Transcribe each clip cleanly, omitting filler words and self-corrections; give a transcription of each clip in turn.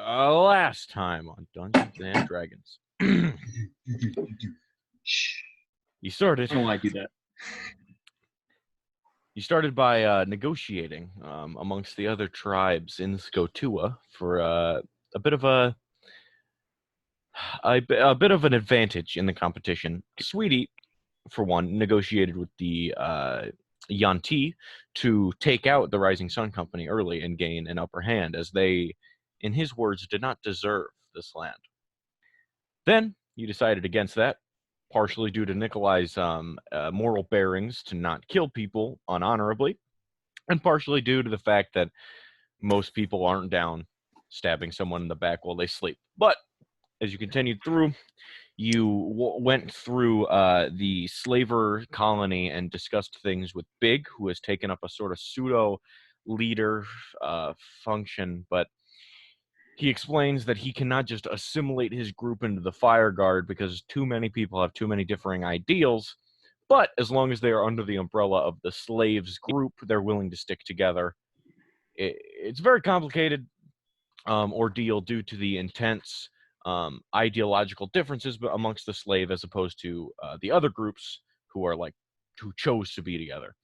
Last time on Dungeons and Dragons. You started. I don't like you that. You started by negotiating amongst the other tribes in Skotua for a bit of a bit of an advantage in the competition. Sweetie, for one, negotiated with the Yanti to take out the Rising Sun Company early and gain an upper hand, as they, in his words, did not deserve this land. Then you decided against that, partially due to Nikolai's moral bearings to not kill people unhonorably, and partially due to the fact that most people aren't down stabbing someone in the back while they sleep. But as you continued through, you went through the slaver colony and discussed things with Big, who has taken up a sort of pseudo-leader function, but he explains that he cannot just assimilate his group into the Fire Guard because too many people have too many differing ideals, but as long as they are under the umbrella of the slaves group, they're willing to stick together. It's a very complicated ordeal due to the intense ideological differences amongst the slave as opposed to the other groups who chose to be together.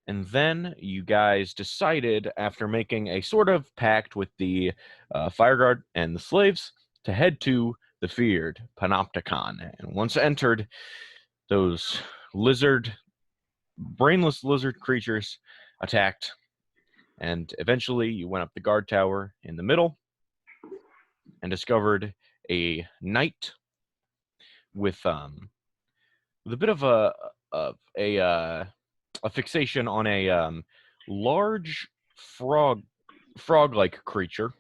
And then you guys decided, after making a sort of pact with the Fire Guard and the slaves, to head to the feared panopticon. And once entered, those brainless lizard creatures attacked. And eventually you went up the guard tower in the middle and discovered a knight with a bit of a fixation on a large frog-like creature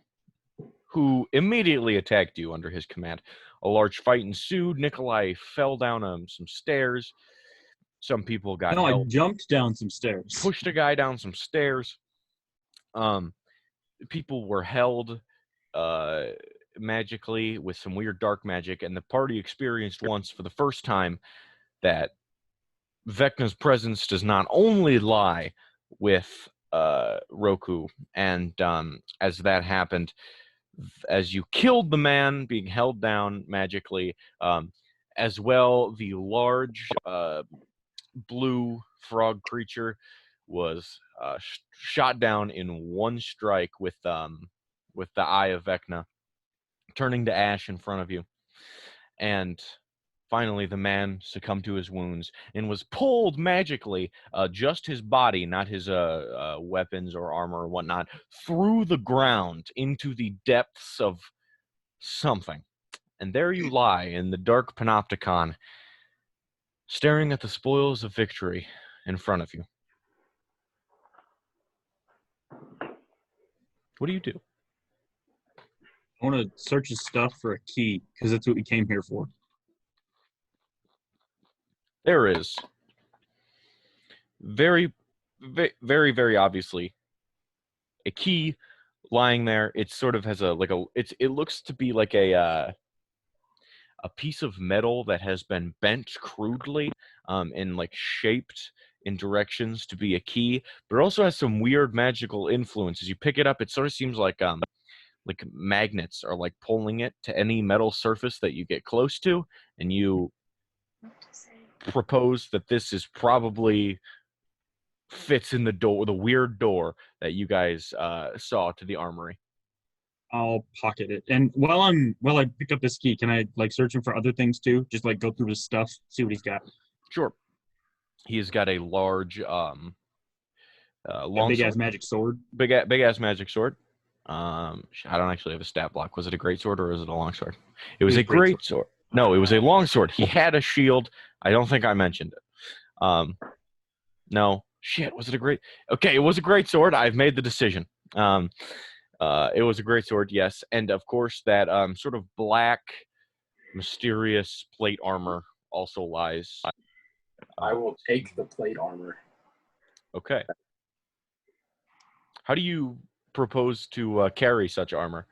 who immediately attacked you under his command. A large fight ensued. Nikolai fell down some stairs. Some people got help. I jumped down some stairs. Pushed a guy down some stairs. People were held magically with some weird dark magic, and the party experienced once for the first time that Vecna's presence does not only lie with Roku, and as that happened, as you killed the man being held down magically, as well, the large blue frog creature was shot down in one strike with the eye of Vecna, turning to ash in front of you. And finally, the man succumbed to his wounds and was pulled magically, just his body, not his weapons or armor or whatnot, through the ground into the depths of something. And there you lie in the dark panopticon, staring at the spoils of victory in front of you. What do you do? I want to search his stuff for a key, because that's what we came here for. There is very, very, very obviously a key lying there. It sort of has it looks to be like a piece of metal that has been bent crudely and shaped in directions to be a key, but it also has some weird magical influence. As you pick it up, it sort of seems like magnets are pulling it to any metal surface that you get close to, and you propose that this is probably fits in the weird door that you guys saw to the armory. I'll pocket it. And while I pick up this key, can I search him for other things too? Just go through his stuff, see what he's got. Sure. He's got a large long big ass magic sword. Big ass magic sword. I don't actually have a stat block. Was it a great sword or is it a long sword? It was a great sword. No, it was a long sword. He had a shield. I don't think I mentioned it. No. Shit, was it a great... Okay, it was a great sword. I've made the decision. It was a great sword, yes. And, of course, that sort of black, mysterious plate armor also lies. I will take the plate armor. Okay. How do you propose to carry such armor?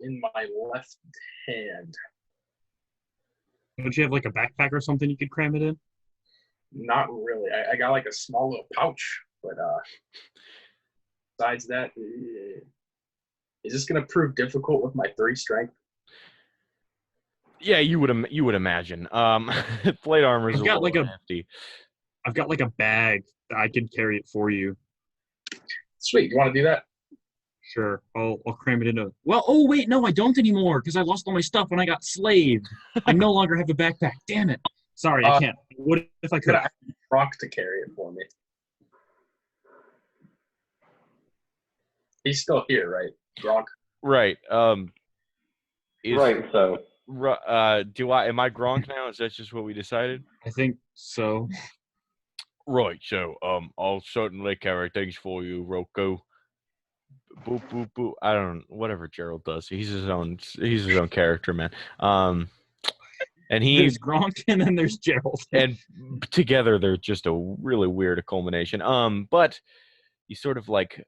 In my left hand. Don't you have a backpack or something you could cram it in? Not really. I got a small little pouch, but besides that, Is this gonna prove difficult with my 3 strength? Yeah, you would imagine. Plate armor is I've got like hefty. I've got like a bag that I can carry it for you. Sweet. You want to do that? Sure, I'll cram it into. Well, oh wait, no, I don't anymore because I lost all my stuff when I got slaved. I no longer have a backpack. Damn it! Sorry, I can't. What if I could? I need Gronk to carry it for me. He's still here, right? Gronk. Right. Right. So. Am I Gronk now? Is that just what we decided? I think so. Right. So, I'll certainly carry things for you, Roku. Boop boop boop. I don't. Whatever Gerald does, he's his own character, man. And There's Gronk and then there's Gerald. And together they're just a really weird culmination. But he sort of like.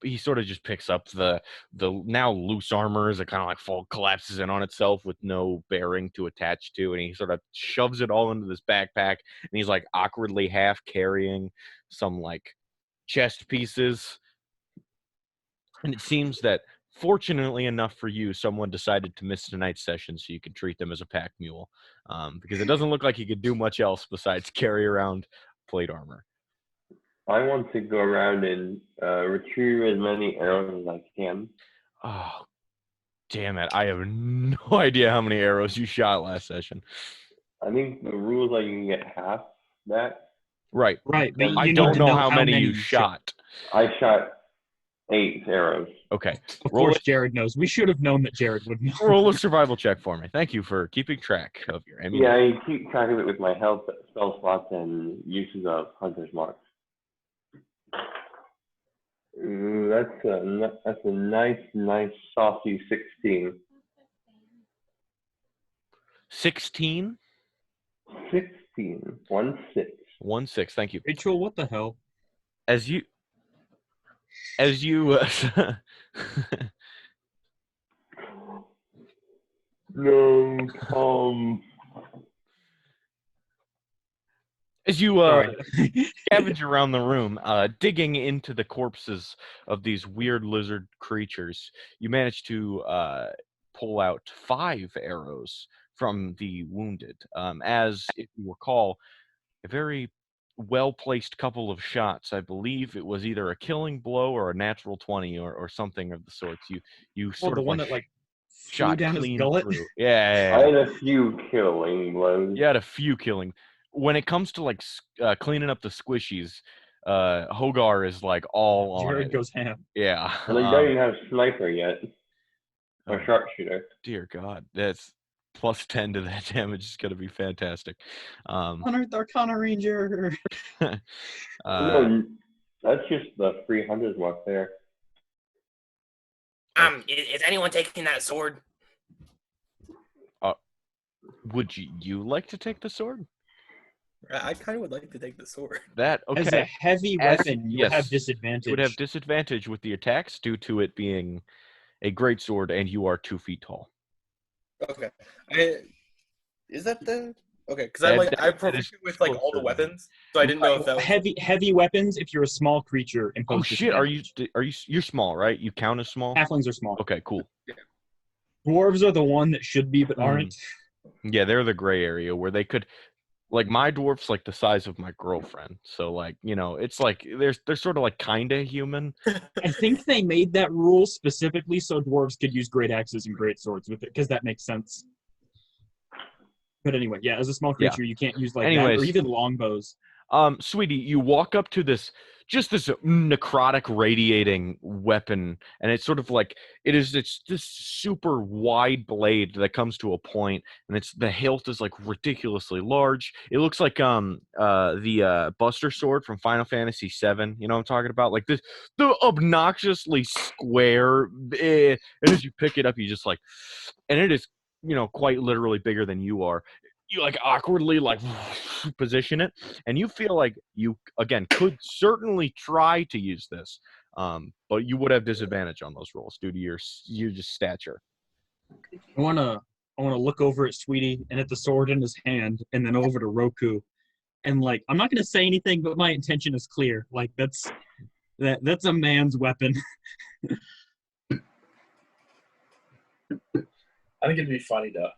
He sort of just picks up the now loose armor as it kind of like collapses in on itself with no bearing to attach to, and he sort of shoves it all into this backpack, and he's like awkwardly half carrying some like chest pieces. And it seems that, fortunately enough for you, someone decided to miss tonight's session so you can treat them as a pack mule, because it doesn't look like he could do much else besides carry around plate armor. I want to go around and retrieve as many arrows as I can. Oh, damn it. I have no idea how many arrows you shot last session. I think the rule is like you can get half that. Right. Right. I don't know how many you shot. I shot 8 arrows. Okay. Of course, Jared knows. We should have known that Jared would know. Roll a survival check for me. Thank you for keeping track of your ammunition. Yeah, I keep track of it with my health, spell slots, and uses of Hunter's Mark. Ooh, that's a nice saucy 16. 16? 16. 1-6. 1-6. Thank you. Rachel, what the hell? As you No, Tom. As you scavenge around the room, digging into the corpses of these weird lizard creatures, you manage to pull out 5 arrows from the wounded. As, if you recall, a very well-placed couple of shots. I believe it was either a killing blow or a natural 20 or something of the sorts. You sort of one like that like shot down his clean gullet. through. Yeah. I had a few killing blows. You had a few killing. When it comes to like cleaning up the squishies, Hogar is like all on Jared it. goes ham. Yeah. And I don't even have sniper yet. Or sharpshooter. Dear God, that's plus 10 to that damage is going to be fantastic. Unearthed Arcana Ranger. No, that's just the 300 mark there. Is anyone taking that sword? Would you like to take the sword? I kind of would like to take the sword. That okay. As a heavy weapon, you yes, have disadvantage. You would have disadvantage with the attacks due to it being a great sword, and you are 2 feet tall. Okay. Is that the okay? Because I'm proficient with like all the weapons, so I didn't know if that was... heavy weapons. If you're a small creature, oh shit! You're small, right? You count as small. Halflings are small. Okay, cool. Yeah. Dwarves are the one that should be but aren't. Yeah, they're the gray area where they could. Like, my dwarf's like the size of my girlfriend, so like, you know, it's like they're sort of like kinda human. I think they made that rule specifically so dwarves could use great axes and great swords with it, because that makes sense. But anyway, yeah, as a small creature, you can't use like that, or even longbows. Sweetie, you walk up to this necrotic radiating weapon, and it's sort of like it's this super wide blade that comes to a point, and the hilt is like ridiculously large. It looks like the Buster Sword from Final Fantasy VII. You know what I'm talking about? Like the obnoxiously square. And as you pick it up, you just like, and it is, you know, quite literally bigger than you are. You like awkwardly like position it, and you feel like you again could certainly try to use this, but you would have disadvantage on those rolls due to your just stature. I wanna look over at Sweetie and at the sword in his hand, and then over to Roku, and like I'm not gonna say anything, but my intention is clear. Like that's a man's weapon. I think it'd be funny to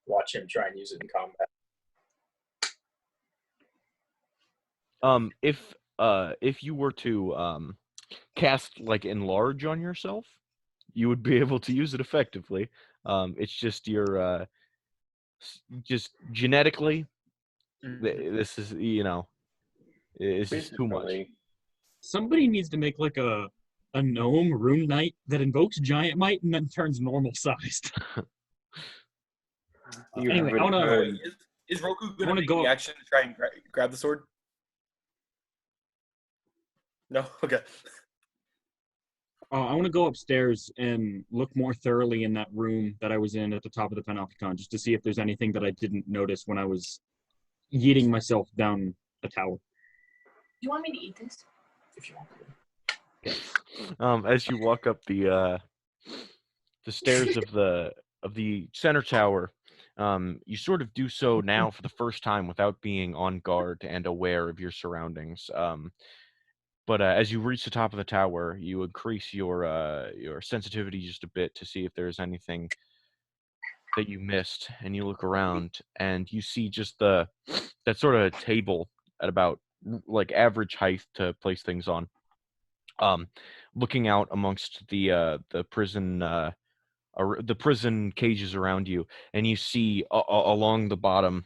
watch him try and use it in combat. If you were to cast like enlarge on yourself, you would be able to use it effectively. It's just your just genetically, this is it's just too much. Somebody needs to make like a gnome rune knight that invokes giant might and then turns normal sized. Anyway, I wanna. Is Roku gonna make the action to try and grab the sword? No. Okay. I want to go upstairs and look more thoroughly in that room that I was in at the top of the panopticon, just to see if there's anything that I didn't notice when I was yeeting myself down a tower. Do you want me to eat this? If you want to. As you walk up the stairs of the center tower, you sort of do so now for the first time without being on guard and aware of your surroundings. But as you reach the top of the tower, you increase your sensitivity just a bit to see if there's anything that you missed, and you look around and you see just that sort of table at about like average height to place things on. Looking out amongst the prison cages around you, and you see along the bottom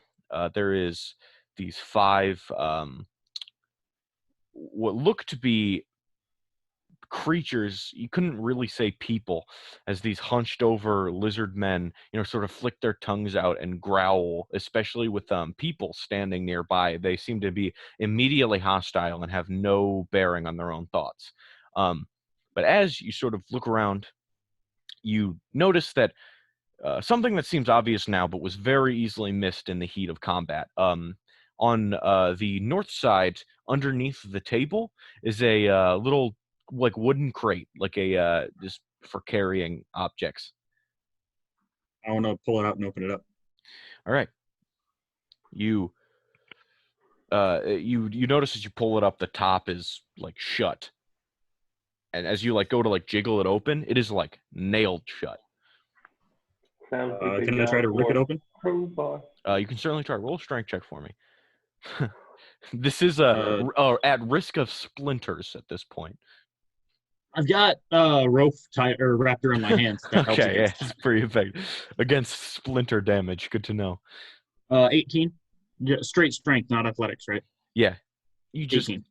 there is these 5 what look to be creatures. You couldn't really say people, as these hunched over lizard men sort of flick their tongues out and growl, especially with people standing nearby. They seem to be immediately hostile and have no bearing on their own thoughts. But as you sort of look around, you notice that something that seems obvious now but was very easily missed in the heat of combat. On the north side, underneath the table, is a little like wooden crate, like a just for carrying objects. I want to pull it out and open it up. All right. You notice as you pull it up, the top is like shut, and as you like go to like jiggle it open, it is like nailed shut. Can I try to rip it open? You can certainly try. Roll a strength check for me. This is at risk of splinters at this point. I've got rope tied or wrapped around my hands. Okay, yeah, it's pretty effective against splinter damage. Good to know. 18, straight strength, not athletics, right? Yeah, you just 18.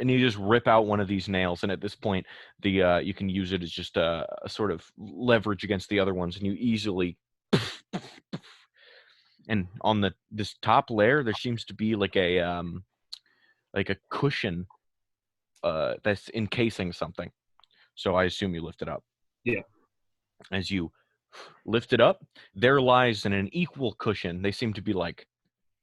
And you just rip out one of these nails, and at this point, you can use it as just a sort of leverage against the other ones, and you easily. And on this top layer, there seems to be like a cushion that's encasing something. So I assume you lift it up. Yeah. As you lift it up, there lies in an equal cushion. They seem to be like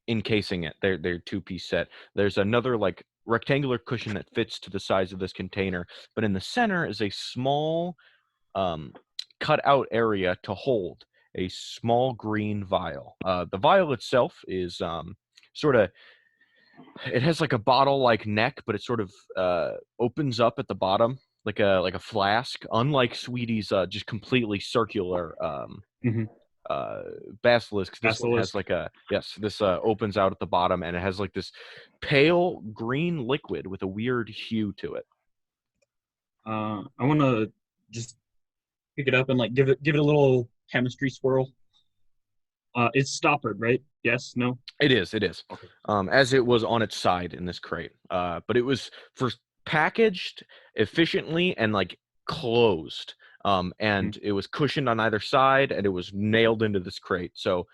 encasing it. They're 2-piece set. There's another like rectangular cushion that fits to the size of this container, but in the center is a small cut out area to hold a small green vial. The vial itself is sort of, it has like a bottle-like neck, but it sort of opens up at the bottom like a flask. Unlike Sweetie's just completely circular basilisk, this one has like this opens out at the bottom, and it has like this pale green liquid with a weird hue to it. I want to just pick it up and like give it a little chemistry swirl. It's stoppered, right? Yes? No? It is. Okay. As it was on its side in this crate. But it was first packaged efficiently and like closed. And it was cushioned on either side, and it was nailed into this crate. So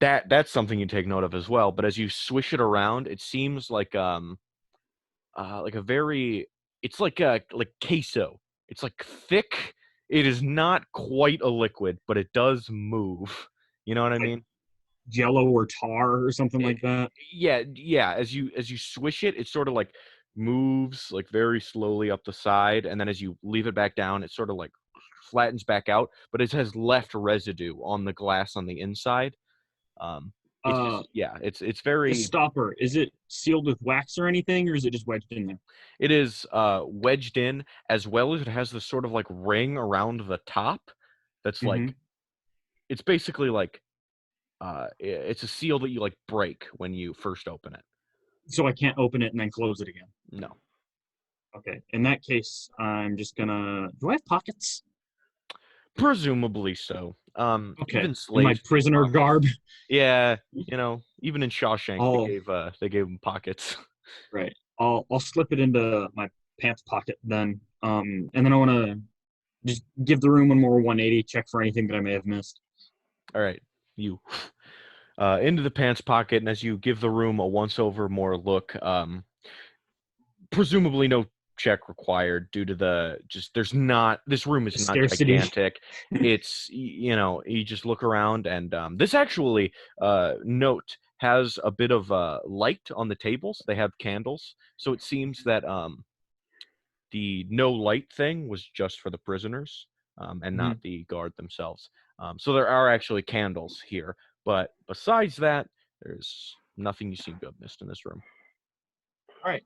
that's something you take note of as well. But as you swish it around, it seems like a very, it's like queso. It's like thick. It is not quite a liquid, but it does move. You know what I mean? Jello or tar or something like that. Yeah. As you swish it, it sort of like moves like very slowly up the side, and then as you leave it back down, it sort of like flattens back out, but it has left residue on the glass on the inside. It's very. The stopper, is it sealed with wax or anything, or is it just wedged in there? It is wedged in, as well as it has this sort of like ring around the top. That's like, it's basically like, it's a seal that you like break when you first open it. So I can't open it and then close it again? No. Okay. In that case, I'm just gonna. Do I have pockets? Presumably so. Okay. Even In slaves. my prisoner garb. Yeah, even in Shawshank, Oh. they gave him pockets. Right. I'll slip it into my pants pocket then. And then I want to just give the room one more 180, check for anything that I may have missed. All right, you into the pants pocket, and as you give the room a once-over more look, presumably no check required due to this room is not Scarcity. gigantic. It's, you just look around, and this actually, note, has a bit of light on the tables. They have candles, so it seems that the no light thing was just for the prisoners, and not the guard themselves. So there are actually candles here, but besides that, there's nothing you seem to have missed in this room. All right.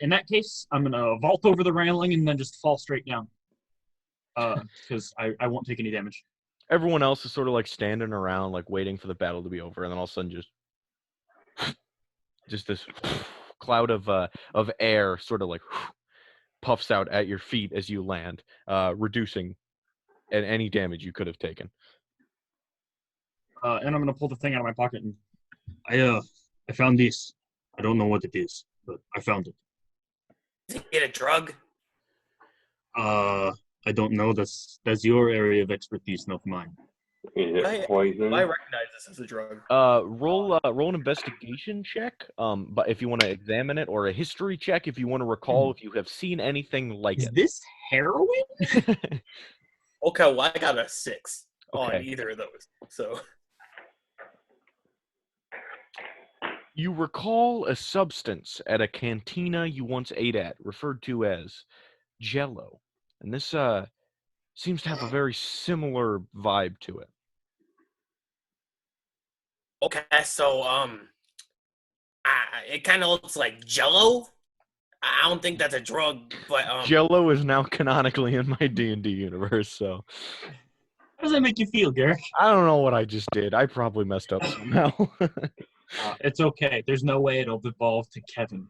In that case, I'm gonna vault over the railing and then just fall straight down. Because I won't take any damage. Everyone else is sort of like standing around, like waiting for the battle to be over, and then all of a sudden just this cloud of air sort of like puffs out at your feet as you land, reducing any damage you could have taken. And I'm gonna pull the thing out of my pocket and I found this. I don't know what it is, but I found it. Is it a drug? I don't know. That's your area of expertise, not mine. Is it poison? I recognize this as a drug. Roll an investigation check, but if you want to examine it, or a history check if you want to recall if you have seen anything like Is it. this heroin? Okay, well, I got a 6 on Okay. either of those. So You recall a substance at a cantina you once ate at, referred to as Jello, and this seems to have a very similar vibe to it. Okay, so it kind of looks like Jello. I don't think that's a drug, but Jello is now canonically in my D&D universe, so How does that make you feel, Garrick? I don't know what I just did. I probably messed up somehow. It's okay. There's no way it'll devolve to Kevin.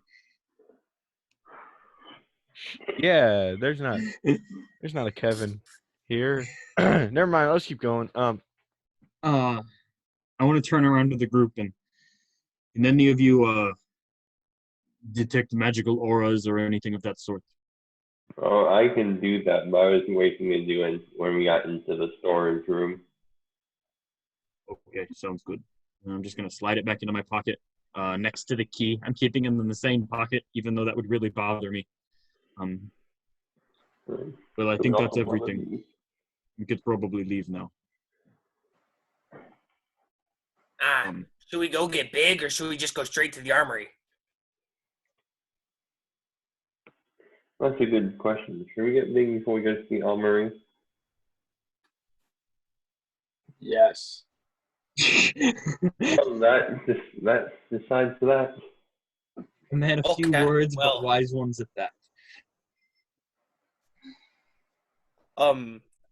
Yeah, there's not a Kevin here. Never mind. Let's keep going. I want to turn around to the group and can any of you detect magical auras or anything of that sort? Oh, I can do that, but I was waiting to do it when we got into the storage room. Okay, sounds good. I'm just gonna slide it back into my pocket, next to the key. I'm keeping them in the same pocket, even though that would really bother me. Well, I think that's everything. We could probably leave now. Should we go get big, or should we just go straight to the armory? That's a good question. Should we get big before we go to the armory? Yes. Well, that decides that. And they had a few Okay, words, well. but wise ones at that.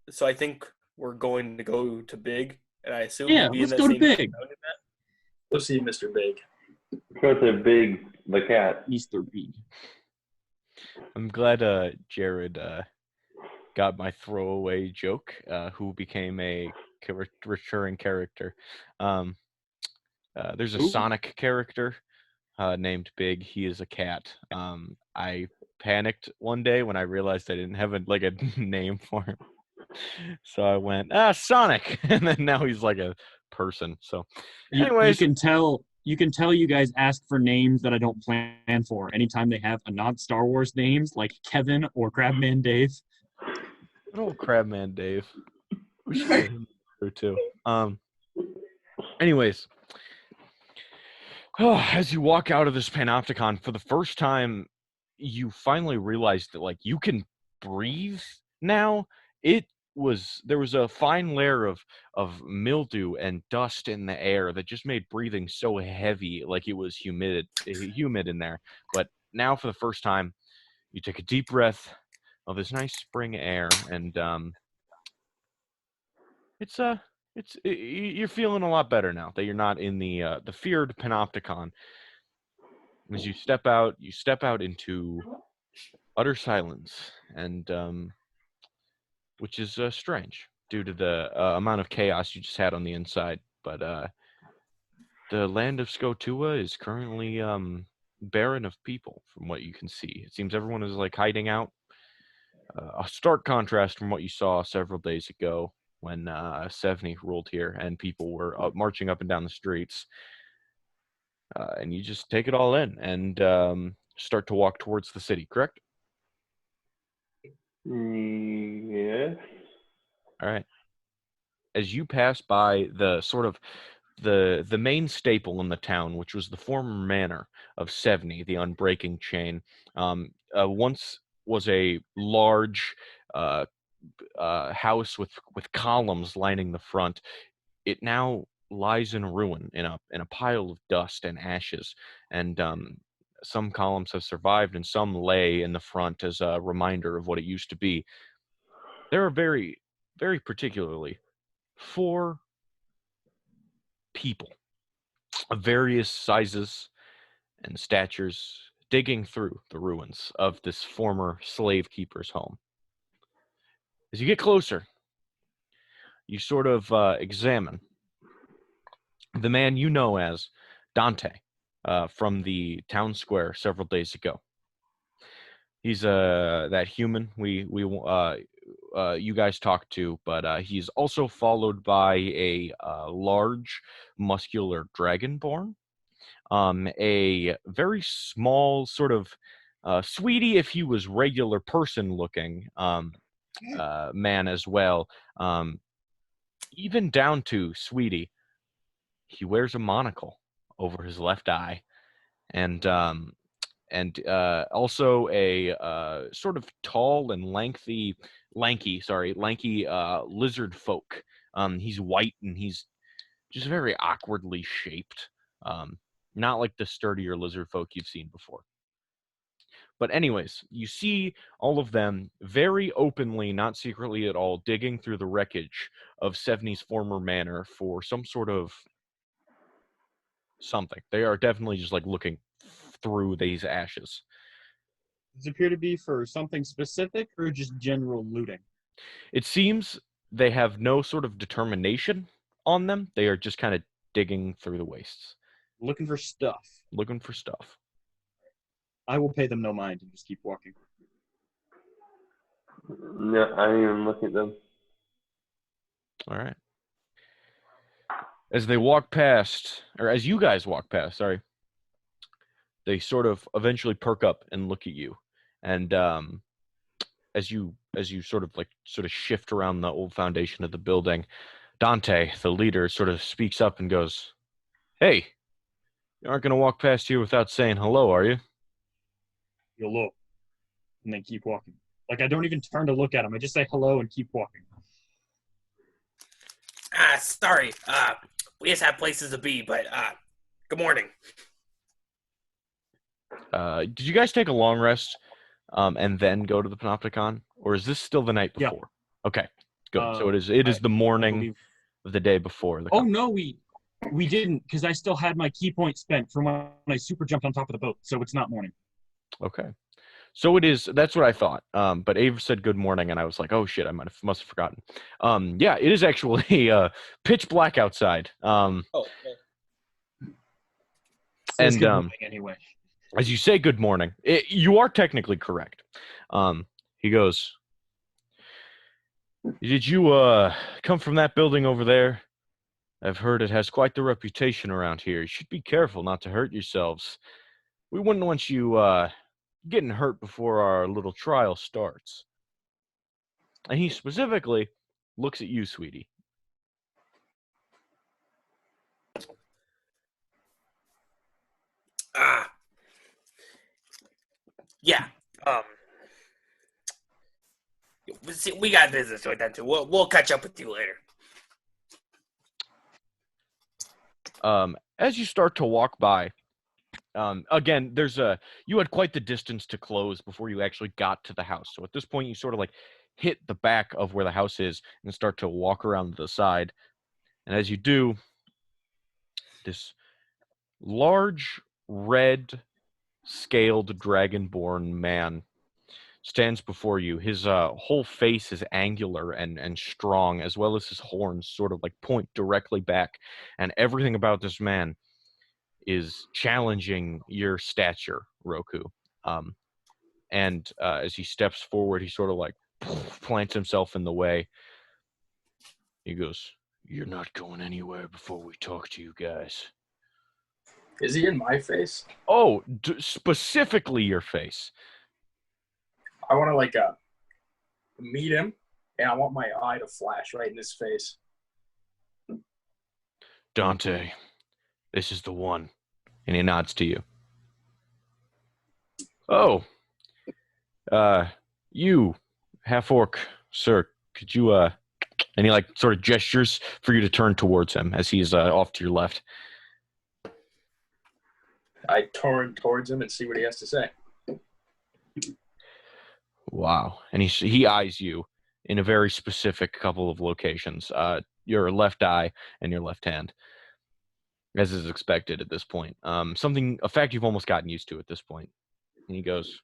So I think we're going to go to Big, and I assume Yeah, he'll be in let's that go to same Big. town in that? Go see Mr. Big. Go to Big the cat. Mr. Big. I'm glad Jared got my throwaway joke, who became a recurring character. There's a Sonic character named Big. He is a cat. I panicked one day when I realized I didn't have a name for him. So I went, Sonic! And then now he's like a person. So anyways. You can tell you guys ask for names that I don't plan for anytime they have a non-Star Wars names like Kevin or Crabman Dave. Good old Crabman Dave. We should get him there too. Anyways. As you walk out of this panopticon, for the first time, you finally realize that you can breathe now. It there was a fine layer of mildew and dust in the air that just made breathing so heavy, like it was humid in there. But now, for the first time, you take a deep breath of this nice spring air, and you're feeling a lot better now that you're not in the feared panopticon. As you step out into utter silence, and which is strange due to the amount of chaos you just had on the inside. But the land of Skotua is currently barren of people, from what you can see. It seems everyone is like hiding out. A stark contrast from what you saw several days ago when Sevni ruled here and people were marching up and down the streets. And you just take it all in and start to walk towards the city, correct? Yes. All right. As you pass by the sort of the main staple in the town, which was the former manor of Sevni, the Unbreaking Chain, once was a large house with columns lining the front. It now lies in ruin in a pile of dust and ashes, and some columns have survived and some lay in the front as a reminder of what it used to be. There are very, very particularly 4 people of various sizes and statures digging through the ruins of this former slave keeper's home. As you get closer, you sort of examine the man you know as Dante from the town square several days ago. He's that human you guys talked to, but he's also followed by a large, muscular dragonborn, a very small sort of sweetie if he was regular person looking man as well, even down to sweetie. He wears a monocle over his left eye, and also a sort of tall and lanky lizard folk. He's white and he's just very awkwardly shaped. Not like the sturdier lizard folk you've seen before. But anyways, you see all of them very openly, not secretly at all, digging through the wreckage of Sevni's former manor for some sort of something. They are definitely just like looking through these ashes. Does it appear to be for something specific or just general looting? It seems they have no sort of determination on them. They are just kind of digging through the wastes. Looking for stuff. Looking for stuff. I will pay them no mind and just keep walking. No, I didn't even look at them. All right. As they walk past, or as you guys walk past, sorry, they sort of eventually perk up and look at you. And as you sort of shift around the old foundation of the building, Dante, the leader, sort of speaks up and goes, "Hey, you aren't going to walk past here without saying hello, are you?" You'll look. And then keep walking. Like, I don't even turn to look at him. I just say hello and keep walking. Sorry. We just have places to be, but good morning. Did you guys take a long rest and then go to the Panopticon? Or is this still the night before? Yeah. Okay, good. So it is the morning of the day before. No, we didn't, because I still had my key point spent from when I super jumped on top of the boat, so it's not morning. Okay. So it is, that's what I thought. But Ava said good morning, and I was like, oh shit, I must have forgotten. Yeah, it is actually pitch black outside. So and good morning anyway. As you say good morning, you are technically correct. He goes, "Did you come from that building over there? I've heard it has quite the reputation around here. You should be careful not to hurt yourselves. We wouldn't want you getting hurt before our little trial starts." And he specifically looks at you, sweetie. Yeah. We got business with them too. We'll catch up with you later. As you start to walk by, again, you had quite the distance to close before you actually got to the house. So at this point, you sort of like hit the back of where the house is and start to walk around to the side. And as you do, this large, red, scaled, dragonborn man stands before you. His whole face is angular and strong, as well as his horns sort of like point directly back. And everything about this man is challenging your stature, Roku. And as he steps forward, he sort of like plants himself in the way. He goes, "You're not going anywhere before we talk to you guys." Is he in my face? Oh, specifically your face. I want to like meet him, and I want my eye to flash right in his face. Dante, this is the one. And he nods to you. Oh, you, half-orc, sir, could you, and he like sort of gestures for you to turn towards him as he's off to your left. I turn towards him and see what he has to say. Wow. And he eyes you in a very specific couple of locations, your left eye and your left hand, as is expected at this point. A fact you've almost gotten used to at this point. And he goes,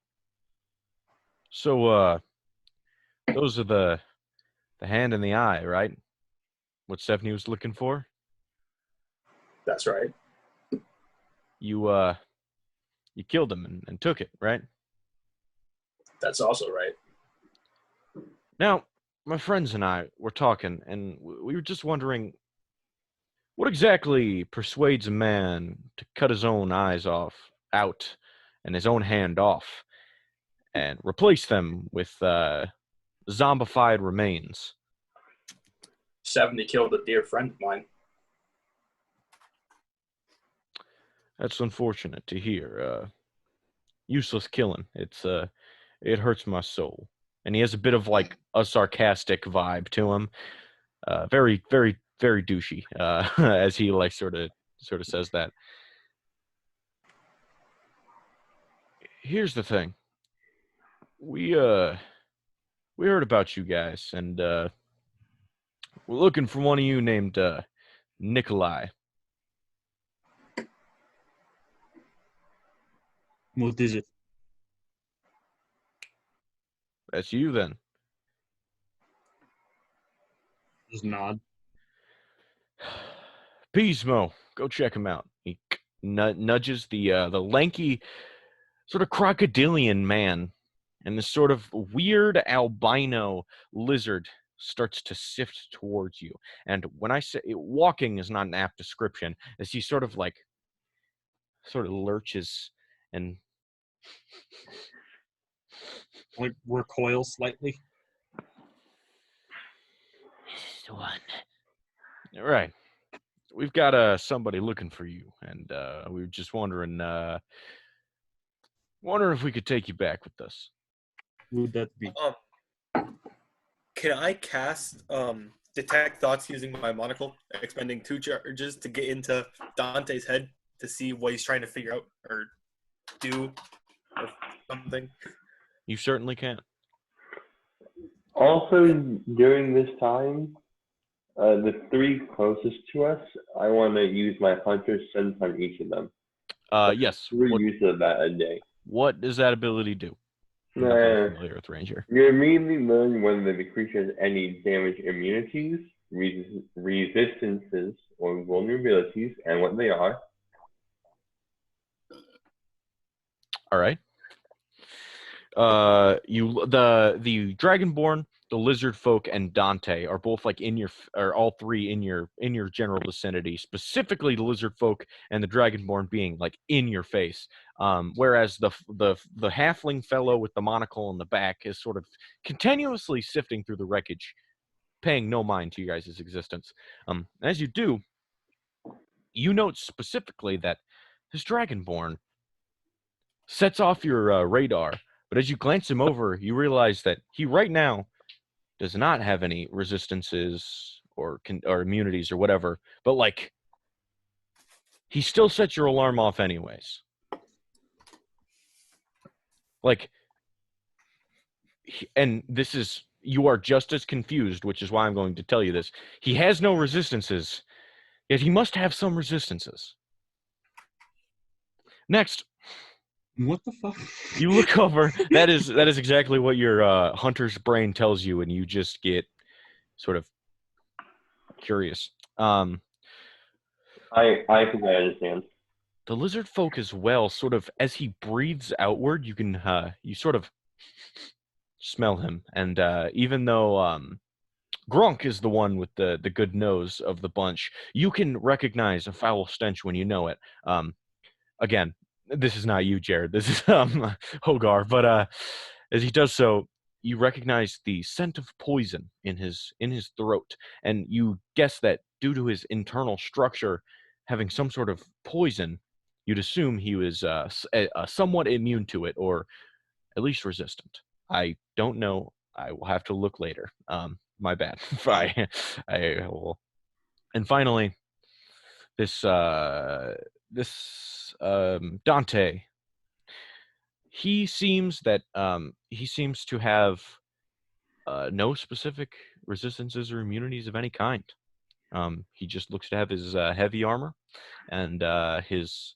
"So, those are the hand and the eye, right? What Stephanie was looking for? That's right. You killed him and took it, right?" That's also right. Now, my friends and I were talking, and we were just wondering, what exactly persuades a man to cut his own eyes out, and his own hand off, and replace them with zombified remains? 70 killed a dear friend of mine. That's unfortunate to hear. Useless killing. It hurts my soul. And he has a bit of like a sarcastic vibe to him. Very, very, very douchey. As he like sort of says that. Here's the thing. We heard about you guys, and we're looking for one of you named Nikolai. What is it? That's you then. Just nod. Pismo, go check him out. He nudges the lanky, sort of crocodilian man, and this sort of weird albino lizard starts to sift towards you. And when I say walking is not an apt description, as he sort of lurches and Like recoil slightly. one. Right. We've got somebody looking for you, and we were just wondering if we could take you back with us. Who would that be? Can I cast detect thoughts using my monocle, expending 2 charges to get into Dante's head to see what he's trying to figure out or do or something? You certainly can. Also, during this time, the 3 closest to us, I want to use my hunter's sense on each of them. Yes. 3 uses of that a day. What does that ability do? I'm not very familiar with Ranger. You immediately learn whether the creature has any damage immunities, resistances, or vulnerabilities, and what they are. All right. The Dragonborn, the Lizard Folk, and Dante are both like all 3 in your general vicinity. Specifically, the Lizard Folk and the Dragonborn being like in your face, whereas the halfling fellow with the monocle in the back is sort of continuously sifting through the wreckage, paying no mind to you guys' existence. As you do, you note specifically that this Dragonborn sets off your radar. But as you glance him over, you realize that he right now does not have any resistances or immunities or whatever, but like he still sets your alarm off anyways. Like, and this is, you are just as confused, which is why I'm going to tell you this. He has no resistances, yet he must have some resistances. Next. What the fuck? You look over. That is exactly what your hunter's brain tells you, and you just get sort of curious. I think I understand. The lizard folk as well, sort of as he breathes outward, you can you sort of smell him, and even though Grunk is the one with the good nose of the bunch, you can recognize a foul stench when you know it. Again, this is not you, Jared. This is Hogar. But as he does so, you recognize the scent of poison in his throat, and you guess that due to his internal structure having some sort of poison, you'd assume he was somewhat immune to it, or at least resistant. I don't know. I will have to look later. My bad. I will. And finally, this Dante. He seems to have no specific resistances or immunities of any kind. He just looks to have his heavy armor and his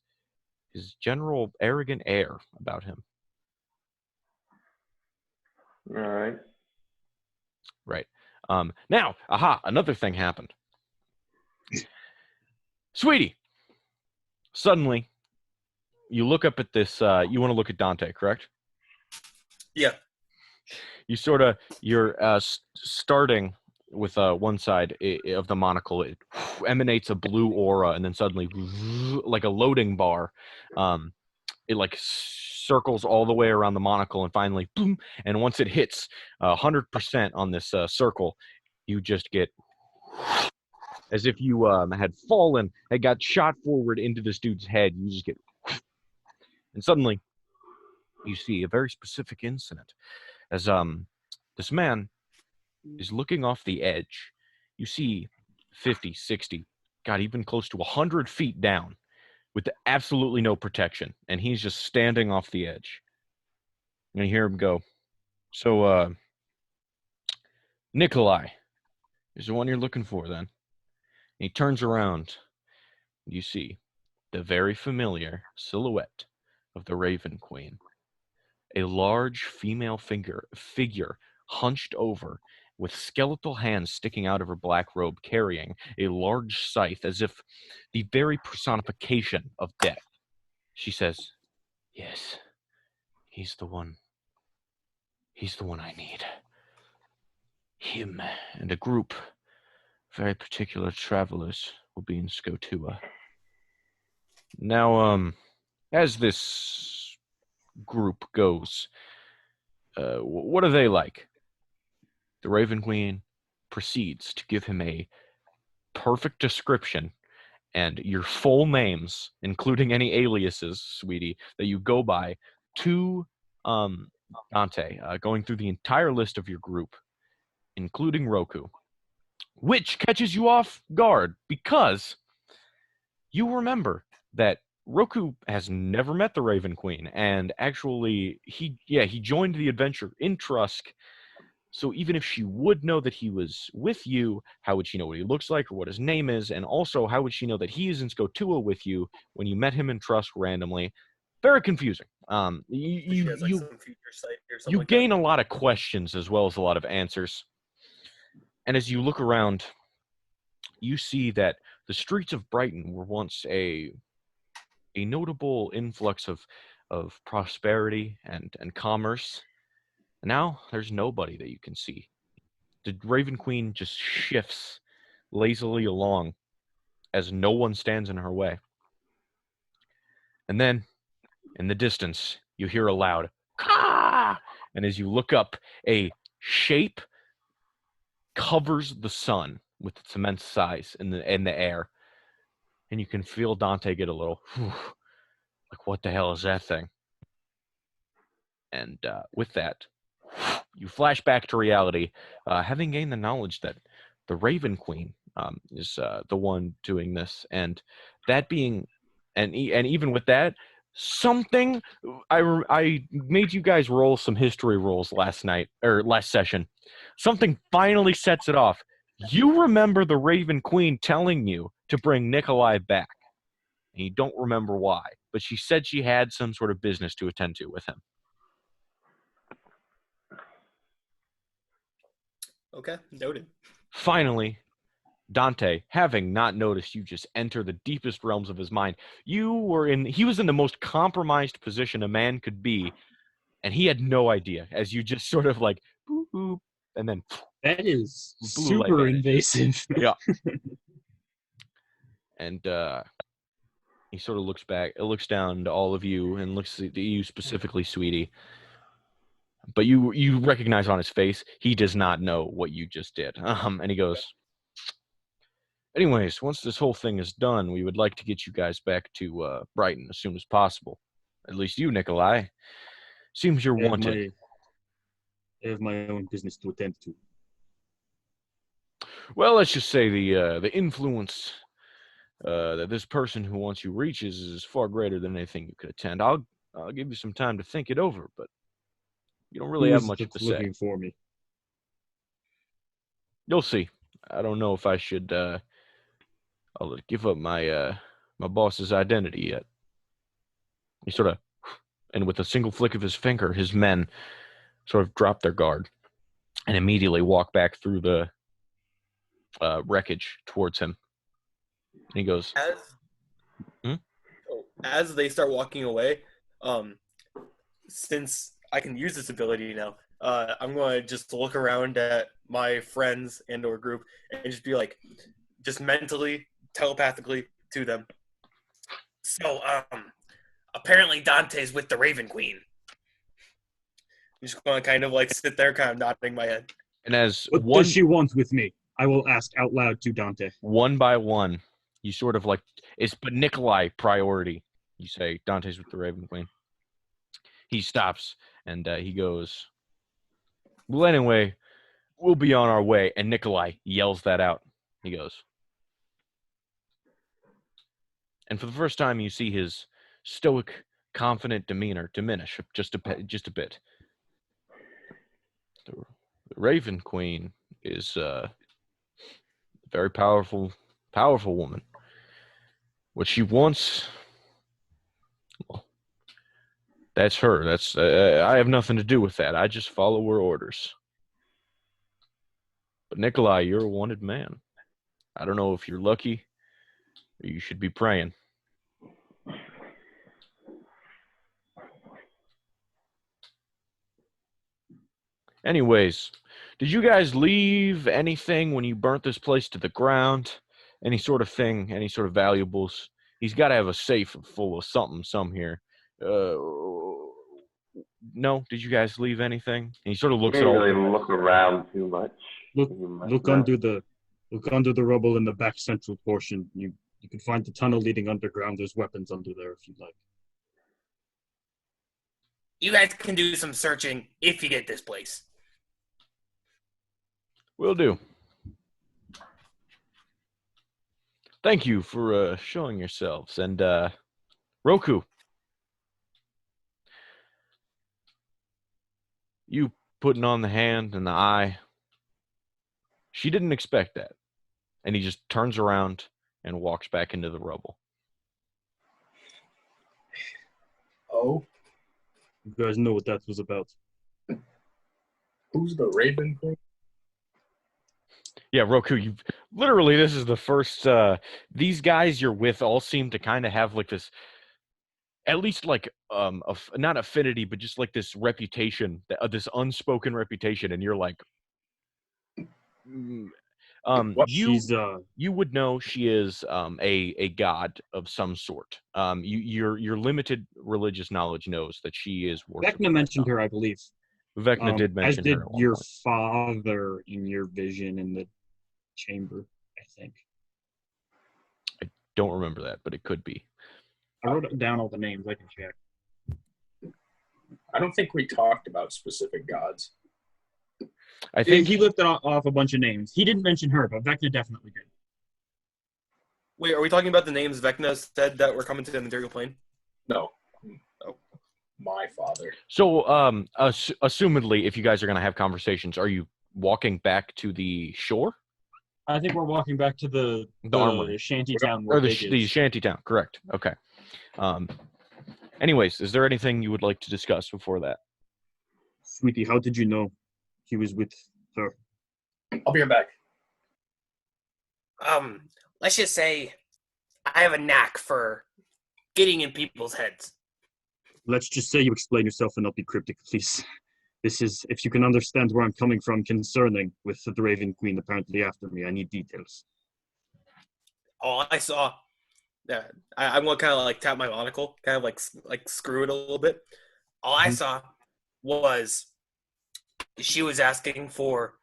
general arrogant air about him. All right. Right. Now, another thing happened. Sweetie, suddenly, you look up at this, you want to look at Dante, correct? Yeah. You're starting with one side of the monocle. It emanates a blue aura, and then suddenly, like a loading bar, it like circles all the way around the monocle, and finally, boom, and once it hits 100% on this circle, you just get as if you had fallen, had got shot forward into this dude's head. You just get, and suddenly, you see a very specific incident as this man is looking off the edge. You see 50, 60, God, even close to 100 feet down with absolutely no protection, and he's just standing off the edge. And you hear him go, "So, Nikolai is the one you're looking for, then?" And he turns around. You see the very familiar silhouette of the Raven Queen, a large female figure hunched over, with skeletal hands sticking out of her black robe, carrying a large scythe, as if the very personification of death. She says, "Yes, he's the one. He's the one I need. Him and a group of very particular travelers will be in Skotua." Now, as this group goes, what are they like? The Raven Queen proceeds to give him a perfect description and your full names, including any aliases, sweetie, that you go by, to Dante, going through the entire list of your group, including Roku, which catches you off guard because you remember that Roku has never met the Raven Queen, and actually, he joined the adventure in Trusk. So even if she would know that he was with you, how would she know what he looks like or what his name is? And also, how would she know that he is in Skotua with you when you met him in Trusk randomly? Very confusing. You gain a lot of questions as well as a lot of answers. And as you look around, you see that the streets of Brighton were once a notable influx of prosperity and commerce. Now there's nobody that you can see. The Raven Queen just shifts lazily along as no one stands in her way. And then, in the distance, you hear a loud "Caw!" And as you look up, a shape covers the sun with its immense size in the air. And you can feel Dante get a little, like, what the hell is that thing? And with that, you flash back to reality, having gained the knowledge that the Raven Queen is the one doing this, and that being, and even with that, something I made you guys roll some history rolls last session. Something finally sets it off. You remember the Raven Queen telling you to bring Nikolai back, and you don't remember why, but she said she had some sort of business to attend to with him. Okay, noted. Finally, Dante, having not noticed you just enter the deepest realms of his mind, he was in the most compromised position a man could be, and he had no idea, as you just sort of like, boop, boop, and then that is blue light super vanishes. invasive. Yeah. And he sort of looks down to all of you and looks at you specifically, sweetie. But you recognize on his face, he does not know what you just did. And he goes, anyways, once this whole thing is done, we would like to get you guys back to Brighton as soon as possible. At least you, Nikolai. Seems you're wanted. I have my own business to attend to. Well, let's just say the influence that this person who wants you reaches is far greater than anything you could attend. I'll give you some time to think it over, but you don't really have much to say. Looking for me? You'll see. I don't know if I should I'll give up my my boss's identity yet. He sort of, and with a single flick of his finger, his men sort of drop their guard and immediately walk back through the wreckage towards him. And he goes, as they start walking away, since I can use this ability now, I'm going to just look around at my friends and or group and just be like, just mentally, telepathically to them. So, apparently Dante's with the Raven Queen. I'm just going to kind of like sit there, kind of nodding my head. and as What does she want with me? I will ask out loud to Dante. One by one, you sort of like, but Nikolai priority. You say, Dante's with the Raven Queen. He stops and he goes, well, anyway, we'll be on our way. And Nikolai yells that out. He goes, and for the first time, you see his stoic, confident demeanor diminish just a bit. The Raven Queen is a very powerful woman. What she wants, well, that's her. That's I have nothing to do with that. I just follow her orders. But Nikolai, you're a wanted man. I don't know if you're lucky, or you should be praying. Anyways, did you guys leave anything when you burnt this place to the ground? Any sort of thing, any sort of valuables? He's got to have a safe full of some here. No, did you guys leave anything? And he sort of looks at all. Really look around too much. Look under the rubble in the back central portion. You can find the tunnel leading underground. There's weapons under there if you'd like. You guys can do some searching if you get this place. Will do. Thank you for showing yourselves. And Roku, you putting on the hand and the eye. She didn't expect that. And he just turns around and walks back into the rubble. Oh? You guys know what that was about. Who's the Raven Queen? Yeah, Roku, this is the first, these guys you're with all seem to kind of have like this, at least like, not affinity, but just like this reputation, this unspoken reputation, and you're like, you would know she is a god of some sort. Your limited religious knowledge knows that she is worshipped. Vecna mentioned her, I believe. Vecna did mention her. As did your father in your vision in the chamber, I think. I don't remember that, but it could be. I wrote down all the names. I can check. I don't think we talked about specific gods. I think he lifted off a bunch of names. He didn't mention her, but Vecna definitely did. Wait, are we talking about the names Vecna said that were coming to the material plane? No. Oh. My father. so. Assumedly, if you guys are going to have conversations, are you walking back to the shore? I think we're walking back to the armory. shanty town where Or the Big is. shanty town, correct. Okay. Anyways, is there anything you would like to discuss before that? Sweetie, how did you know he was with her? I'll be right back. Let's just say I have a knack for getting in people's heads. Let's just say you explain yourself and not be cryptic, please. This is, if you can understand where I'm coming from concerning with the Raven Queen apparently after me, I need details. All I saw, I'm gonna kind of like tap my monocle, kind of like screw it a little bit. All I saw was she was asking for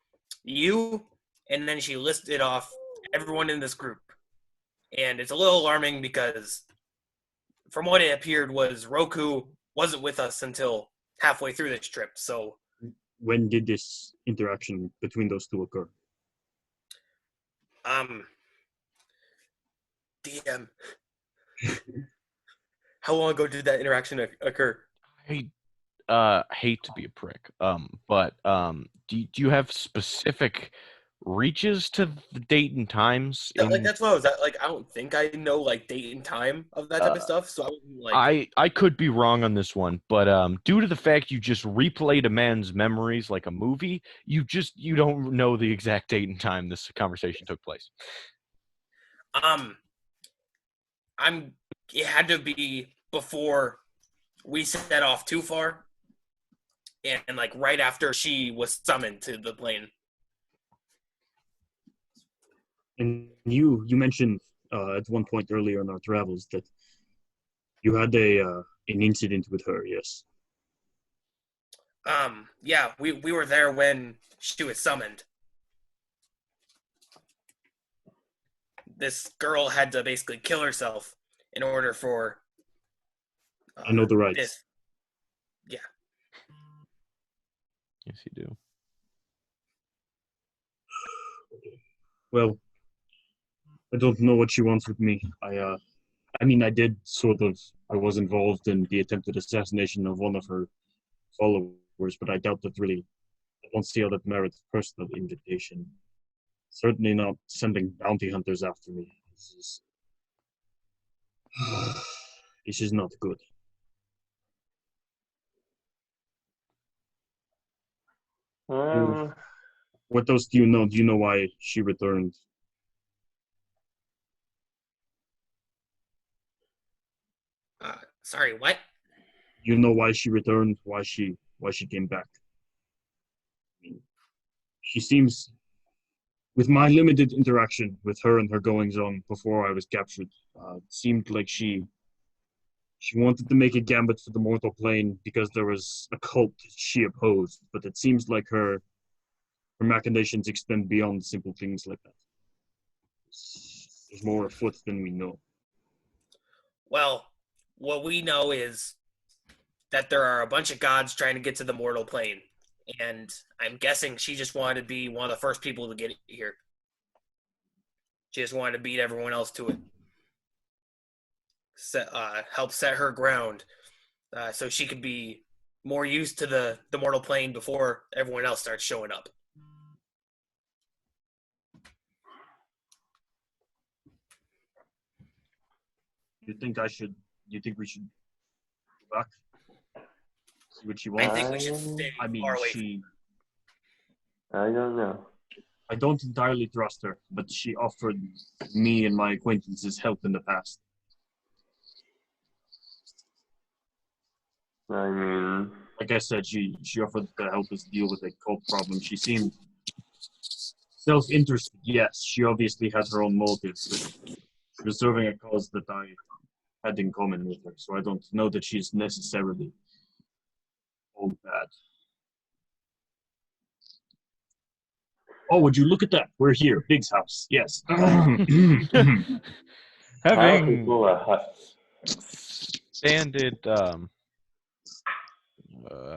you, and then she listed off everyone in this group. And it's a little alarming because from what it appeared was Roku wasn't with us until halfway through this trip. So when did this interaction between those two occur? DM. How long ago did that interaction occur? I hate to be a prick, but do you have specific reaches to the date and times? Like that's what I was at. Like I don't think I know like date and time of that type of stuff. So I wouldn't like. I could be wrong on this one, but due to the fact you just replayed a man's memories like a movie, you don't know the exact date and time this conversation took place. It had to be before we set off too far, and like right after she was summoned to the plane. And you mentioned at one point earlier in our travels that you had an incident with her, yes? Yeah, we were there when she was summoned. This girl had to basically kill herself in order for I know the rights. this. Yeah. Yes, you do. Well, I don't know what she wants with me. I mean, I did sort of. I was involved in the attempted assassination of one of her followers, but I doubt that really. I don't see how that merits personal invitation. Certainly not sending bounty hunters after me. This is not good. What else do you know? Do you know why she returned? Sorry, what? You know why she returned? Why she came back? I mean, she seems, with my limited interaction with her and her goings on before I was captured, it seemed like she wanted to make a gambit for the mortal plane because there was a cult she opposed, but it seems like her machinations extend beyond simple things like that. There's more afoot than we know. Well, what we know is that there are a bunch of gods trying to get to the mortal plane, and I'm guessing she just wanted to be one of the first people to get here. She just wanted to beat everyone else to it. Help set her ground so she could be more used to the mortal plane before everyone else starts showing up. You think we should go back? See what she wants? I think we should stay far away. I don't know. I don't entirely trust her, but she offered me and my acquaintances help in the past. I mean, like I said, she offered to help us deal with a cult problem. She seemed self-interested. Yes, she obviously had her own motives, but she was serving a cause that I had in common with her. So I don't know that she's necessarily all bad. Oh, would you look at that? We're here, Big's house. Yes. Having banded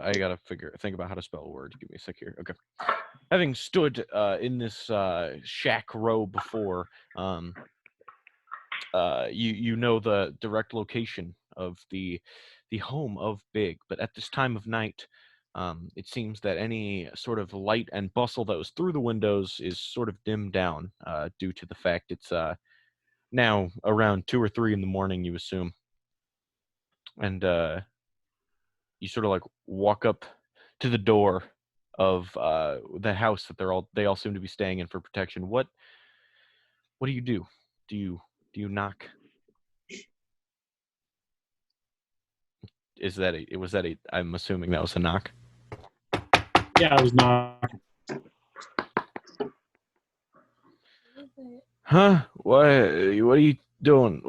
I gotta think about how to spell a word. Give me a sec here. Okay. Having stood in this shack row before, you know the direct location of the home of Big, but at this time of night, it seems that any sort of light and bustle that was through the windows is sort of dimmed down due to the fact it's now around 2 or 3 in the morning, you assume, and you sort of like walk up to the door of the house that they all seem to be staying in for protection. What do you do? Do you knock? I'm assuming that was a knock. Yeah, I was not. Huh? What are you doing?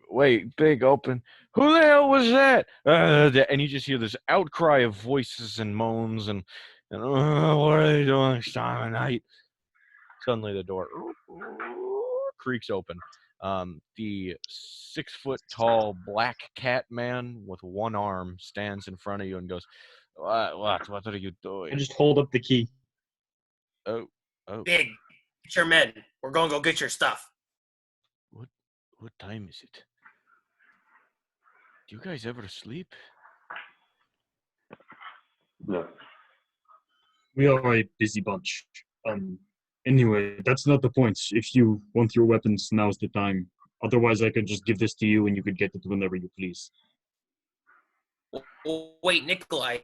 Wait, Big, open. Who the hell was that? And you just hear this outcry of voices and moans and what are they doing this time of night? Suddenly the door creaks open. The 6-foot-tall black cat man with one arm stands in front of you and goes, What are you doing? I just hold up the key. Oh. Big, get your men. We're going to go get your stuff. What time is it? Do you guys ever sleep? No. We are a busy bunch. Anyway, that's not the point. If you want your weapons, now's the time. Otherwise, I could just give this to you and you could get it whenever you please. Wait, Nikolai,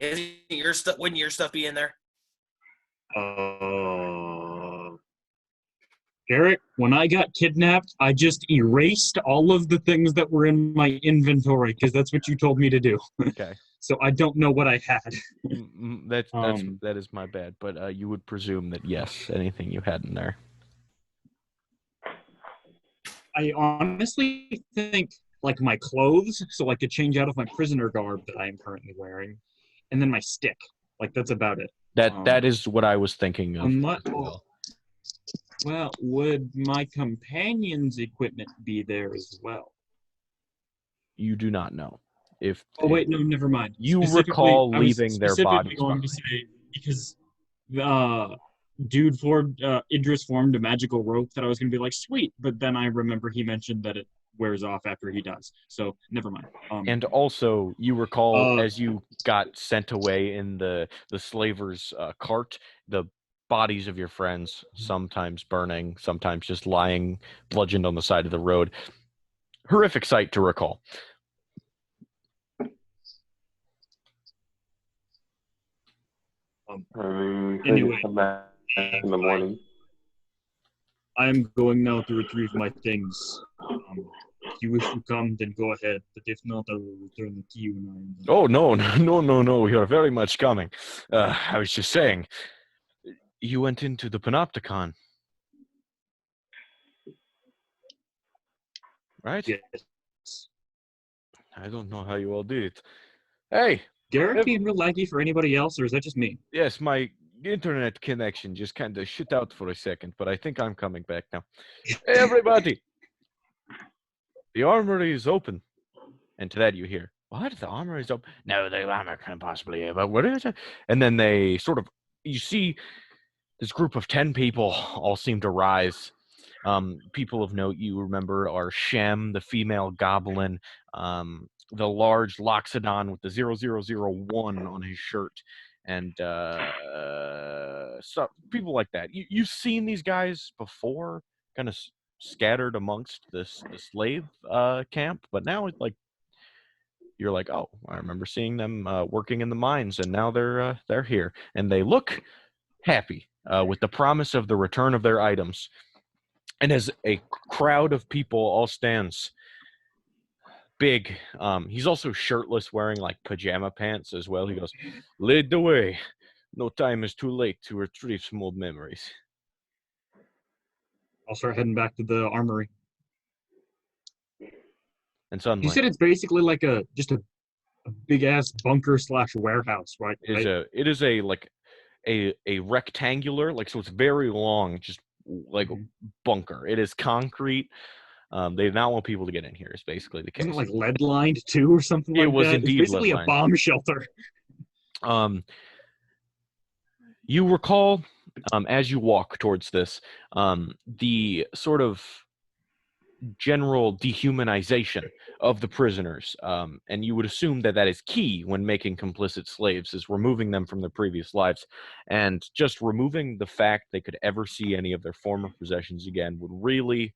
wouldn't your stuff be in there? Garrett, when I got kidnapped, I just erased all of the things that were in my inventory because that's what you told me to do. Okay. So I don't know what I had. That is my bad, but you would presume that yes, anything you had in there. I honestly think like my clothes, so like to change out of my prisoner garb that I am currently wearing, and then my stick. Like that's about it. That is what I was thinking of. Well, would my companion's equipment be there as well? You do not know. Oh wait, no, never mind. You recall leaving their bodies going to say because Idris formed a magical rope that I was going to be like, sweet, but then I remember he mentioned that it wears off after he dies. So never mind. And also, you recall as you got sent away in the slaver's cart, the bodies of your friends, sometimes burning, sometimes just lying bludgeoned on the side of the road. Horrific sight to recall. Anyway, come back in the morning. I'm going now to retrieve my things. If you wish to come, then go ahead. But if not, I will return the key when I am done. Oh, no. You're very much coming. I was just saying, you went into the panopticon. Right? Yes. I don't know how you all did it. Hey! Garrett being real laggy for anybody else, or is that just me? Yes, my internet connection just kind of shut out for a second, but I think I'm coming back now. Hey, everybody! The armory is open. And to that you hear, what? The armory is open? No, the armory can't possibly be. But what is it? And then they you see this group of 10 people all seem to rise. People of note you remember are Shem, the female goblin, the large Loxodon with the 0001 on his shirt, and so people like that. You've seen these guys before, kind of scattered amongst the slave camp, but now it's like you're like, oh, I remember seeing them working in the mines, and now they're here, and they look happy with the promise of the return of their items. And as a crowd of people all stands, Big, he's also shirtless, wearing like pajama pants as well. He goes, lead the way. No time is too late to retrieve some old memories. I'll start heading back to the armory. And suddenly, you said it's basically like just a big ass bunker / warehouse, right? It is a rectangular, like, so it's very long, just like bunker. It is concrete. They do not want people to get in here. Is basically the case. Isn't it like lead lined too, or something like that? It was indeed it's basically lead-lined. a bomb shelter. You recall, as you walk towards this, the sort of general dehumanization of the prisoners, and you would assume that that is key when making complicit slaves, is removing them from their previous lives, and just removing the fact they could ever see any of their former possessions again would really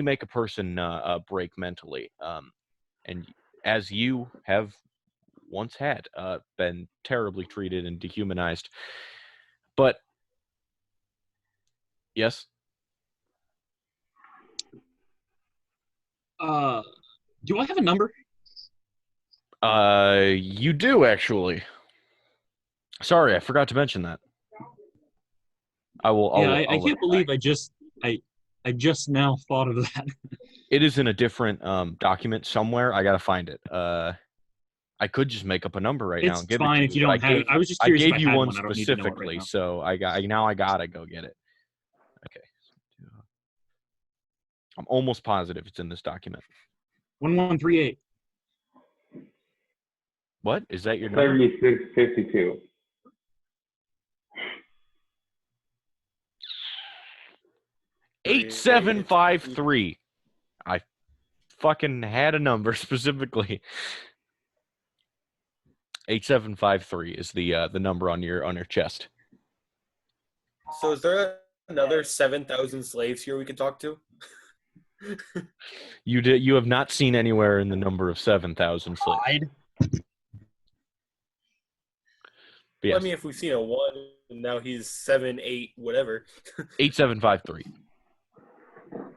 make a person break mentally. And as you have once had been terribly treated and dehumanized, but yes. Do I have a number? You do actually. Sorry, I forgot to mention that. I can't believe I just now thought of that. It is in a different document somewhere. I gotta find it. I could just make up a number right now and give fine it to if you don't have it. I was just curious I if gave I you had one one. I don't need to know it right specifically, now. so I gotta go get it. Okay. I'm almost positive it's in this document. 1138. What? Is that your number? 3652. 8753. I fucking had a number specifically. 8753 is the number on your chest. So is there another 7,000 slaves here we can talk to? You have not seen anywhere in the number of 7,000 slaves. But yes. I mean, if we've seen a 1 and now he's 7, 8, whatever. 8753.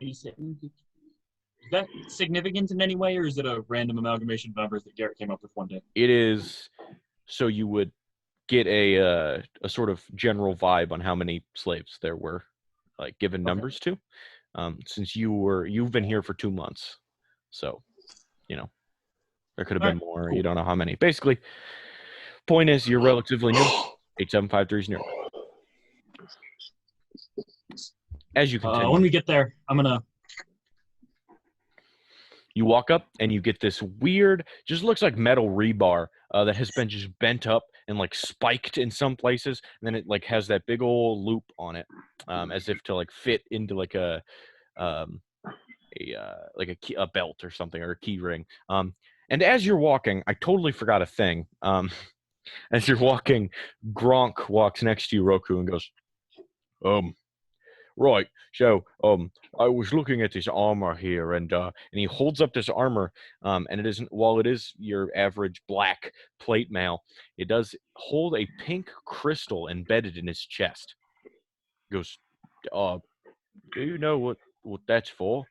Is that significant in any way, or is it a random amalgamation of numbers that Garrett came up with one day? It is. So you would get a sort of general vibe on how many slaves there were, like given numbers to. Since you've been here for 2 months, so there could have been more. Cool. You don't know how many. Basically, point is you're relatively new. 8753 is new. As you continue, when we get there, I'm gonna. You walk up and you get this weird, just looks like metal rebar that has been just bent up and like spiked in some places, and then it like has that big old loop on it, as if to like fit into like a belt or something, or a key ring. And as you're walking, I totally forgot a thing. As you're walking, Gronk walks next to you, Roku, and goes, right, so I was looking at this armor here, and he holds up this armor, and it isn't, while it is your average black plate mail, it does hold a pink crystal embedded in his chest. He goes, do you know what that's for?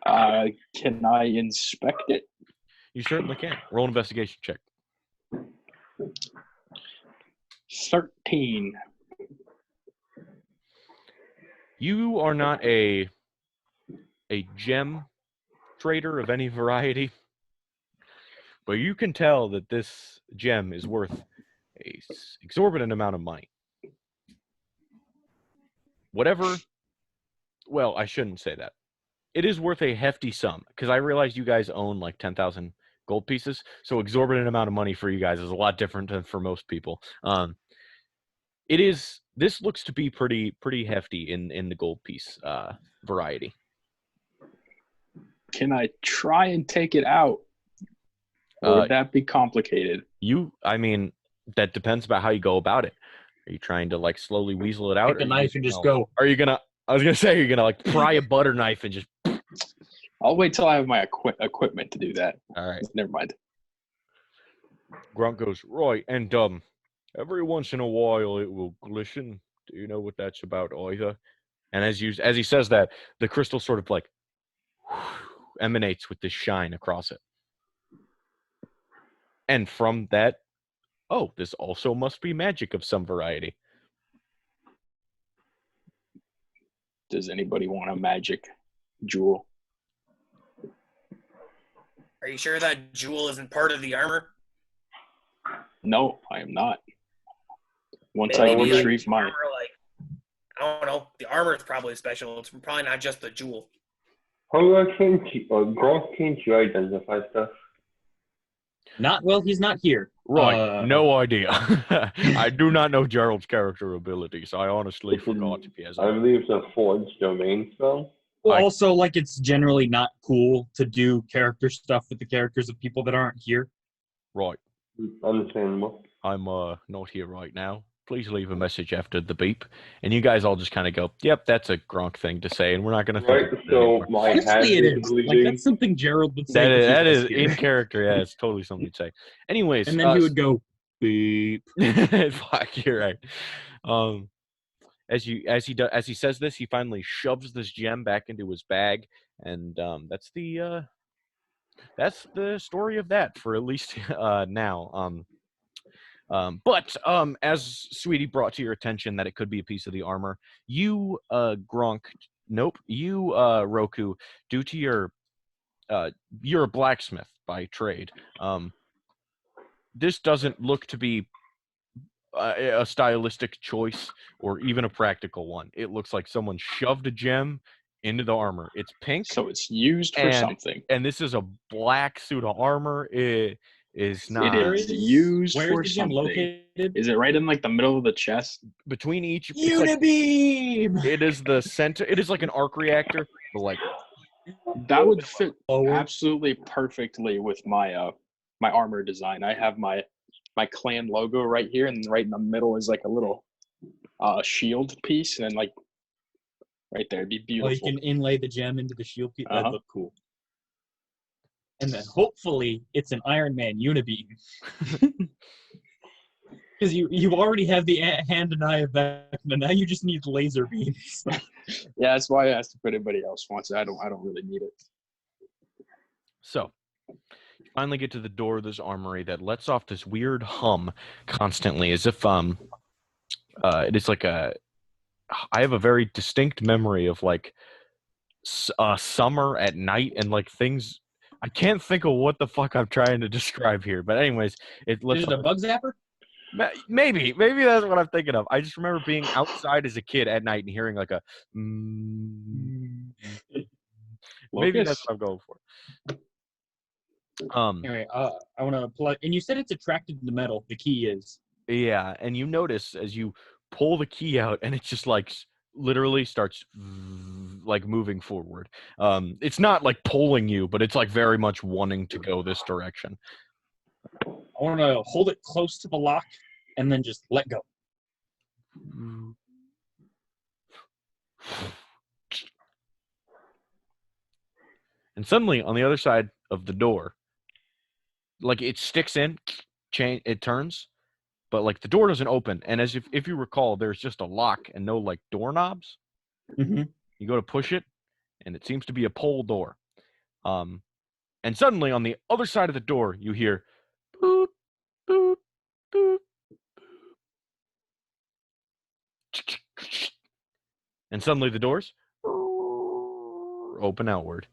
Can I inspect it? You certainly can. Roll an investigation check. 13. You are not a gem trader of any variety, but you can tell that this gem is worth an exorbitant amount of money. Whatever, well, I shouldn't say that. It is worth a hefty sum, because I realize you guys own like 10,000 gold pieces, so exorbitant amount of money for you guys is a lot different than for most people. This looks to be pretty hefty in the gold piece variety. Can I try and take it out? Or would that be complicated? I mean, that depends about how you go about it. Are you trying to like slowly weasel it out? Take a knife and just go. Are you gonna? I was gonna say, you're gonna like pry a butter knife and just. I'll wait till I have my equipment to do that. All right. Never mind. Grunt goes, right, and every once in a while it will glisten. Do you know what that's about either? And as he says that, the crystal sort of like emanates with this shine across it. And from that, this also must be magic of some variety. Does anybody want a magic jewel? Are you sure that jewel isn't part of the armor? No, I am not. Once Maybe I retrieve my armor, I don't know. The armor is probably special. It's probably not just the jewel. How can't you identify stuff? Not well. He's not here. Right, no idea. I do not know Gerald's character abilities. I honestly forgot if he has. I believe it's a forged domain spell. Well, also, like, it's generally not cool to do character stuff with the characters of people that aren't here. Right. Understandable. I'm not here right now. Please leave a message after the beep. And you guys all just kind of go, yep, that's a Gronk thing to say, and we're not going to Right, so my hand Honestly, it is is. bleeding. Like, that's something Gerald would say. That if is he was here. in character. Yeah, it's totally something you'd say. Anyways, And then he would go, beep. fuck, you're right. As he says this, he finally shoves this gem back into his bag, and that's the story of that for at least now. But as Sweetie brought to your attention that it could be a piece of the armor, you Gronk, nope, you Roku, due to you're a blacksmith by trade. This doesn't look to be a stylistic choice or even a practical one. It looks like someone shoved a gem into the armor. It's pink, So it's used for something. and this is a black suit of armor. It is not. It is used Where for is the gem something. located? Is it right in like the middle of the chest? Between each. It's like, Unibeam! it is the center. It is like an arc reactor, but like That would fit Forward. absolutely perfectly with my my armor design. I have my clan logo right here, and right in the middle is like a little shield piece, and then like right there, it'd be Oh, beautiful. you can inlay the gem into the shield piece. That'd Uh-huh. look cool. And then hopefully it's an Iron Man unibeam. Because you already have the hand and eye of Vecna, now you just need laser beams. Yeah, that's why I asked if anybody else wants it. I don't really need it. so. You finally get to the door of this armory that lets off this weird hum constantly, as if it is like I have a very distinct memory of like summer at night and like things. I can't think of what the fuck I'm trying to describe here, but anyways, it lets Is it a bug zapper? maybe that's what I'm thinking of. I just remember being outside as a kid at night and hearing like a maybe that's what I'm going for. Anyway, I want to plug. And you said it's attracted to metal. The key is. Yeah, and you notice as you pull the key out, and it just like literally starts like moving forward. It's not like pulling you, but it's like very much wanting to go this direction. I want to hold it close to the lock and then just let go. And suddenly, on the other side of the door, like it sticks in, it turns, but like the door doesn't open. And as if you recall, there's just a lock and no like doorknobs. Mm-hmm. You go to push it, and it seems to be a pole door. And suddenly, on the other side of the door, you hear boop, boop, boop, boop. And suddenly the doors open outward.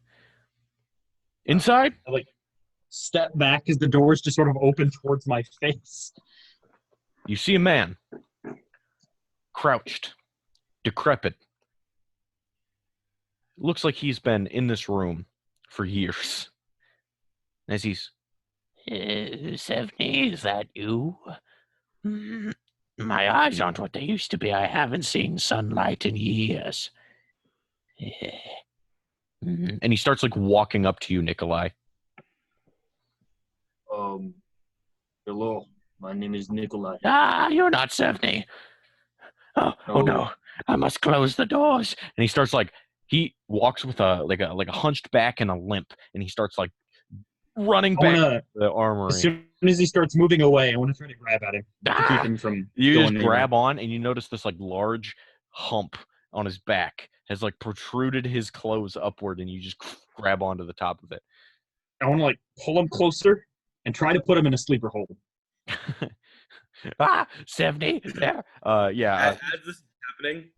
Inside, I like step back as the doors just sort of open towards my face. you see a man, crouched, decrepit. Looks like he's been in this room for years. As he's, Stephanie, is that you? My eyes aren't what they used to be. I haven't seen sunlight in years. and he starts like walking up to you, Nikolai. Hello, my name is Nikolai. Ah, you're not Stephanie. Oh no, I must close the doors. And he starts like, he walks with a hunched back and a limp, and he starts like running back to the armory. As soon as he starts moving away, I want to try to grab at him to keep him from You going just grab on, and you notice this like large hump on his back has like protruded his clothes upward, and you just grab onto the top of it. I want to like pull him closer and try to put him in a sleeper hold. Stephanie, there. Yeah. As this is happening,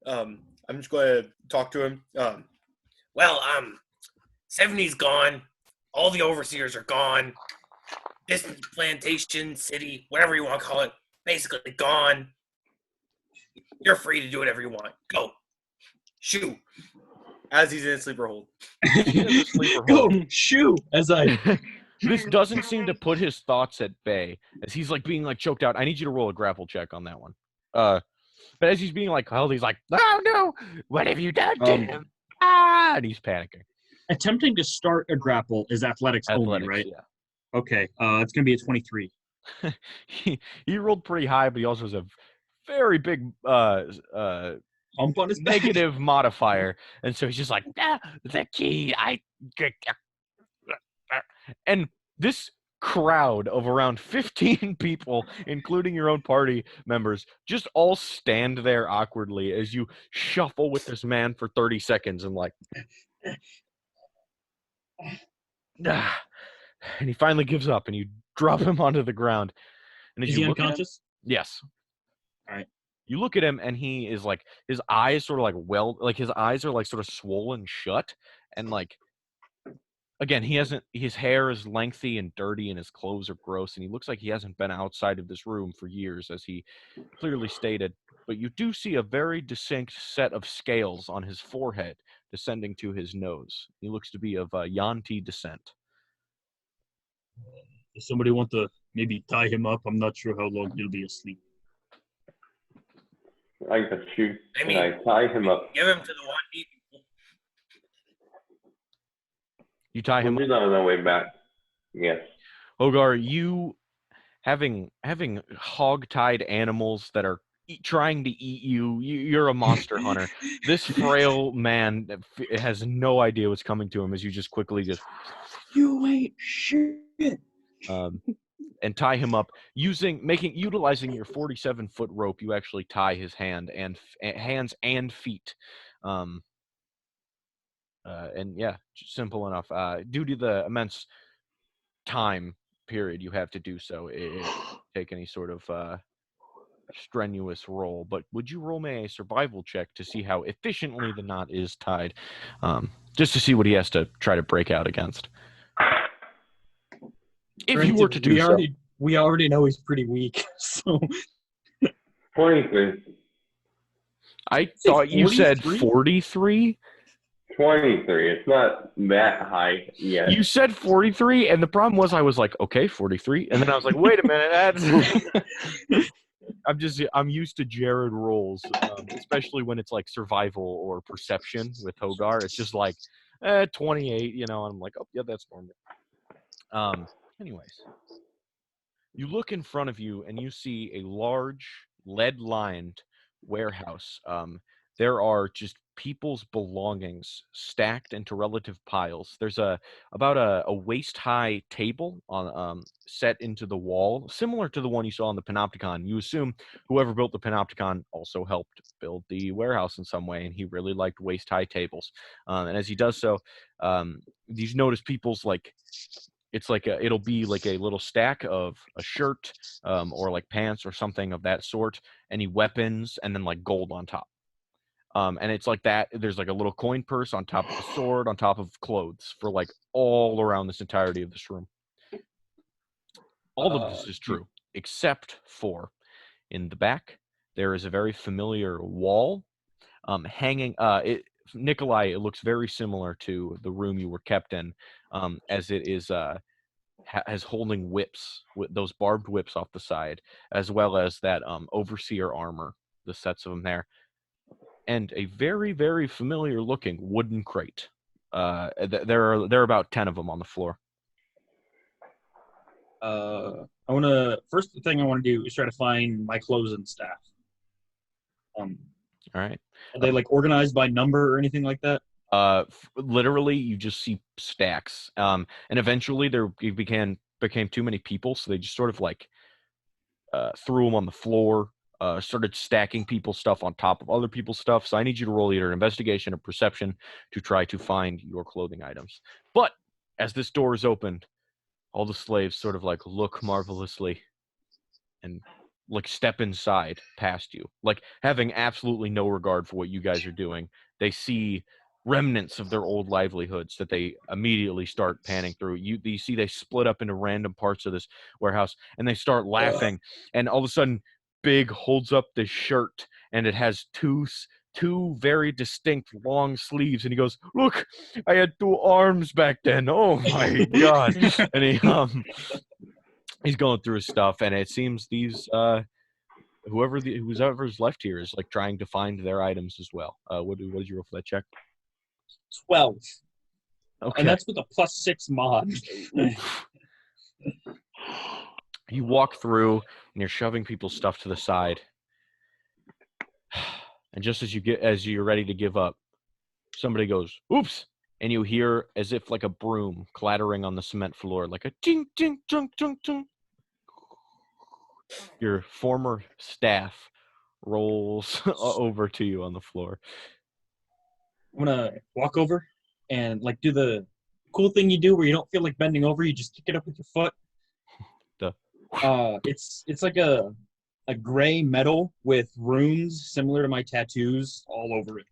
I'm just going to talk to him. Well, Stephanie's gone. All the overseers are gone. This plantation, city, whatever you want to call it, basically gone. You're free to do whatever you want. Go. Shoo. As he's in a sleeper hold. Go, shoo! As I This doesn't seem to put his thoughts at bay as he's like being like choked out. I need you to roll a grapple check on that one. But as he's being like held, he's like, "Oh no, what have you done to him?" And he's panicking. Attempting to start a grapple is athletics only, right? Yeah. Okay, it's gonna be a 23. he rolled pretty high, but he also has a very big Hump on his back. negative modifier, and so he's just like, the key. And this crowd of around 15 people, including your own party members, just all stand there awkwardly as you shuffle with this man for 30 seconds and like, and he finally gives up and you drop him onto the ground. And as Is you he look at him, unconscious? yes. All right. You look at him and he is like, his eyes sort of like his eyes are like sort of swollen shut, and like, again, his hair is lengthy and dirty and his clothes are gross, and he looks like he hasn't been outside of this room for years, as he clearly stated. But you do see a very distinct set of scales on his forehead descending to his nose. He looks to be of Yanti descent. Does somebody want to maybe tie him up? I'm not sure how long he'll be asleep. I got you. I mean, and I tie him up. Give him to the one people. You tie him We'll up. do that on our way back. Yes. Hogar, you having hog-tied animals that are trying to eat you, you're a monster hunter. This frail man has no idea what's coming to him as you just quickly just You ain't shit. And tie him up utilizing your 47-foot rope. You actually tie his hands and feet. And yeah, simple enough. Due to the immense time period you have to do so, it take any sort of strenuous roll. But would you roll me a survival check to see how efficiently the knot is tied, just to see what he has to try to break out against? If you were to do so. We already know he's pretty weak, so 23. I thought you said 43. 23. It's not that high yet. You said 43, and the problem was I was like, okay, 43, and then I was like, wait a minute, I'm used to Jared rolls, especially when it's like survival or perception with Hogar. It's just like 28, and I'm like, oh yeah, that's normal. Anyways, you look in front of you and you see a large lead-lined warehouse. There are just people's belongings stacked into relative piles. There's about a waist-high table on set into the wall, similar to the one you saw on the panopticon. You assume whoever built the panopticon also helped build the warehouse in some way, and he really liked waist-high tables. And as he does so, you notice people's like. It's like it'll be like a little stack of a shirt or like pants or something of that sort, any weapons, and then like gold on top. And it's like that. There's like a little coin purse on top of the sword, on top of clothes for like all around this entirety of this room. All of this is true, except for in the back, there is a very familiar wall hanging. Nikolai, it looks very similar to the room you were kept in, as it is has holding whips, with those barbed whips off the side, as well as that overseer armor, the sets of them there, and a very, very familiar looking wooden crate. There are about 10 of them on the floor. First thing I want to do is try to find my clothes and staff. All right. Are they like organized by number or anything like that? Literally, you just see stacks. And eventually, it became too many people, so they just sort of like threw them on the floor. Started stacking people's stuff on top of other people's stuff. So I need you to roll either an investigation or perception to try to find your clothing items. But as this door is opened, all the slaves sort of like look marvelously and like step inside past you, like having absolutely no regard for what you guys are doing. They see remnants of their old livelihoods that they immediately start panning through. You see they split up into random parts of this warehouse and they start laughing. And all of a sudden, Big holds up this shirt and it has two two very distinct long sleeves, and he goes, "Look, I had two arms back then. Oh my god!" And he's going through his stuff, and it seems these whoever's left here is like trying to find their items as well. What did you roll for that check? 12. Okay. And that's with a +6 mod. You walk through, and you're shoving people's stuff to the side. And just as you're ready to give up, somebody goes, "Oops!" And you hear as if like a broom clattering on the cement floor, like a ting ting chung chung chung. Your former staff rolls over to you on the floor. I'm gonna walk over and like do the cool thing you do where you don't feel like bending over, you just kick it up with your foot. It's like a gray metal with runes similar to my tattoos all over it.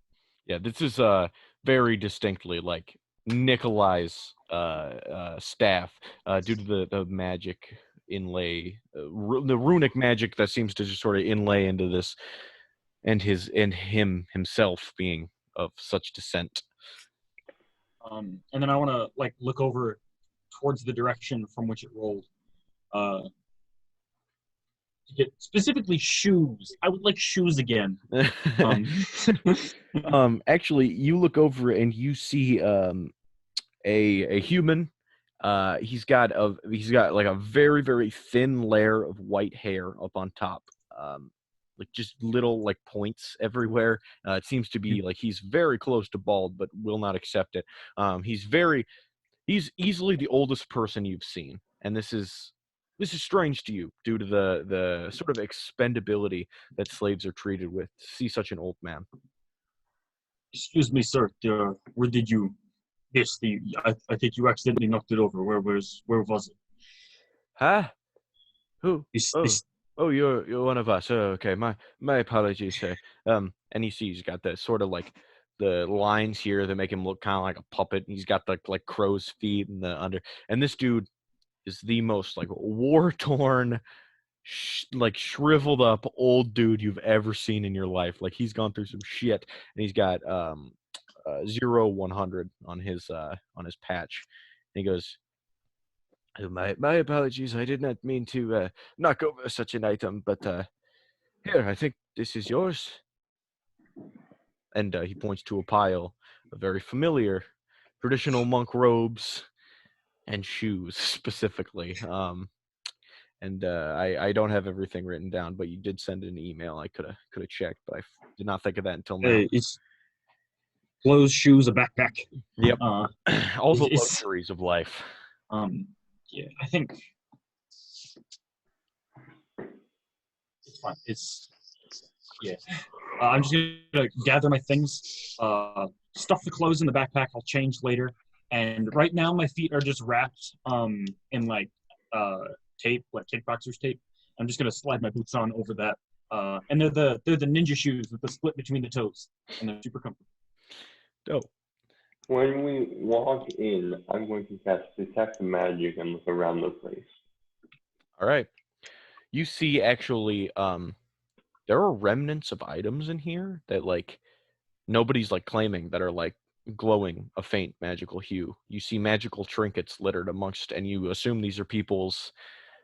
Yeah, this is very distinctly like Nikolai's staff due to the magic inlay, the runic magic that seems to just sort of inlay into this, and him himself being of such descent. And then I want to like look over towards the direction from which it rolled. To get specifically shoes. I would like shoes again. Actually, you look over and you see a human. He's got like a very, very thin layer of white hair up on top. Like just little like points everywhere. It seems to be like he's very close to bald, but will not accept it. He's easily the oldest person you've seen, and this is strange to you due to the sort of expendability that slaves are treated with. To see such an old man. Excuse me, sir. Where did you? Yes, I think you accidentally knocked it over. Where was it? Huh? Who? This Oh, you're one of us. Oh, okay. My apologies, sir. And you see he's got the sort of like the lines here that make him look kind of like a puppet. He's got the like crow's feet and the under. And this dude is the most like war-torn, like shriveled up old dude you've ever seen in your life. Like he's gone through some shit, and he's got 0-100 on his patch. And he goes, "Oh, my apologies. I did not mean to knock over such an item, but here, I think this is yours." And he points to a pile of very familiar traditional monk robes and shoes specifically. And I don't have everything written down, but you did send an email. I could have checked, but I did not think of that until now. It's clothes, shoes, a backpack. Yep. All the luxuries of life. Yeah, I think it's fine. Yeah. I'm just gonna gather my things, stuff the clothes in the backpack. I'll change later. And right now, my feet are just wrapped in like tape, like kickboxer's tape. I'm just gonna slide my boots on over that. And they're the ninja shoes with the split between the toes, and they're super comfortable. Dope. When we walk in, I'm going to cast Detect Magic and look around the place. All right. You see, actually, there are remnants of items in here that like nobody's like claiming that are like glowing a faint magical hue. You see magical trinkets littered amongst, and you assume these are people's,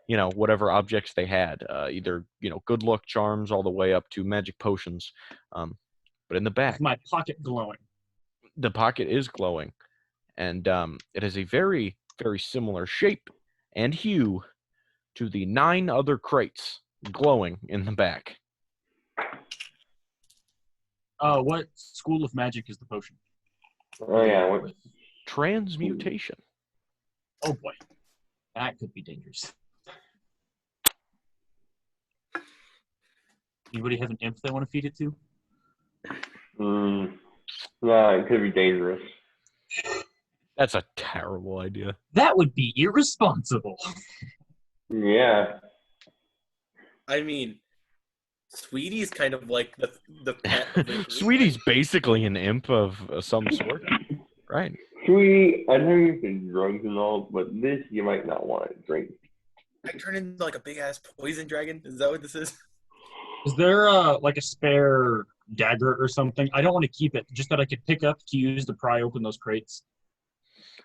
whatever objects they had, either good luck charms all the way up to magic potions. But in the back, With my pocket glowing. The pocket is glowing, and it has a very, very similar shape and hue to the 9 other crates glowing in the back. What school of magic is the potion? Oh yeah, what? Transmutation. Oh boy, that could be dangerous. Anybody have an imp they want to feed it to? Yeah, it could be dangerous. That's a terrible idea. That would be irresponsible. Yeah. I mean, Sweetie's kind of like the pet of the group. Sweetie's basically an imp of some sort, right? Sweetie, I know you can drugs and all, but this you might not want to drink. I turn into like a big ass poison dragon. Is that what this is? Is there like a spare dagger or something. I don't want to keep it, just that I could pick up to use to pry open those crates.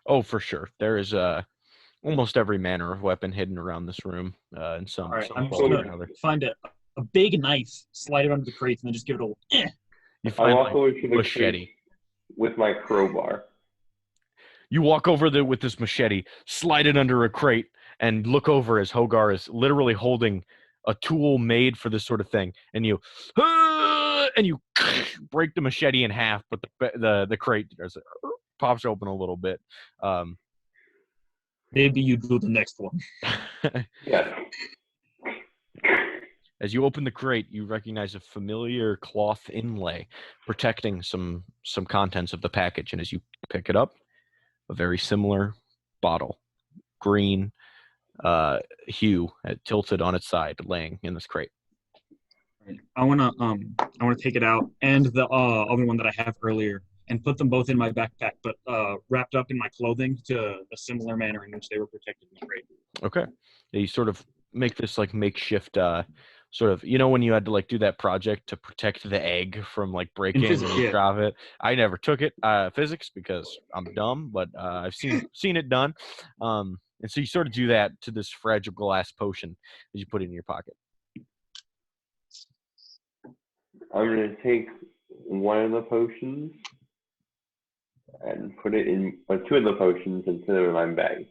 Oh, for sure. There is almost every manner of weapon hidden around this room in some, All right, some I'm just form or gonna another. find a big knife, slide it under the crates, and then just give it a little. You I find walk like, over to the machete. crate with my crowbar. You walk over there with this machete, slide it under a crate, and look over as Hogar is literally holding a tool made for this sort of thing, and you break the machete in half, but the crate pops open a little bit. Maybe you do the next one. Yes. As you open the crate, you recognize a familiar cloth inlay protecting some contents of the package, and as you pick it up, a very similar bottle, green hue, tilted on its side, laying in this crate. I wanna take it out and the other one that I have earlier and put them both in my backpack, but wrapped up in my clothing to a similar manner in which they were protected in the crate. Okay. Yeah, you sort of make this like makeshift sort of, when you had to like do that project to protect the egg from like breaking physics, and yeah. drop it. I never took it physics because I'm dumb, but I've seen it done. And so you sort of do that to this fragile glass potion that you put in your pocket. I'm going to take one of the potions and put it in, or two of the potions and put them in my bag.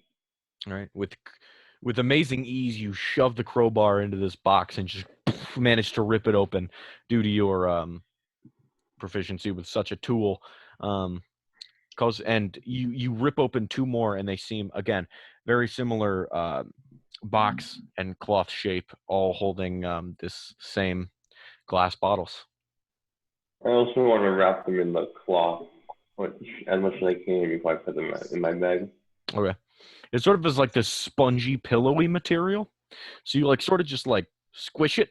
All right. With amazing ease, you shove the crowbar into this box and just manage to rip it open due to your proficiency with such a tool. And you rip open two more, and they seem, again, very similar box and cloth shape, all holding this same glass bottles. I also want to wrap them in the cloth as much as I can before I put them in my bag. Okay. It sort of is like this spongy, pillowy material. So you like sort of just like squish it,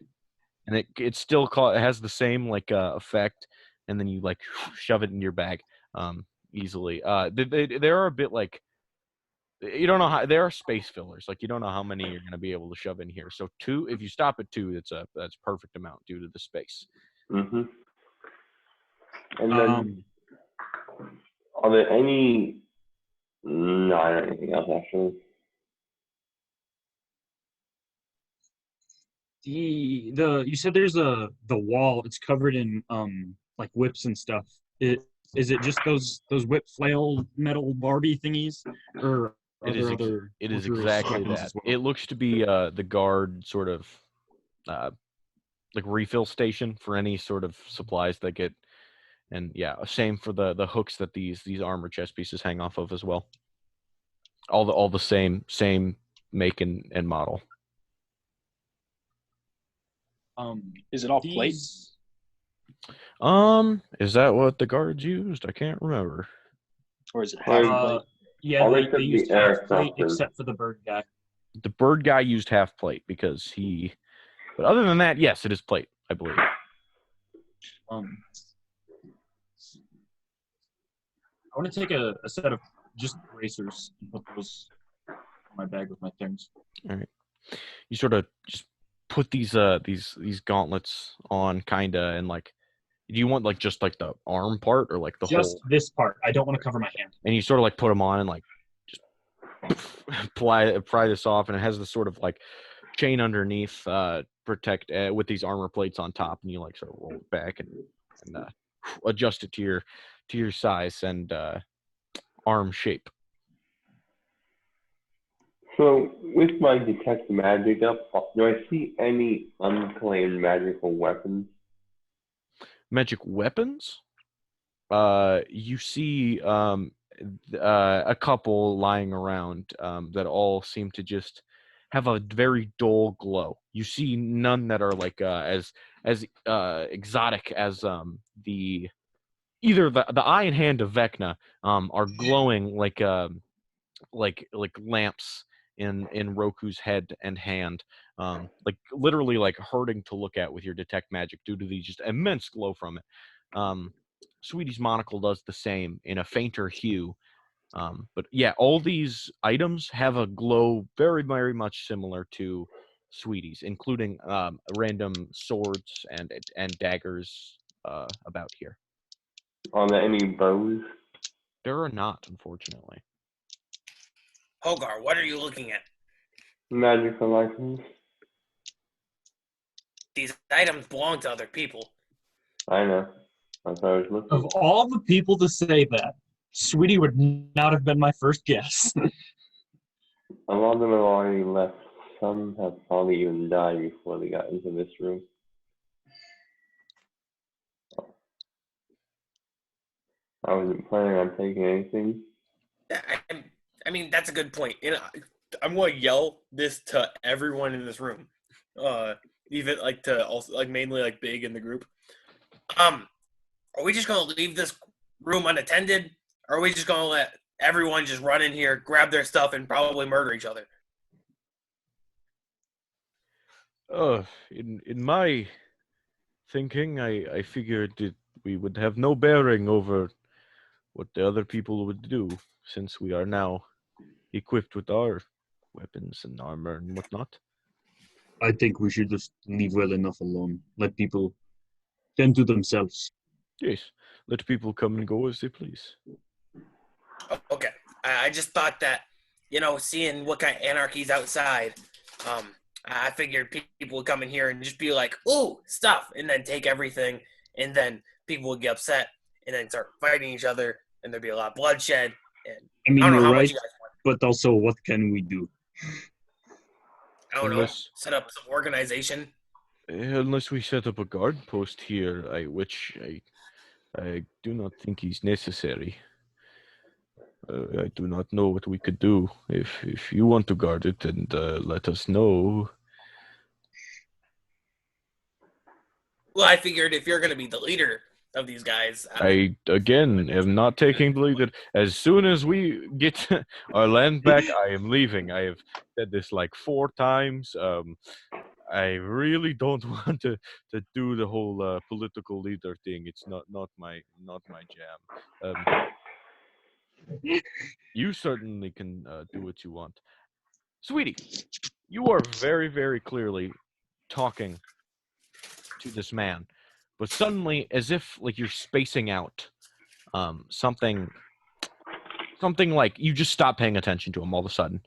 and it still it has the same like effect, and then you like shove it in your bag easily. They're a bit like, you don't know how, there are space fillers. Like you don't know how many you're going to be able to shove in here. So two, if you stop at two, that's perfect amount due to the space. Mm-hmm. And then, are there any? No, I don't have anything else actually. You said there's the wall. It's covered in like whips and stuff. Is it just those whip flail metal Barbie thingies, or are there other? It is exactly that. Well? It looks to be the guard sort of like refill station for any sort of supplies that get, and yeah, same for the hooks that these armor chest pieces hang off of as well. All the same make and model. Is it all plate? Is that what the guards used? I can't remember. Or is it half plate? Yeah, they used half plate except for the bird guy. The bird guy used half plate because but other than that, yes, it is plate, I believe. I want to take a set of just bracers and put those in my bag with my things. All right. You sort of just put these gauntlets on, kinda, and like, do you want like just like the arm part or like the just whole? This part. I don't want to cover my hand. And you sort of like put them on and like just pry this off, and it has this sort of like chain underneath, protect with these armor plates on top, and you like sort of roll it back and adjust it to your size and arm shape. So, with my detect magic up, do I see any unclaimed magical weapons? Magic weapons? You see a couple lying around that all seem to just have a very dull glow. You see none that are like as exotic as either the eye and hand of Vecna are glowing like lamps in Roku's head and hand, like literally like hurting to look at with your detect magic due to the just immense glow from it. Sweetie's monocle does the same in a fainter hue. But yeah, all these items have a glow very, very much similar to Sweetie's, including random swords and daggers, about here. Are there any bows? There are not, unfortunately. Hogar, what are you looking at? Magical items? These items belong to other people. I know. That's what I was looking. Of all the people to say that, Sweetie would not have been my first guess. A lot of them have already left. Some have probably even died before they got into this room. I wasn't planning on taking anything. I mean, that's a good point. You know, I'm going to yell this to everyone in this room, even like to also like mainly like big in the group. Are we just going to leave this room unattended? Or are we just going to let everyone just run in here, grab their stuff, and probably murder each other? In my thinking, I figured that we would have no bearing over what the other people would do, since we are now equipped with our weapons and armor and whatnot. I think we should just leave well enough alone. Let people tend to themselves. Yes, let people come and go as they please. Okay. I just thought that, you know, seeing what kind of anarchy's outside, I figured people would come in here and just be like, ooh, stuff, and then take everything, and then people would get upset, and then start fighting each other, and there'd be a lot of bloodshed. And I mean, I don't know you're how right, much you guys want. but also, what can we do? I don't know. Unless- Set up some organization. Unless we set up a guard post here, which I do not think is necessary. I do not know what we could do. If you want to guard it, then let us know. Well, I figured if you're going to be the leader of these guys, I, again, am not taking the lead. As soon as we get our land back, I am leaving. I have said this like 4 times. I really don't want to do the whole political leader thing. It's not my jam. You certainly can do what you want. Sweetie, you are very, very clearly talking to this man, but suddenly, as if like you're spacing out, something like you just stop paying attention to him all of a sudden,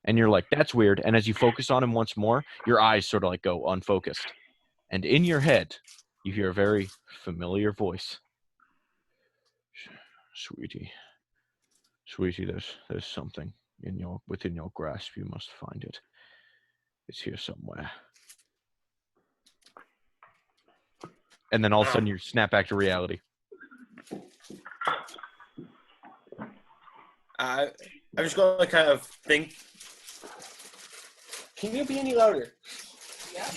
and you're like, that's weird. And as you focus on him once more, your eyes sort of like go unfocused, and in your head, you hear a very familiar voice. Sweetie, there's something within your grasp. You must find it. It's here somewhere. And then all of a sudden you snap back to reality. I'm just going to kind of think. Can you be any louder? Yeah.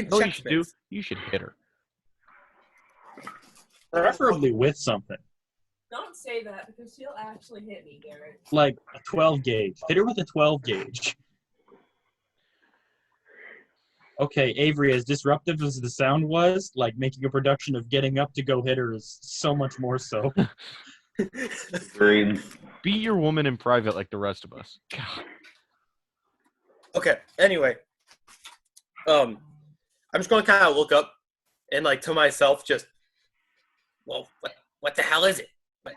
No, you should do. You should hit her. Preferably with something. Don't say that because she'll actually hit me, Garrett. Like a 12 gauge. Hit her with a 12 gauge. Okay, Avery, as disruptive as the sound was, like making a production of getting up to go hit her is so much more so. Green. Be your woman in private like the rest of us. God. Okay, anyway. I'm just going to kind of look up and, like, to myself, just, well, what the hell is it? But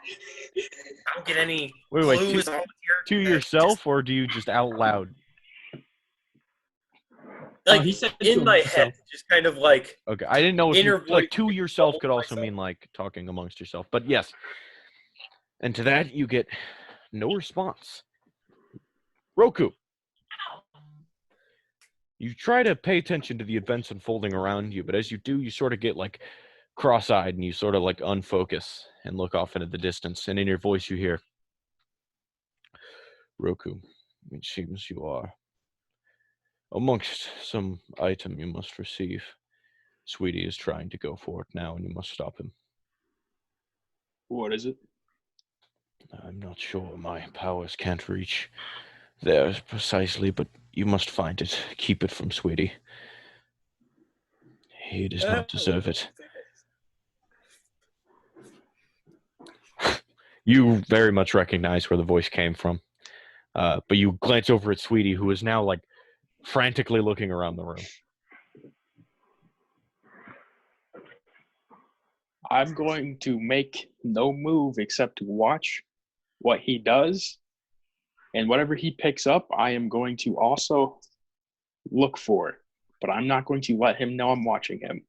I don't get any clues on to yourself, or do you just out loud? Like, he said in to my himself. head, just kind of like, Okay, I didn't know if inner you, like voice to yourself could also myself. mean like talking amongst yourself. But yes. And to that you get no response. Roku. You try to pay attention to the events unfolding around you, but as you do, you sort of get like cross-eyed and you sort of like unfocus and look off into the distance, and in your voice you hear, Roku, it seems you are amongst some item you must receive. Sweetie is trying to go for it now, and you must stop him. What is it? I'm not sure. My powers can't reach there precisely, but you must find it. Keep it from Sweetie. He does not deserve it. You very much recognize where the voice came from. But you glance over at Sweetie, who is now like frantically looking around the room. I'm going to make no move except to watch what he does. And whatever he picks up, I am going to also look for. But I'm not going to let him know I'm watching him.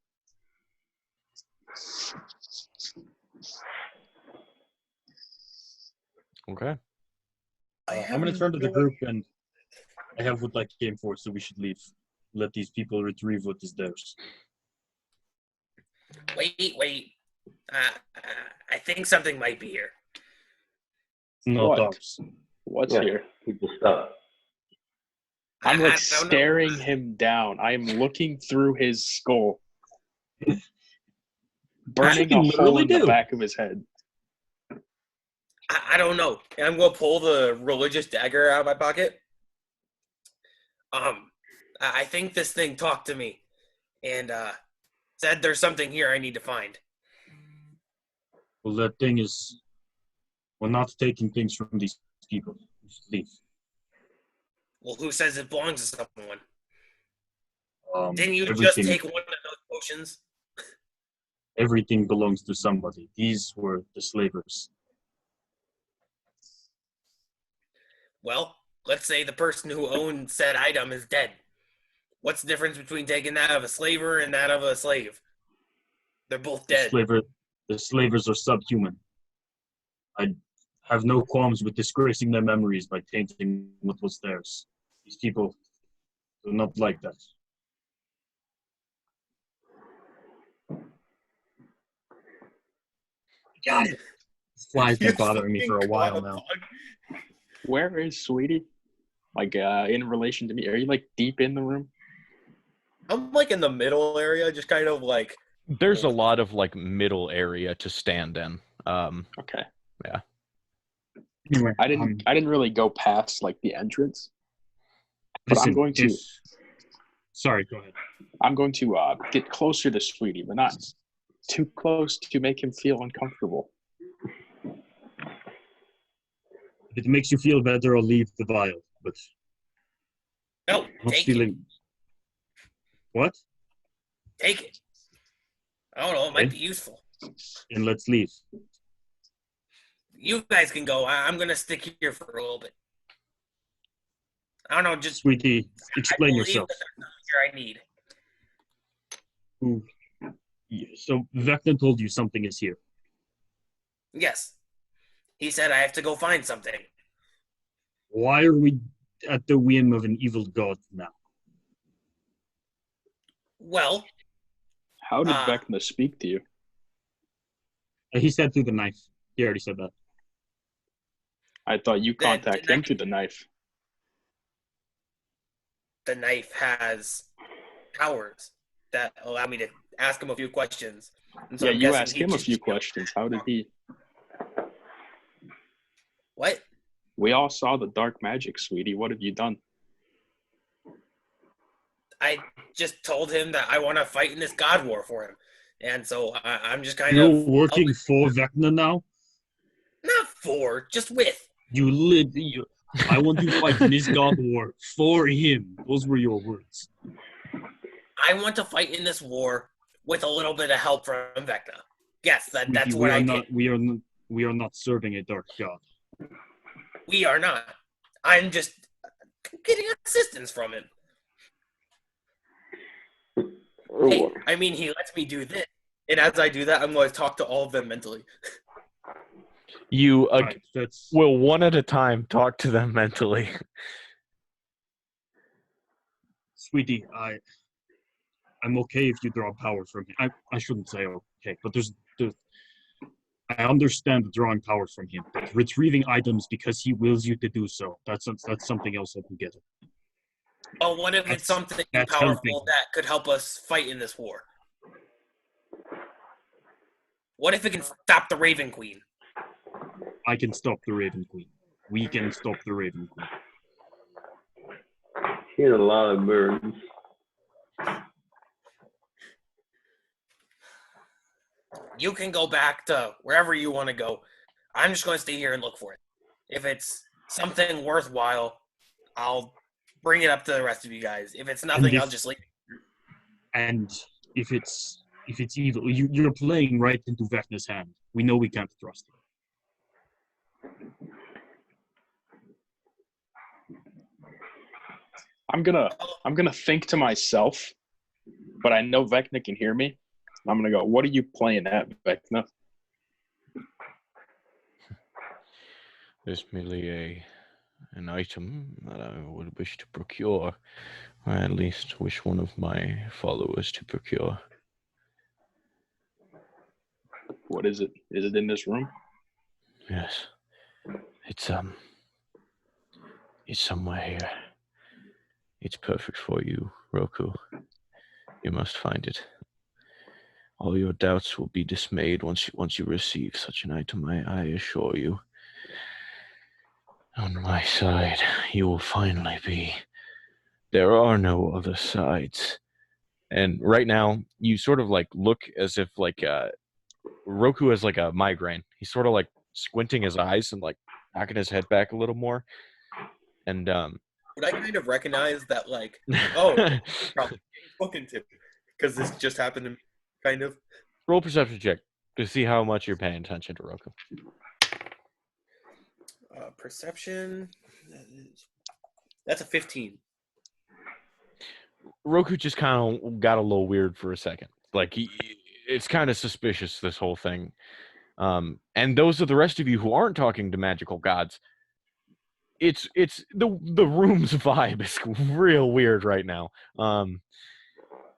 Okay. I'm going to turn to the group, and I have what I came for, so we should leave. Let these people retrieve what is theirs. Wait. I think something might be here. Not What? ours. What's Yeah. here? Keep the stuff. I'm I like don't know. staring him down. I am looking through his skull, burning You a hole literally in the do. back of his head. I don't know. And I'm gonna pull the religious dagger out of my pocket. I think this thing talked to me, and said there's something here I need to find. Well, that thing is... We're not taking things from these people. We should leave. Well, who says it belongs to someone? Didn't you everything, just take one of those potions? Everything belongs to somebody. These were the slavers. Well, let's say the person who owned said item is dead. What's the difference between taking that of a slaver and that of a slave? They're both dead. The slavers are subhuman. I have no qualms with disgracing their memories by tainting what was theirs. These people are not like that. Got it. Fly's been bothering me for a while now. Where is Sweetie? Like, in relation to me? Are you, like, deep in the room? I'm like in the middle area, just kind of like. There's a lot of like middle area to stand in. Okay. Yeah. Anyway, I didn't really go past, like, the entrance. But listen, I'm going to... Sorry, go ahead. I'm going to get closer to Sweetie, but not too close to make him feel uncomfortable. If it makes you feel better, I'll leave the vial. But No, I'm not take feeling. it. What? Take it. I don't know. It might be useful. And let's leave. You guys can go. I'm gonna stick here for a little bit. I don't know. Just Sweetie, explain I believe yourself. that there's something here I need. So Vecna told you something is here. Yes. He said I have to go find something. Why are we at the whim of an evil god now? Well, How did Vecna speak to you? He said through the knife. He already said that. I thought you contact him through the knife. the knife has powers that allow me to ask him a few questions. And so Yeah, I'm you guessing asked he him a just- few questions. How did he? What? We all saw the dark magic, sweetie. What have you done? I just told him that I want to fight in this god war for him. And so I'm just kind You're of... working for Vecna now? Not for, just with. I want to fight in this god war for him. Those were your words. I want to fight in this war with a little bit of help from Vecna. Yes, that's Sweetie, what I did. We are not serving a dark god. We are not. I'm just getting assistance from him. Oh, Hey, boy. I mean, he lets me do this. And as I do that, I'm going to talk to all of them mentally. You Right, that's will one at a time talk to them mentally. Sweetie, I'm okay if you draw power from him. I shouldn't say okay, but there's I understand drawing power from him. But retrieving items because he wills you to do so. That's something else altogether. Oh, what if it's something powerful helping. that could help us fight in this war? What if it can stop the Raven Queen? I can stop the Raven Queen. We can stop the Raven Queen. She had a lot of burns. You can go back to wherever you want to go. I'm just going to stay here and look for it. If it's something worthwhile, I'll bring it up to the rest of you guys. If it's nothing, I'll just leave. And if it's if it's evil, you're playing right into Vecna's hand. We know we can't trust him. I'm gonna think to myself, but I know Vecna can hear me. I'm gonna go, what are you playing at, Vecna? There's merely an item that I would wish to procure, or at least wish one of my followers to procure. What is it? Is it in this room? Yes. It's somewhere here. It's perfect for you, Roku. You must find it. All your doubts will be dismayed once you receive such an item, I assure you. On my side, you will finally be. There are no other sides. And right now, you sort of like look as if like Roku has like a migraine. He's sort of like squinting his eyes and like knocking his head back a little more. And Would I kind of recognize that, like, oh, probably spoken to, because this just happened to me, kind of. Roll perception check to see how much you're paying attention to Roku. Perception. That's a 15. Roku just kind of got a little weird for a second. Like it's kind of suspicious, this whole thing. And those are the rest of you who aren't talking to magical gods. It's the room's vibe is real weird right now.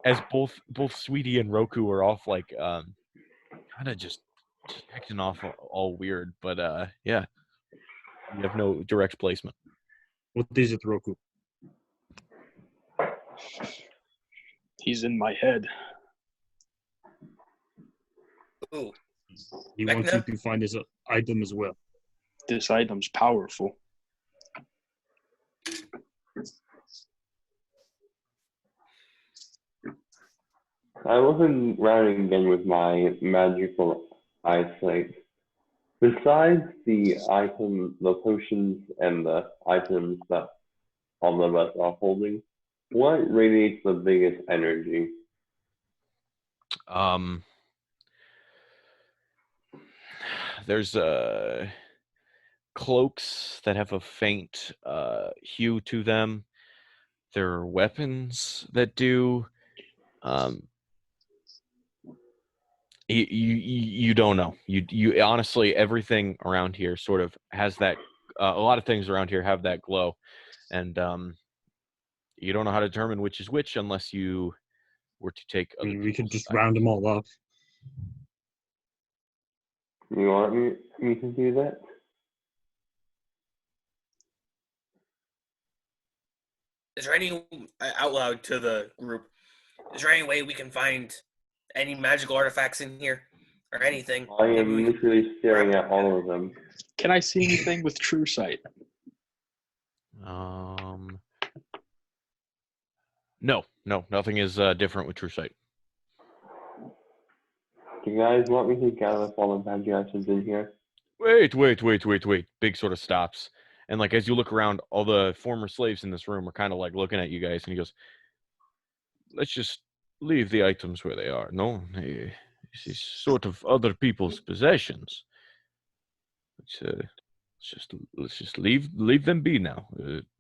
As both Sweetie and Roku are off like kind of just acting off all weird, but yeah, you have no direct placement. What is it, Roku? He's in my head. Ooh. He wants you to find his item as well. This item's powerful. I wasn't rounding again with my magical eyesight. Besides the item, the potions, and the items that all of us are holding, what radiates the biggest energy? There's cloaks that have a faint hue to them. There are weapons that do. You don't know. You honestly, everything around here sort of has that. A lot of things around here have that glow, and you don't know how to determine which is which unless you were to take. I mean, we could just round them all up. You want me to do that? Is there any, out loud to the group, is there any way we can find any magical artifacts in here or anything? I am literally staring at all of them. Can I see anything with true sight? No, nothing is different with true sight. Do you guys want me to gather up all the magic items in here? Wait. Big sort of stops. And like as you look around, all the former slaves in this room are kind of like looking at you guys, and he goes, let's just leave the items where they are. No, this is sort of other people's possessions. Let's just leave them be now.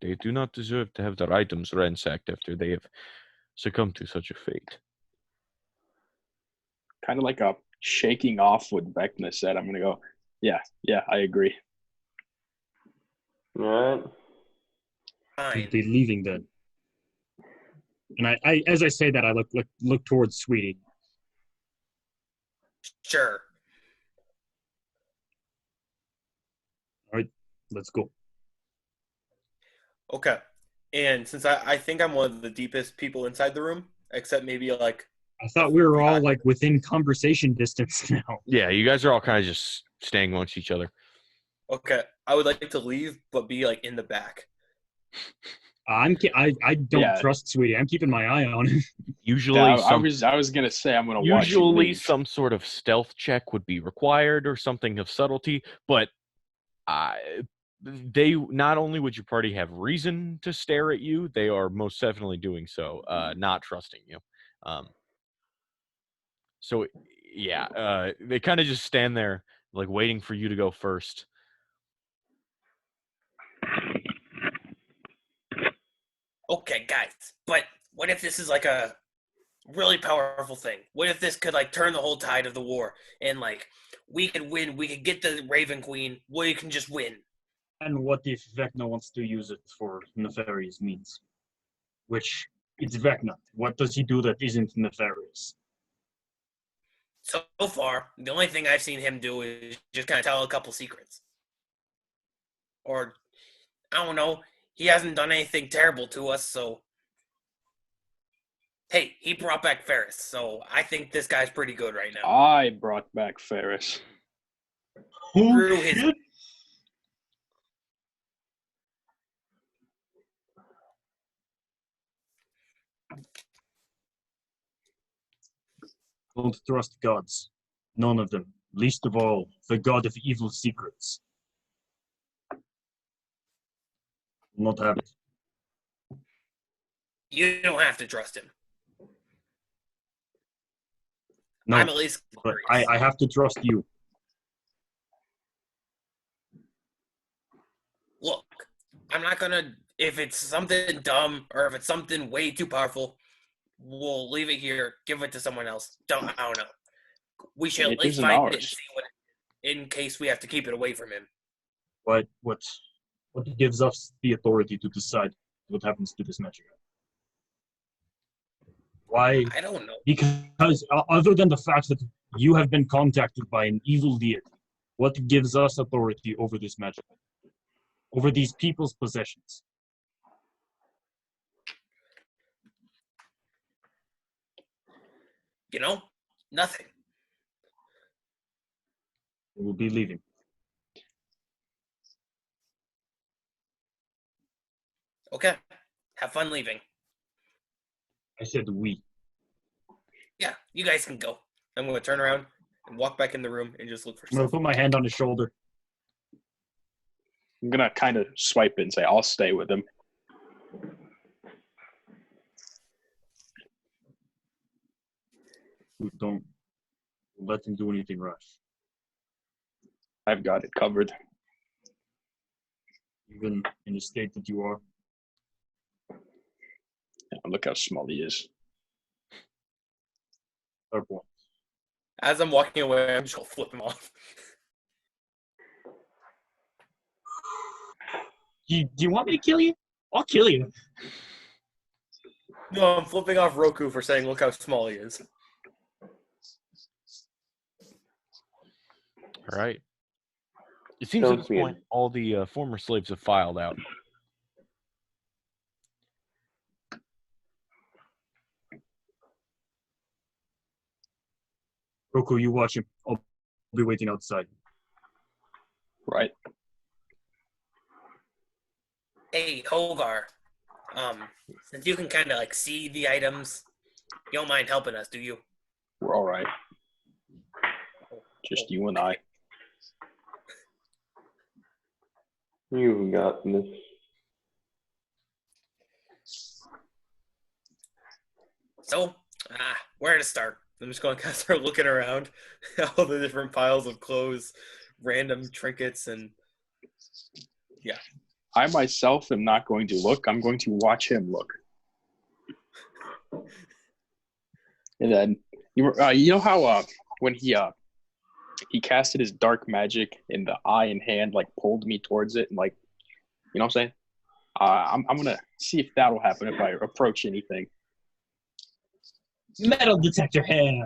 They do not deserve to have their items ransacked after they have succumbed to such a fate. Kind of like a shaking off what Vecna said. I'm gonna go, yeah, I agree. All right. Fine. They're leaving then. And I as I say that, I look towards Sweetie. Sure. All right, let's go. Okay. And since I think I'm one of the deepest people inside the room, except maybe like. I thought we were all like within conversation distance now. Yeah, you guys are all kind of just staying amongst each other. Okay, I would like to leave, but be like in the back. I don't trust Sweetie. I'm keeping my eye on him. Usually, I was gonna say I'm gonna watch him usually leave. some sort of stealth check would be required or something of subtlety, but they not only would your party have reason to stare at you, they are most definitely doing so, not trusting you. So yeah, they kind of just stand there, like waiting for you to go first. Okay, guys, but what if this is like a really powerful thing? What if this could like turn the whole tide of the war and like we could win? We could get the Raven Queen. We can just win. And what if Vecna wants to use it for nefarious means? Which it's Vecna. What does he do that isn't nefarious? So far, the only thing I've seen him do is just kind of tell a couple secrets. Or, I don't know, he hasn't done anything terrible to us, so. Hey, he brought back Ferris, so I think this guy's pretty good right now. I brought back Ferris. Through his. Don't trust gods. None of them. Least of all, the god of evil secrets. Will not have it. You don't have to trust him. No, I'm at least but curious. I have to trust you. Look, I'm not gonna. If it's something dumb or if it's something way too powerful, we'll leave it here. Give it to someone else. I don't know. We should at It least isn't find it and ours. see what, in case we have to keep it away from him. But what gives us the authority to decide what happens to this magic? Why? I don't know. Because other than the fact that you have been contacted by an evil deity, what gives us authority over this magic? Over these people's possessions? You know, nothing. We will be leaving. Okay. Have fun leaving. I said we. Yeah, you guys can go. I'm going to turn around and walk back in the room and just look for I'm going to stuff. put my hand on his shoulder. I'm gonna kind of swipe it and say, I'll stay with him. Don't let him do anything rash. I've got it covered. Even in the state that you are. Look how small he is. Fair point. As I'm walking away, I'm just going to flip him off. Do you want me to kill you? I'll kill you. No, I'm flipping off Roku for saying, look how small he is. All right. It seems at this point all the former slaves have filed out. Roku, you watch him. I'll be waiting outside. Right. Hey, Hogar. Since you can kind of like see the items, you don't mind helping us, do you? We're all right. Just you and I. You got this. So, where to start? I'm just going to kind of start looking around at all the different piles of clothes, random trinkets, and yeah. I myself am not going to look. I'm going to watch him look. And then you know how when he casted his dark magic and the eye and hand like pulled me towards it and like, you know what I'm saying? I'm gonna see if that'll happen if I approach anything. Metal detector hand.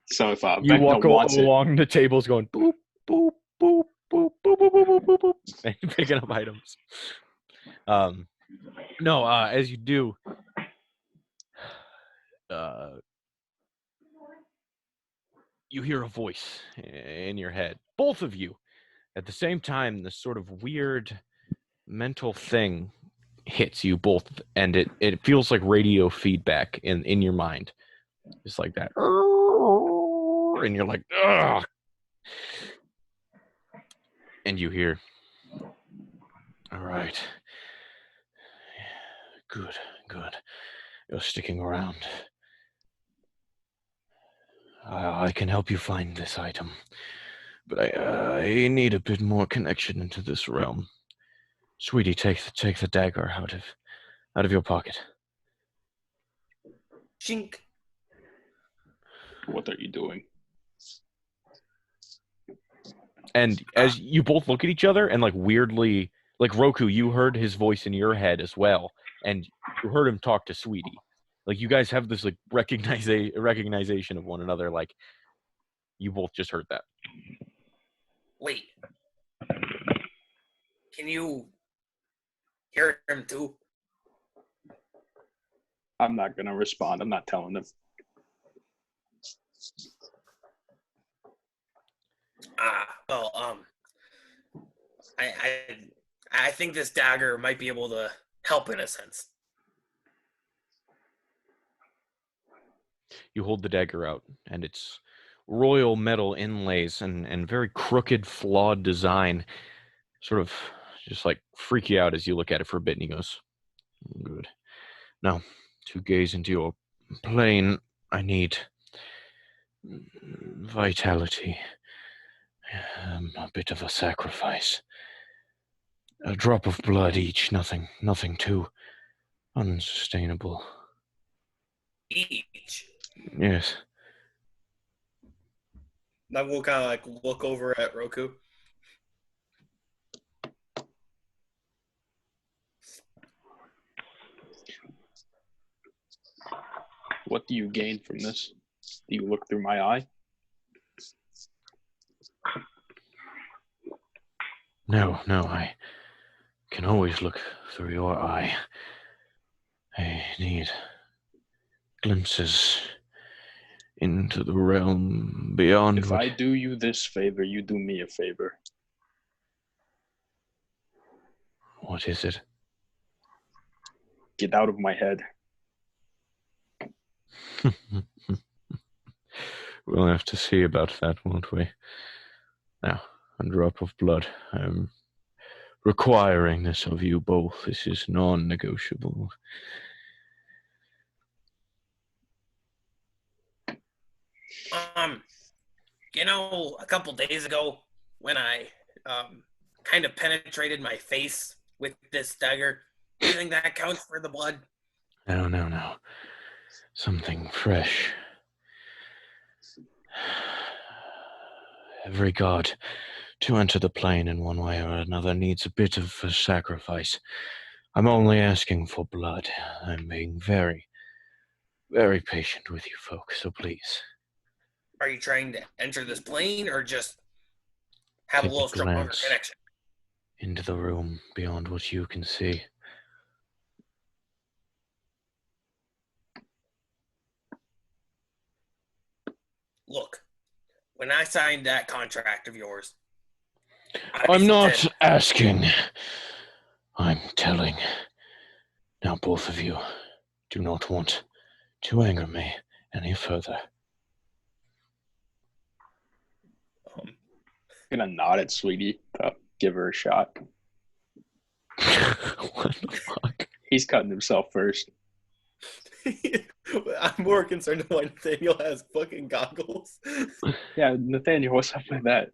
So if You Vecna walk wants along the tables going boop, boop, boop, boop, boop, boop, boop, boop, boop, boop, and picking up items. No, as you do, you hear a voice in your head. Both of you. At the same time, this sort of weird mental thing hits you both, and it feels like radio feedback in your mind. It's like that. And you're like, ugh. And you hear, all right. Good. You're sticking around. I can help you find this item, but I need a bit more connection into this realm. Sweetie, take the dagger out of your pocket. Shink. What are you doing? And as you both look at each other and like weirdly, like Roku, you heard his voice in your head as well, and you heard him talk to Sweetie. Like you guys have this like recognition of one another. Like you both just heard that. Wait. Can you hear him too? I'm not gonna respond. I'm not telling them. Well, I think this dagger might be able to help in a sense. You hold the dagger out, and it's royal metal inlays and very crooked, flawed design. Sort of just like freak you out as you look at it for a bit, and he goes, "Good. Now, to gaze into your plane, I need vitality. A bit of a sacrifice. A drop of blood each, nothing too unsustainable." Each. Yes. I will kind of like look over at Roku. What do you gain from this? Do you look through my eye? No, I can always look through your eye. I need glimpses into the realm beyond If I do you this favor, you do me a favor. What is it? Get out of my head. We'll have to see about that, won't we? Now, a drop of blood. I'm requiring this of you both. This is non-negotiable. A couple days ago, when I kind of penetrated my face with this dagger, do you think that counts for the blood? No. Something fresh. Every god to enter the plane in one way or another needs a bit of a sacrifice. I'm only asking for blood. I'm being very, very patient with you folks, so please. Are you trying to enter this plane or just have Take a little stronger glance connection? into the room beyond what you can see. Look, when I signed that contract of yours, I'm not asking. I'm telling. Now, both of you do not want to anger me any further. I'm gonna nod at Sweetie to give her a shot. What the fuck? He's cutting himself first. I'm more concerned about why Nathaniel has fucking goggles. Yeah, Nathaniel, what's up with that?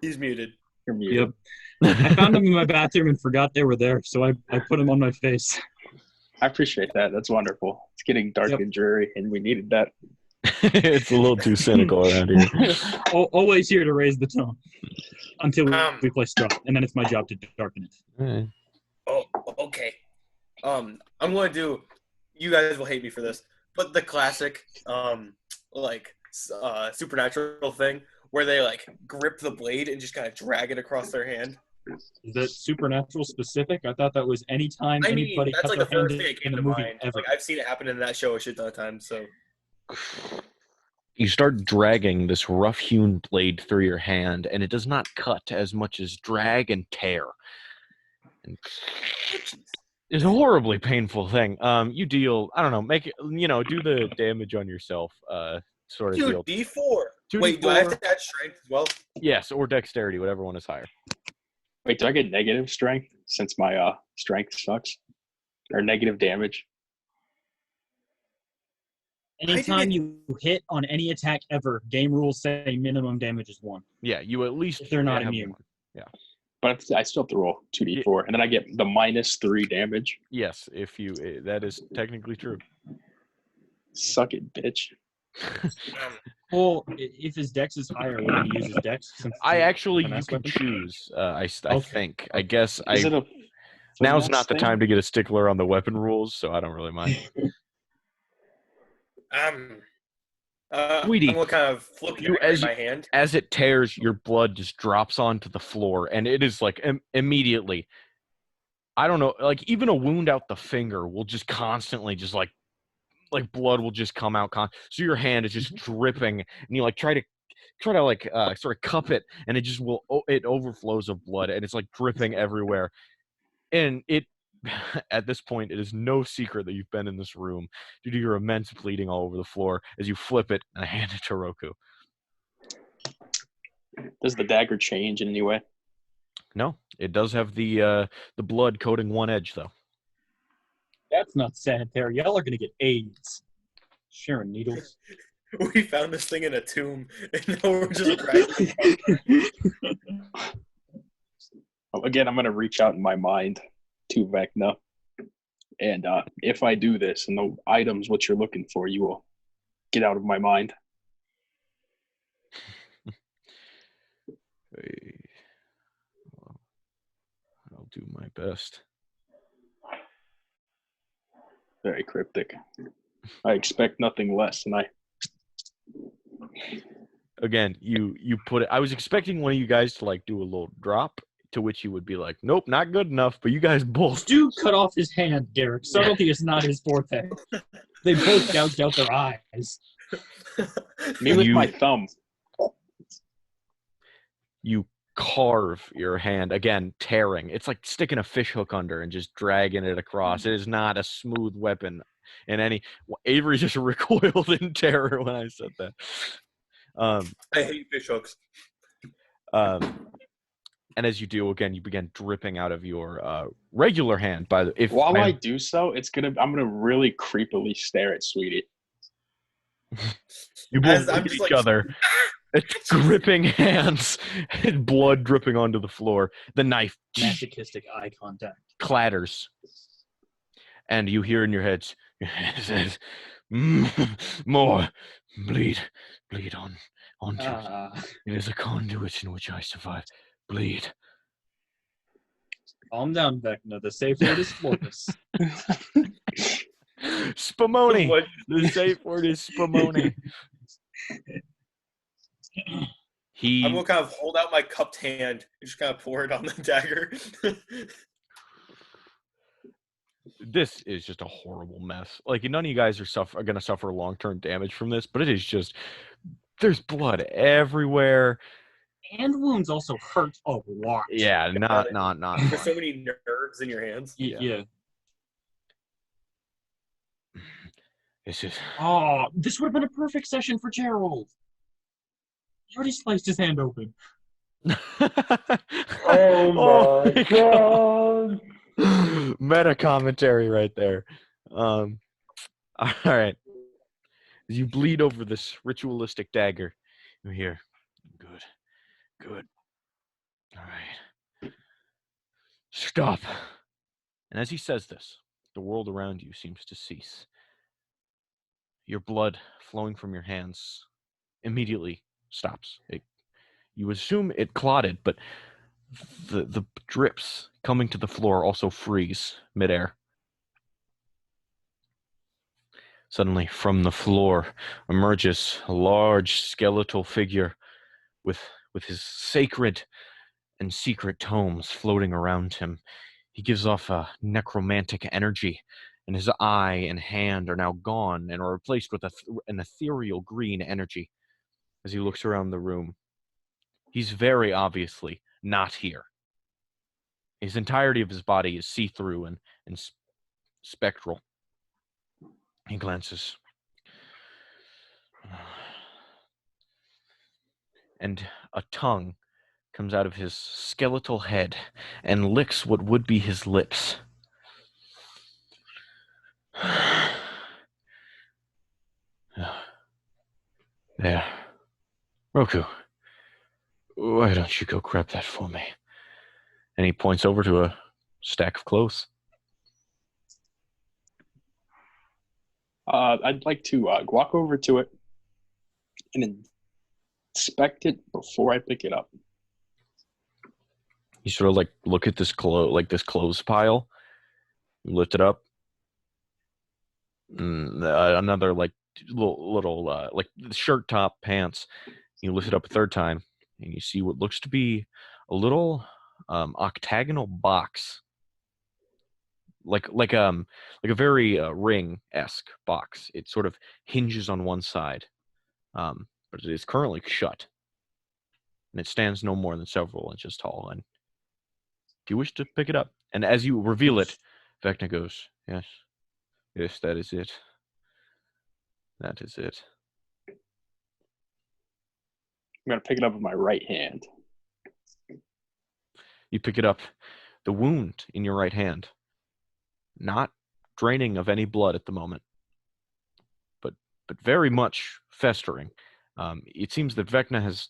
He's muted. You're muted. Yep. I found them in my bathroom and forgot they were there, so I put them on my face. I appreciate that. That's wonderful. It's getting dark and dreary, and we needed that. It's a little too cynical around here. Always here to raise the tone until we play straw, and then it's my job to darken it. Right. Oh, okay. I'm going to do. You guys will hate me for this, but the classic, supernatural thing where they like grip the blade and just kind of drag it across their hand. Is that supernatural specific? I thought that was anytime anybody that's cut like the their hand first thing that in came a to movie mind. ever. Like I've seen it happen in that show a shit ton of times. So You start dragging this rough-hewn blade through your hand, and it does not cut as much as drag and tear. And it's a horribly painful thing. You deal, I don't know, make it, do the damage on yourself, sort of deal. 2d4. 2d4. Wait, do I have to add strength as well? Yes, or dexterity, whatever one is higher. Wait, do I get negative strength since my strength sucks? Or negative damage? Anytime you hit on any attack ever, game rules say minimum damage is 1. Yeah, you at least If they're not have immune. one. Yeah. But I still have to roll 2d4, and then I get the -3 damage. Yes, if you that is technically true. Suck it, bitch. Well, if his dex is higher, will he use his dex? Since it's I a actually you finesse can weapon? choose. I Okay. think. I guess Is it a now's finesse not the thing? time to get a stickler on the weapon rules, so I don't really mind. Sweetie, I'm gonna kind of flip you- it in my hand. As it tears, your blood just drops onto the floor, and it is like immediately. I don't know, like even a wound out the finger will just constantly just like blood will just come out. So your hand is just dripping, and you like try to like sort of cup it, and it just it overflows of blood, and it's like dripping everywhere. And it at this point, it is no secret that you've been in this room due to your immense bleeding all over the floor as you flip it and hand it to Roku. Does the dagger change in any way? No, it does have the blood coating one edge though. That's not sanitary. Y'all are gonna get AIDS. Sharing needles. We found this thing in a tomb, and now we're just practicing. Again, I'm gonna reach out in my mind to Vecna, and if I do this and the items what you're looking for, you will get out of my mind. I'll do my best. Very cryptic. I expect nothing less, and Again, you put it. I was expecting one of you guys to like do a little drop, to which you would be like, "Nope, not good enough." But you guys both do cut off his hand, Derek. Subtlety is not his forte. They both gouged out their eyes. me with my thumb. You carve your hand again, tearing. It's like sticking a fish hook under and just dragging it across. It is not a smooth weapon. In any, Avery just recoiled in terror when I said that. I hate fish hooks. And as you do, again, you begin dripping out of your regular hand. While I do so, I'm gonna really creepily stare at Sweetie. You both look at each other. It's gripping hands and blood dripping onto the floor. The knife masochistic eye contact clatters, and you hear in your heads, it says, "More bleed onto it. It is a conduit in which I survive. Bleed." Calm down, Vecna. The safe word is Florpus. Spumoni. The safe word is Spumoni. I'm gonna kind of hold out my cupped hand and just kind of pour it on the dagger. This is just a horrible mess. Like, none of you guys are going to suffer long-term damage from this, but it is just, there's blood everywhere. And wounds also hurt a lot. Yeah, not. There's so many nerves in your hands. Yeah. This is. Oh, this would have been a perfect session for Gerald. He already sliced his hand open. Oh my god! Meta commentary right there. All right. As you bleed over this ritualistic dagger, you hear, good. All right. Stop. And as he says this, the world around you seems to cease. Your blood flowing from your hands immediately stops. You assume it clotted, but the drips coming to the floor also freeze midair. Suddenly, from the floor emerges a large skeletal figure with his sacred and secret tomes floating around him. He gives off a necromantic energy, and his eye and hand are now gone and are replaced with an ethereal green energy. As he looks around the room, he's very obviously not here. His entirety of his body is see-through and spectral. He glances. And a tongue comes out of his skeletal head and licks what would be his lips. There. Roku, why don't you go grab that for me? And he points over to a stack of clothes. I'd like to walk over to it and inspect it before I pick it up. You sort of like look at this clothes pile. You lift it up. Another like little like shirt top pants. You lift it up a third time, and you see what looks to be a little octagonal box, like a very ring-esque box. It sort of hinges on one side, but it is currently shut, and it stands no more than several inches tall. And do you wish to pick it up? And as you reveal it, Vecna goes, "Yes, yes, that is it. That is it." I'm going to pick it up with my right hand. You pick it up. The wound in your right hand, not draining of any blood at the moment, but very much festering. It seems that Vecna has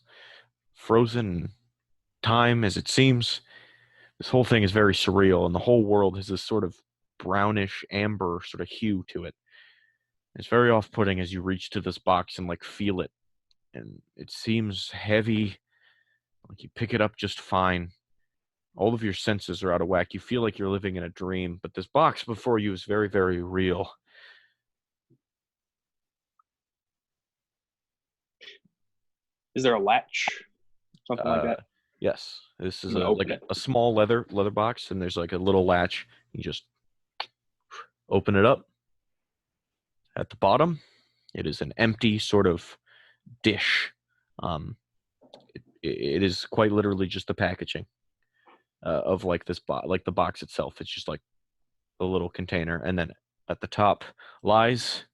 frozen time, as it seems. This whole thing is very surreal, and the whole world has this sort of brownish amber sort of hue to it. It's very off-putting as you reach to this box and like feel it, and it seems heavy. Like you pick it up just fine. All of your senses are out of whack. You feel like you're living in a dream, but this box before you is very, very real. Is there a latch? Something like that? Yes. This is Open a small leather box, and there's like a little latch. You just open it up. At the bottom, it is an empty sort of dish. It is quite literally just the packaging of like this like the box itself. It's just like a little container, and then at the top lies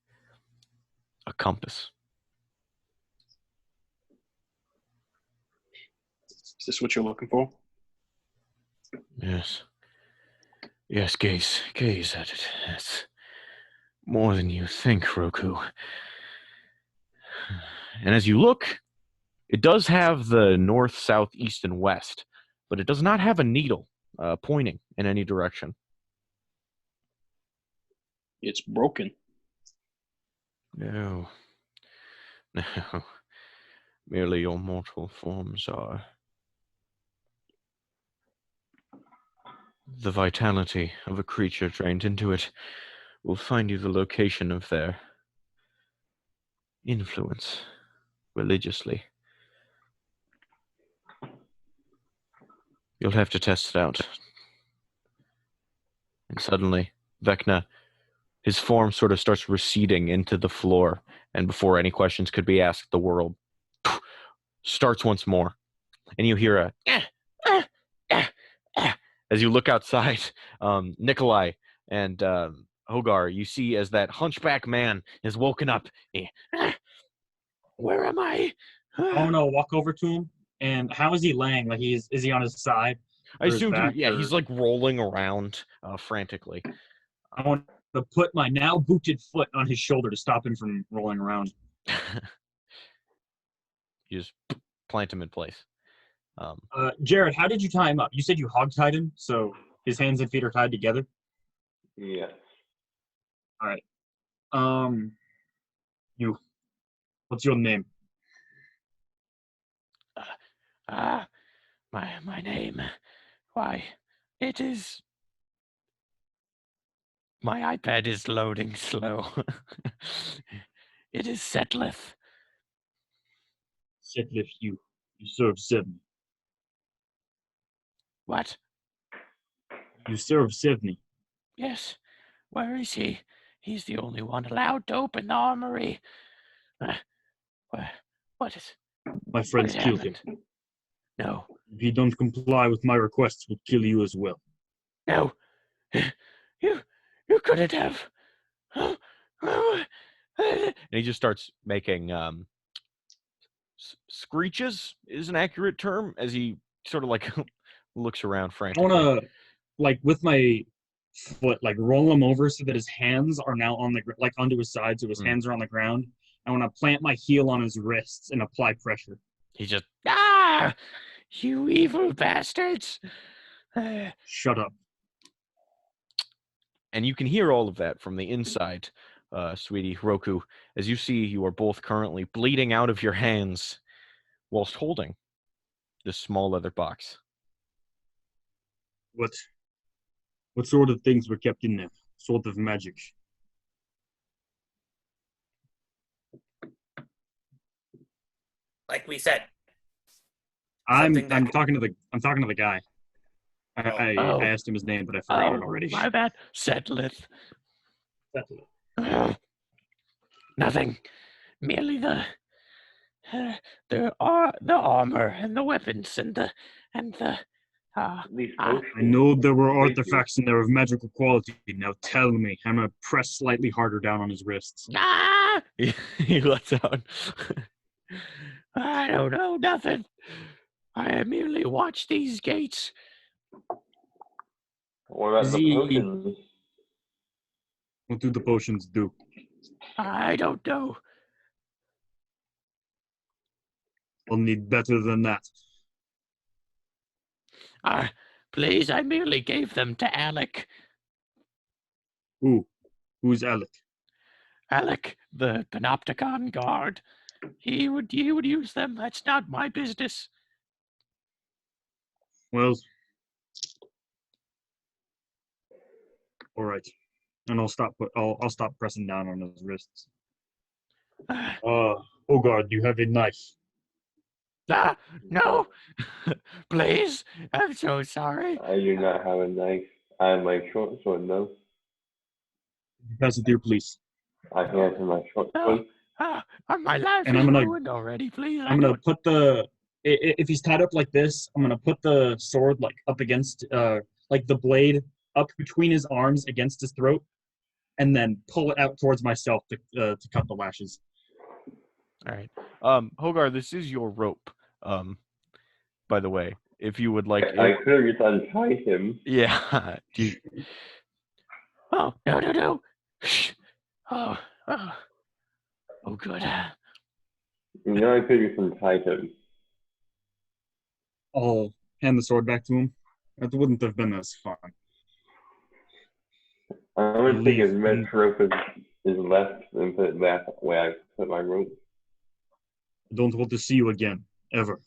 a compass. Is this what you're looking for? Yes. Yes, gaze at it. It's more than you think, Roku. And as you look, it does have the north, south, east, and west, but it does not have a needle pointing in any direction. It's broken. No. No. Merely your mortal forms are. The vitality of a creature trained into it will find you the location of their influence religiously. You'll have to test it out. And suddenly, Vecna, his form sort of starts receding into the floor, and before any questions could be asked, the world starts once more. And you hear a as you look outside. Nikolai and Hogar, you see as that hunchback man is woken up. Where am I? I want to walk over to him. And how is he laying? Like is he on his side? I assume, or... he's like rolling around frantically. I want to put my now booted foot on his shoulder to stop him from rolling around. You just plant him in place. Jared, how did you tie him up? You said you hog-tied him, so his hands and feet are tied together? Yes. All right. What's your name? My name. Why, it is. My iPad is loading slow. It is Setlith. Setlith, you serve 70. What? You serve 70. Yes. Where is he? He's the only one allowed to open the armory. What is? My friends killed him. No. If you don't comply with my requests, we'll kill you as well. No. You couldn't have. And he just starts making screeches is an accurate term as he sort of like looks around frantically. I want to, like, with my foot, like, roll him over so that his hands are now on the like onto his side, so his hands are on the ground, I want to plant my heel on his wrists and apply pressure. He just, you evil bastards. Shut up. And you can hear all of that from the inside, sweetie Roku, as you see you are both currently bleeding out of your hands whilst holding this small leather box. What sort of things were kept in there? Sort of magic. Like we said. I'm Something that- talking to the guy. I Oh. asked him his name, but I forgot it already. My bad. Setlith. Nothing. Merely the armor and the weapons and the These I potions. know there were Thank you. artifacts in there of magical quality. Now tell me. I'm gonna press slightly harder down on his wrists. He lets out. I don't know nothing. I merely watch these gates. What about the Zee. potions? What do the potions do? I don't know. I'll need better than that. Please, I merely gave them to Alec. Who's Alec? Alec, the panopticon guard. He would use them. That's not my business. Well, all right. And I'll stop pressing down on his wrists. Hogard, you have a knife. No. Please. I'm so sorry. I do not have a knife. I have my short sword, though. Pass it here, please. I have my short sword. My life And is I'm gonna- ruined already. Please. I'm gonna put if he's tied up like this, I'm gonna put the sword like up against like the blade up between his arms against his throat, and then pull it out towards myself to cut the lashes. All right. Hogar, this is your rope. By the way, if you would like, I could have just untied him. yeah. Oh, no. Shh. Oh, good. You know, I could have just untied him. I'll hand the sword back to him. That wouldn't have been as fun. I'm gonna take as much rope as is left and put it back where I put my rope. I don't want to see you again, ever.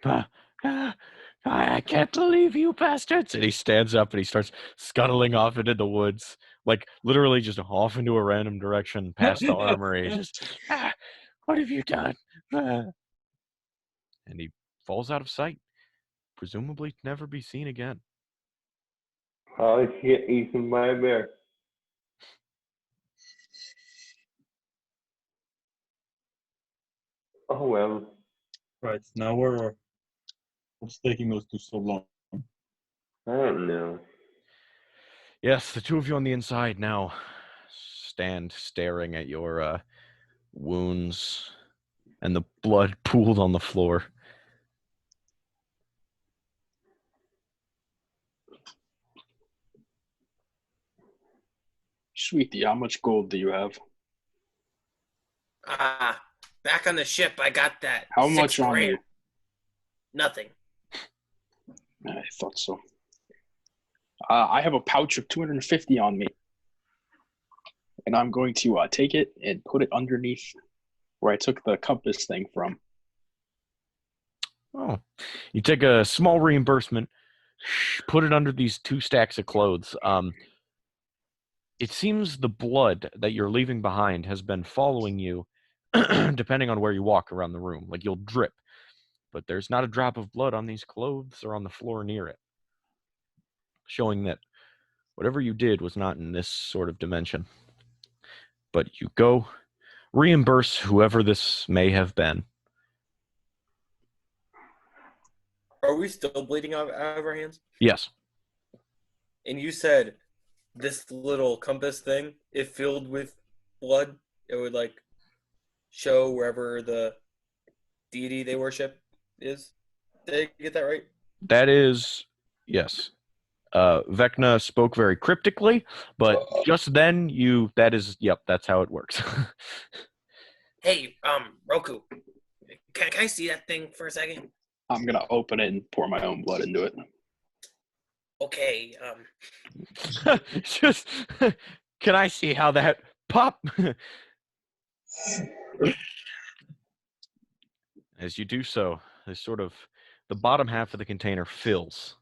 I can't believe you bastards. And he stands up and he starts scuttling off into the woods, like literally just off into a random direction past the armory. Just, what have you done? and he falls out of sight, presumably to never be seen again. I'll get eaten by a bear. Oh well. Right, now what's taking those two so long? I don't know. Yes, the two of you on the inside now stand staring at your wounds and the blood pooled on the floor. Sweetie, how much gold do you have? Back on the ship, I got that. How 6 much on grand. you? Nothing. I thought so. I have a pouch of 250 on me. And I'm going to take it and put it underneath where I took the compass thing from. Oh, you take a small reimbursement, put it under these 2 stacks of clothes. It seems the blood that you're leaving behind has been following you, depending on where you walk around the room. Like you'll drip, but there's not a drop of blood on these clothes or on the floor near it, showing that whatever you did was not in this sort of dimension. But you go, reimburse whoever this may have been. Are we still bleeding out of our hands? Yes. And you said this little compass thing, if filled with blood, it would like show wherever the deity they worship is. Did I get that right? That is, yes. Vecna spoke very cryptically, but just then that's how it works. Hey, Roku, can I see that thing for a second? I'm gonna open it and pour my own blood into it. Okay, Just, can I see how that pop? As you do so, the bottom half of the container fills.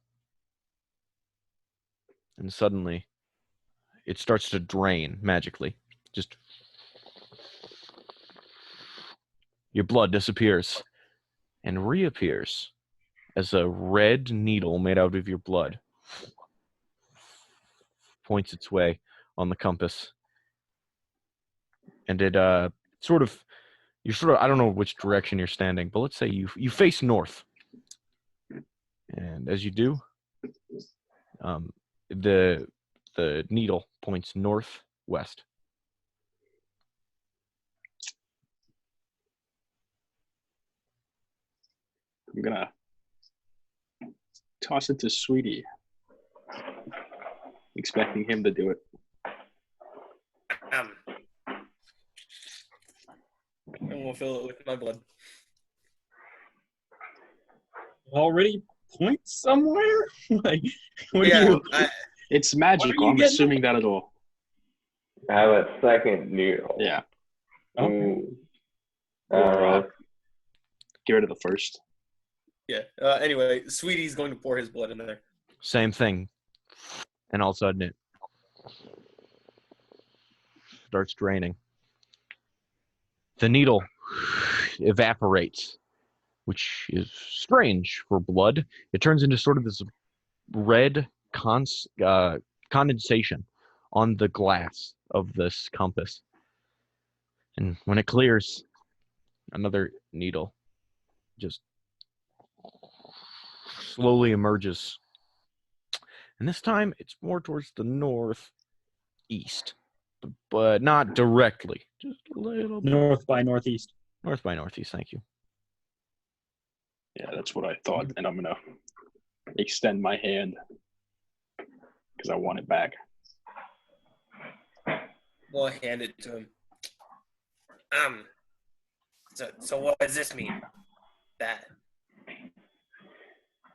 And suddenly, it starts to drain magically. Just your blood disappears and reappears as a red needle made out of your blood points its way on the compass. And it I don't know which direction you're standing, but let's say you face north. And as you do, the needle points northwest. I'm gonna toss it to Sweetie, expecting him to do it. And we'll fill it with my blood. Already point somewhere? Like, what do Yeah, you? It's magical. you I'm getting assuming that it'll. I have a second needle. Yeah. Okay. Ooh. Get rid of the first. Yeah. Anyway, Sweetie's going to pour his blood in there. Same thing. And all of a sudden it starts draining. The needle evaporates, which is strange for blood. It turns into sort of this red condensation on the glass of this compass. And when it clears, another needle just slowly emerges. And this time it's more towards the northeast, but not directly. Just a little bit. North by northeast. North by northeast, thank you. Yeah, that's what I thought. And I'm gonna extend my hand because I want it back. we'll hand it to him. So what does this mean? That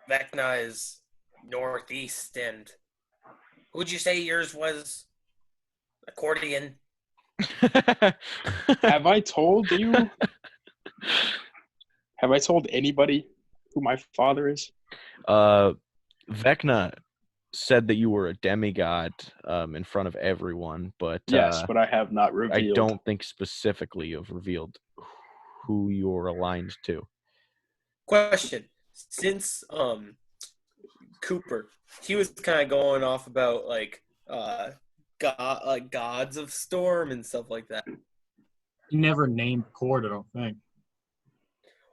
Vecna is northeast, and who'd you say yours was? Accordion. Have I told you? Have I told anybody who my father is? Vecna said that you were a demigod in front of everyone, but Yes, but I have not I revealed. don't think specifically you've revealed who you're aligned to. Question: since Cooper, he was kind of going off about gods of storm and stuff like that. He never named Cord, I don't think.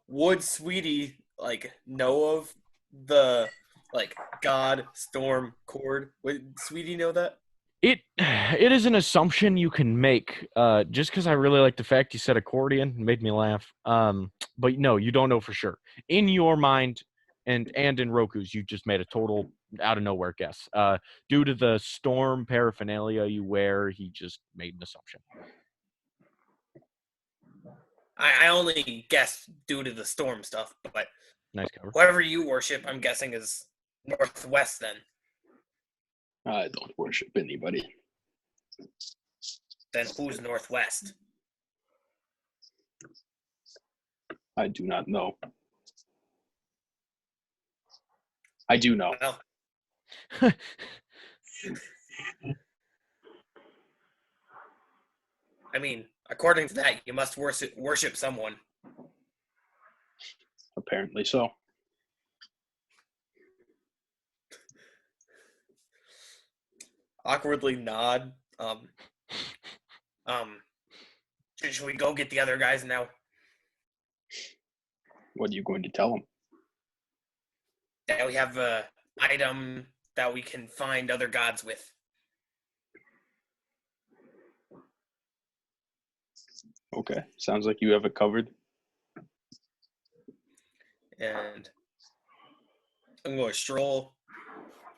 Would Sweetie know of the god storm chord? Would Sweetie know that? It is an assumption you can make. Just because I really like the fact you said accordion, it made me laugh. But no, you don't know for sure. In your mind, and in Roku's, you just made a total out of nowhere guess. Due to the storm paraphernalia you wear, he just made an assumption. I only guess due to the storm stuff, but Nice cover. whoever you worship, I'm guessing is northwest then. I don't worship anybody. Then who's northwest? I do not know. I do know. Well, I mean, according to that, you must worship someone. Apparently so. Awkwardly nod. Should we go get the other guys now? What are you going to tell them? That we have a item that we can find other gods with. Okay, sounds like you have it covered. And I'm going to stroll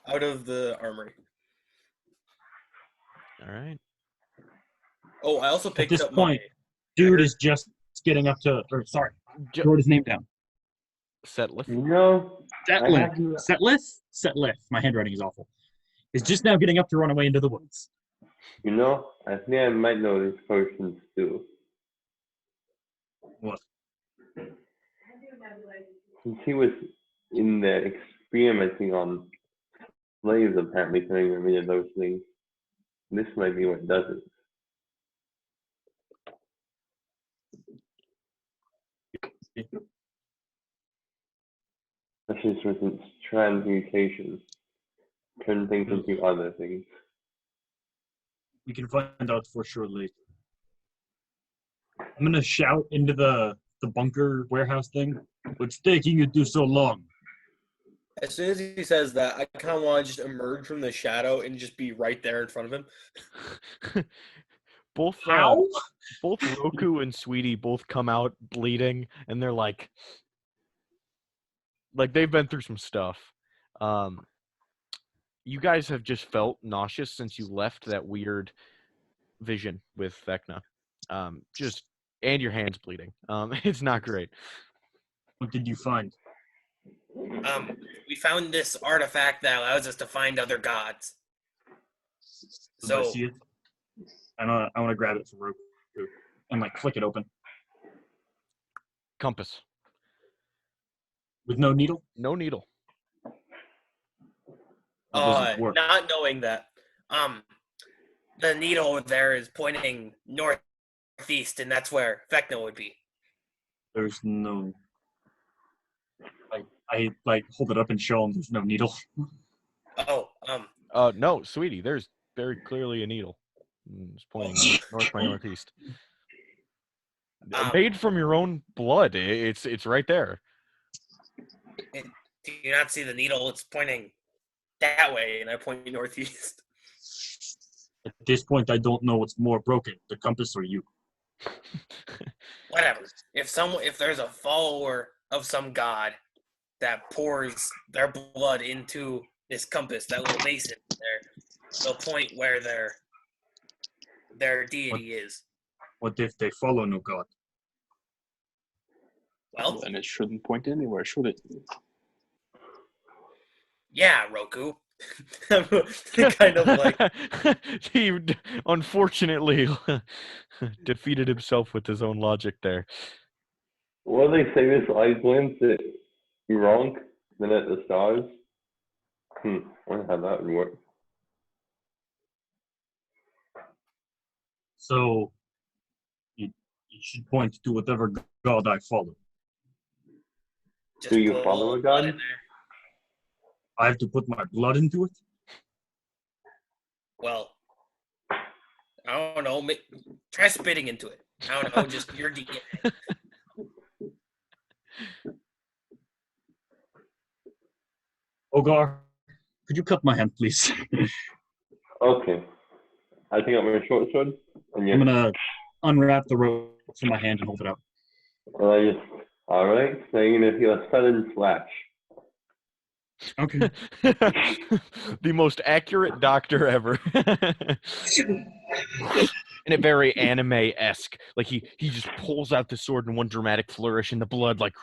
out of the armory. All right. Oh, I also At picked this up point, my. dude is just getting up to, or sorry, J- wrote his name down. Setlith. No, Setlith. Setlith. My handwriting is awful. Is just now getting up to run away into the woods. I think I might know these potions too. What? Since he was in there experimenting on slaves, apparently turning me into those things. This might be what does it. Especially since it's transmutation. Turn things into other things. We can find out for sure later. I'm gonna shout into the bunker warehouse thing. What's taking you too so long? As soon as he says that, I kind of want to just emerge from the shadow and just be right there in front of him. both How? both Roku and Sweetie both come out bleeding, and they're like they've been through some stuff. You guys have just felt nauseous since you left that weird vision with Vecna. And your hands bleeding. It's not great. What did you find? We found this artifact that allows us to find other gods. Did I So see it? I want to grab it from Roku and like flick it open Compass. with no needle. No needle. It doesn't work. not knowing that, the needle over there is pointing northeast, and that's where Vecna would be. There's no. I like hold it up and show him there's no needle. No, Sweetie, there's very clearly a needle. It's pointing north by northeast. Made from your own blood. It's right there. Do you not see the needle? It's pointing that way, and I point northeast. At this point, I don't know what's more broken, the compass or you. Whatever. If there's a follower of some god that pours their blood into this compass, that little mason there, they'll point where their deity is. What if they follow no god? Well, then it shouldn't point anywhere, should it? Yeah, Roku. Kind of like He unfortunately defeated himself with his own logic there. Well, they say this I glance at Gronk, then at the stars. I wonder how that would work. So you should point to whatever god I follow. just Do you put follow a little blood god? in there. I have to put my blood into it? Well, I don't know. Try spitting into it. I don't know. Just your DNA. Ogar, could you cut my hand, please? Okay. I think I'm a short sword. And I'm gonna unwrap the rope from my hand and hold it out. Alright, so you're gonna feel a sudden flash. Okay. The most accurate doctor ever. In a very anime-esque. Like he just pulls out the sword in one dramatic flourish, and the blood like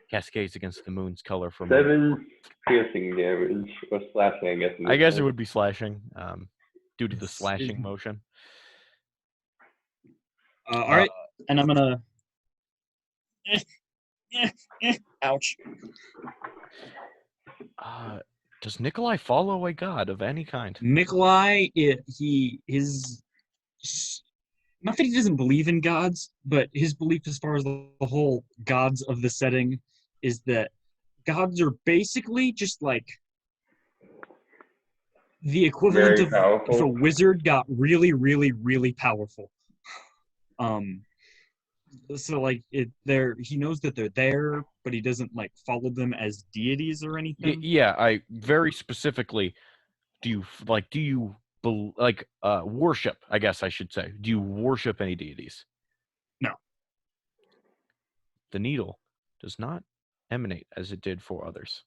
cascades against the moon's color from 7 piercing damage, or slashing, I guess. I guess it would be slashing, due to the slashing motion. All right, and I'm gonna. Ouch. Does Nikolai follow a god of any kind? Nikolai, his not that he doesn't believe in gods, but his belief as far as the whole gods of the setting is that gods are basically just like the equivalent Very of powerful. if a wizard got really, really, really powerful. So like he knows that they're there, but he doesn't like follow them as deities or anything. Yeah, I very specifically do you worship, I guess I should say. Do you worship any deities? No. The needle does not emanate as it did for others.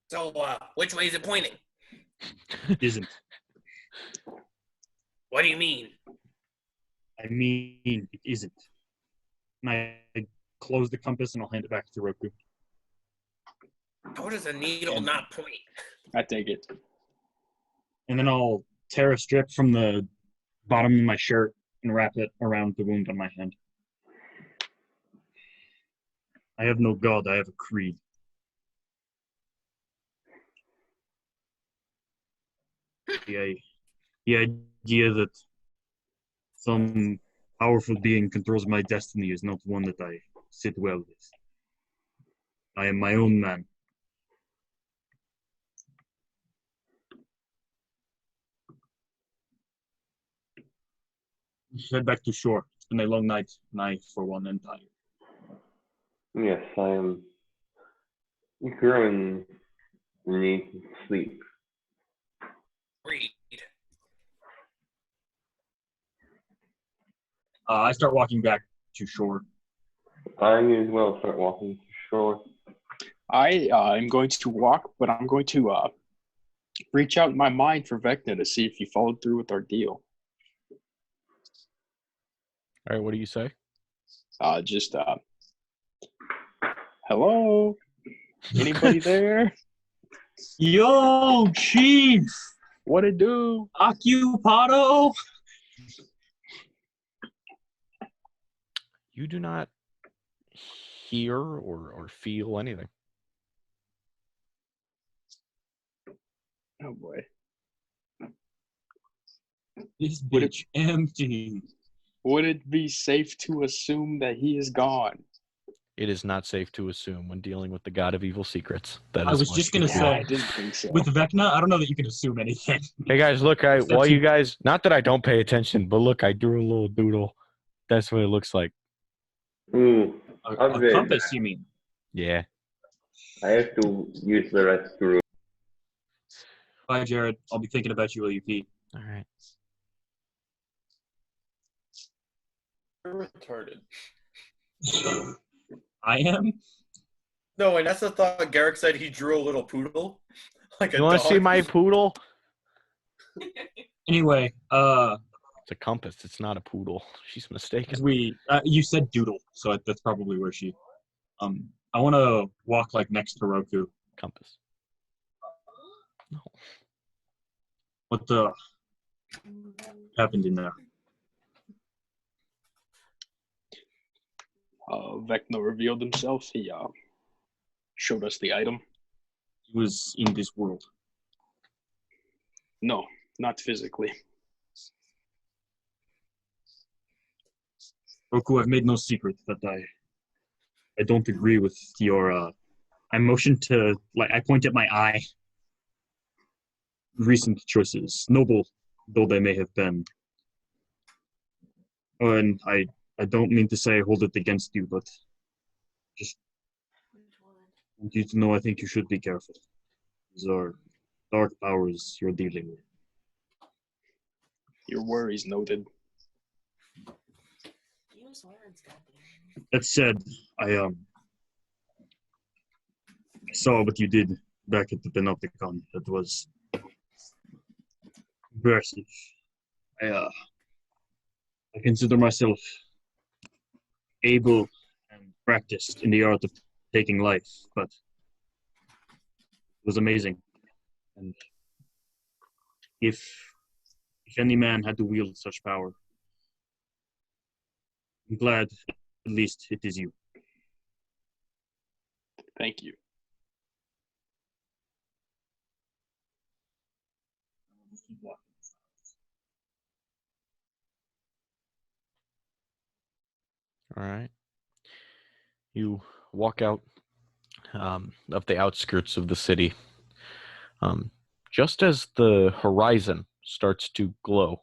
So, which way is it pointing? It isn't. What do you mean? I mean, it isn't. And I close the compass and I'll hand it back to Roku. How does a needle not point? I take it. And then I'll tear a strip from the bottom of my shirt and wrap it around the wound on my hand. I have no god, I have a creed. The idea that some powerful being controls my destiny is not one that I sit well with. I am my own man. Let's head back to shore. It's been a long night, and I, for one, am tired. Yes, I am growing need sleep. Read. I start walking back to shore. I as well start walking to shore. I am going to walk, but I'm going to reach out in my mind for Vecna to see if he followed through with our deal. All right, what do you say? Just hello? Anybody there? Yo, chief! What it do? Occupado! You do not hear or feel anything. Oh boy. This bitch empty. Would it be safe to assume that he is gone? It is not safe to assume when dealing with the god of evil secrets. That I is was what just you gonna do. say, I didn't think so. with Vecna, I don't know that you can assume anything. Hey guys, look, Except while you- you guys, not that I don't pay attention, but look, I drew a little doodle. That's what it looks like. Ooh, A upgrade. compass, you mean? Yeah. I have to use the restroom. Bye, Jared. I'll be thinking about you while you pee. All right. You're retarded. I am? No, and that's the thought Garrick said he drew a little poodle. Like a You want dog. to see my poodle? Anyway, It's a compass. It's not a poodle. She's mistaken. as you said doodle, so that's probably where she, I want to walk, like, next to Roku. Compass. No. What the happened in there? Vecna revealed himself. He showed us the item. He was in this world. No, not physically. Roku, I've made no secret that I don't agree with your, I motioned to, like, I point at my eye. Recent choices, noble though they may have been. Oh, and I don't mean to say I hold it against you, but just want you to know I think you should be careful. These are dark powers you're dealing with. Your worries noted. Use words, goddamn. That said, I saw what you did back at the panopticon. That was impressive. I consider myself able and practiced in the art of taking life, but it was amazing. And if any man had to wield such power, I'm glad at least it is you. Thank you. All right. You walk out of the outskirts of the city. Just as the horizon starts to glow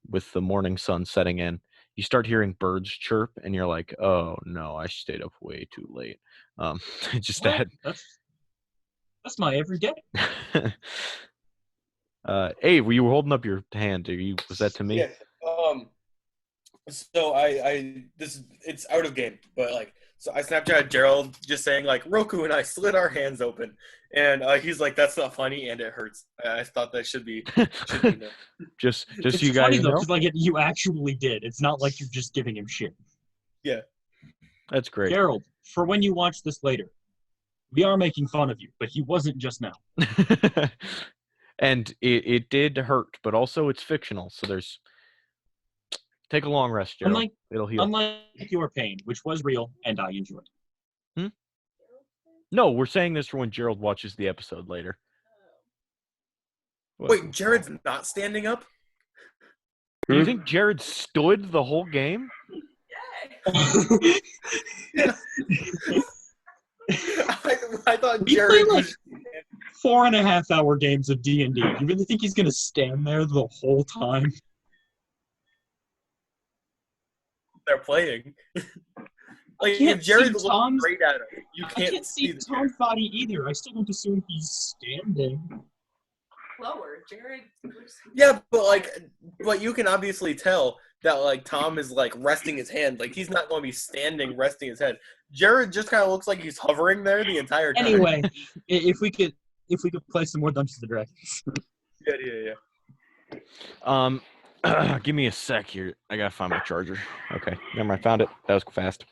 with the morning sun setting in, you start hearing birds chirp, and you're like, "Oh no, I stayed up way too late." Just Well, that. that's my everyday. Hey, were you holding up your hand? Was that to me? Yeah. So it's out of game, but like, so I Snapchat Gerald just saying like Roku and I slid our hands open, and he's like, that's not funny and it hurts. I thought that should be known. just It's so you funny guys though, know. because like you actually did. It's not like you're just giving him shit. Yeah. That's great. Gerald, for when you watch this later, we are making fun of you, but he wasn't just now. And it did hurt, but also it's fictional, so there's take a long rest, Gerald. It'll heal. Unlike your pain, which was real and I enjoyed. No, we're saying this for when Gerald watches the episode later. Wait, Jared's not standing up? Do you think Jared stood the whole game? I thought We Jared play, was 4.5 hour games of D&D. You really think he's gonna stand there the whole time? they're playing. Like can't if Jared see looks Tom's- straight at him, you I can't, can't see the Tom's body either. I still don't assume he's standing. Lower, Jared. Yeah, but you can obviously tell that like Tom is like resting his hand. Like he's not going to be standing resting his head. Jared just kind of looks like he's hovering there the entire time. Anyway, if we could play some more Dungeons and Dragons. Yeah. Give me a sec here. I gotta find my charger. Okay, never mind. Found it. That was fast.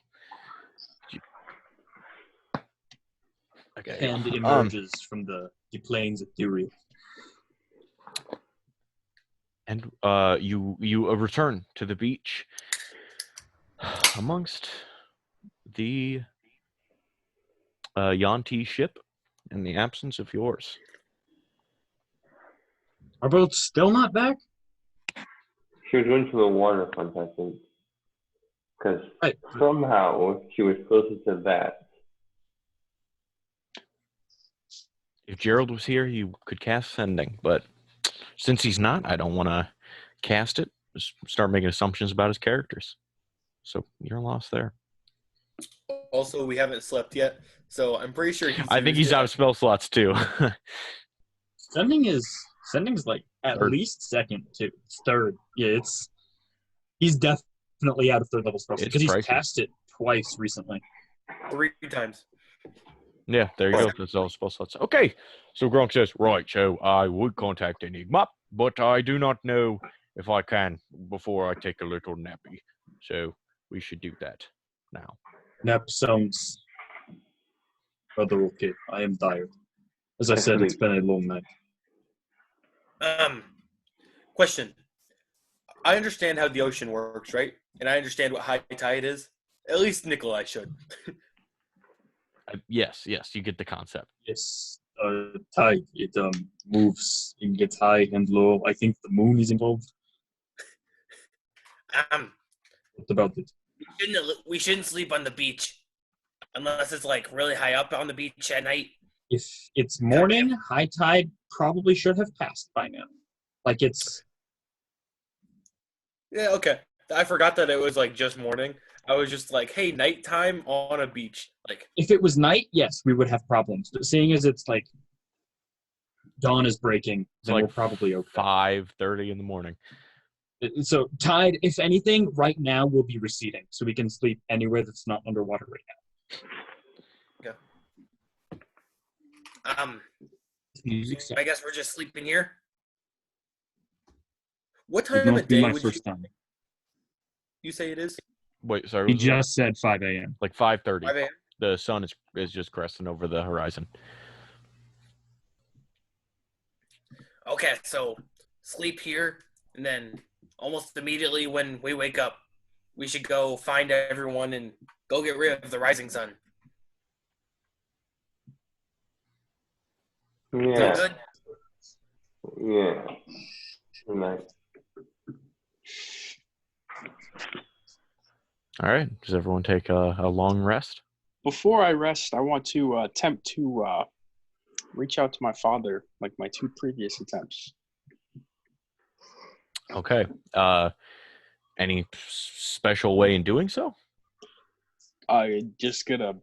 Okay. And emerges from the plains of Duriel. And you return to the beach amongst the Yanti ship in the absence of yours. Our boat's still not back? She was going to the waterfront, I think. Because somehow she was closer to that. If Gerald was here, you could cast Sending, but since he's not, I don't want to cast it. Just start making assumptions about his characters. So you're lost there. Also, we haven't slept yet, so I'm pretty sure I think he's out of spell slots too. Sending's like at least second to third. Yeah, he's definitely out of third level spells because he's cast it twice recently. 3 times. Yeah, there you go. That's all spell slots. Okay, so Gronk says, right, so I would contact Enigma, but I do not know if I can before I take a little nappy. So we should do that now. Nap sounds rather okay. I am tired. As I said, it's been a long night. Question. I understand how the ocean works, right? And I understand what high tide is. At least Nikolai should. Yes, you get the concept. Yes, tide. It moves. It gets high and low. I think the moon is involved. What about it? We shouldn't sleep on the beach unless it's like really high up on the beach at night. If it's morning, high tide probably should have passed by now. Like it's. Yeah, okay. I forgot that it was like just morning. I was just like, hey, nighttime on a beach. Like, if it was night, yes, we would have problems. But seeing as it's like dawn is breaking, then like we're probably okay. 5:30 in the morning. So tide, if anything, right now will be receding, so we can sleep anywhere that's not underwater right now. Okay. I guess we're just sleeping here. What time of day would you say it is? Wait, sorry. He just said 5 a.m. Like 5:30. 5 a.m. The sun is just cresting over the horizon. Okay, so sleep here, and then almost immediately when we wake up, we should go find everyone and go get rid of the rising sun. Yeah. Good? Yeah. Nice. All right. Does everyone take a long rest? Before I rest, I want to attempt to reach out to my father, like my 2 previous attempts. Okay. Any special way in doing so? I just get a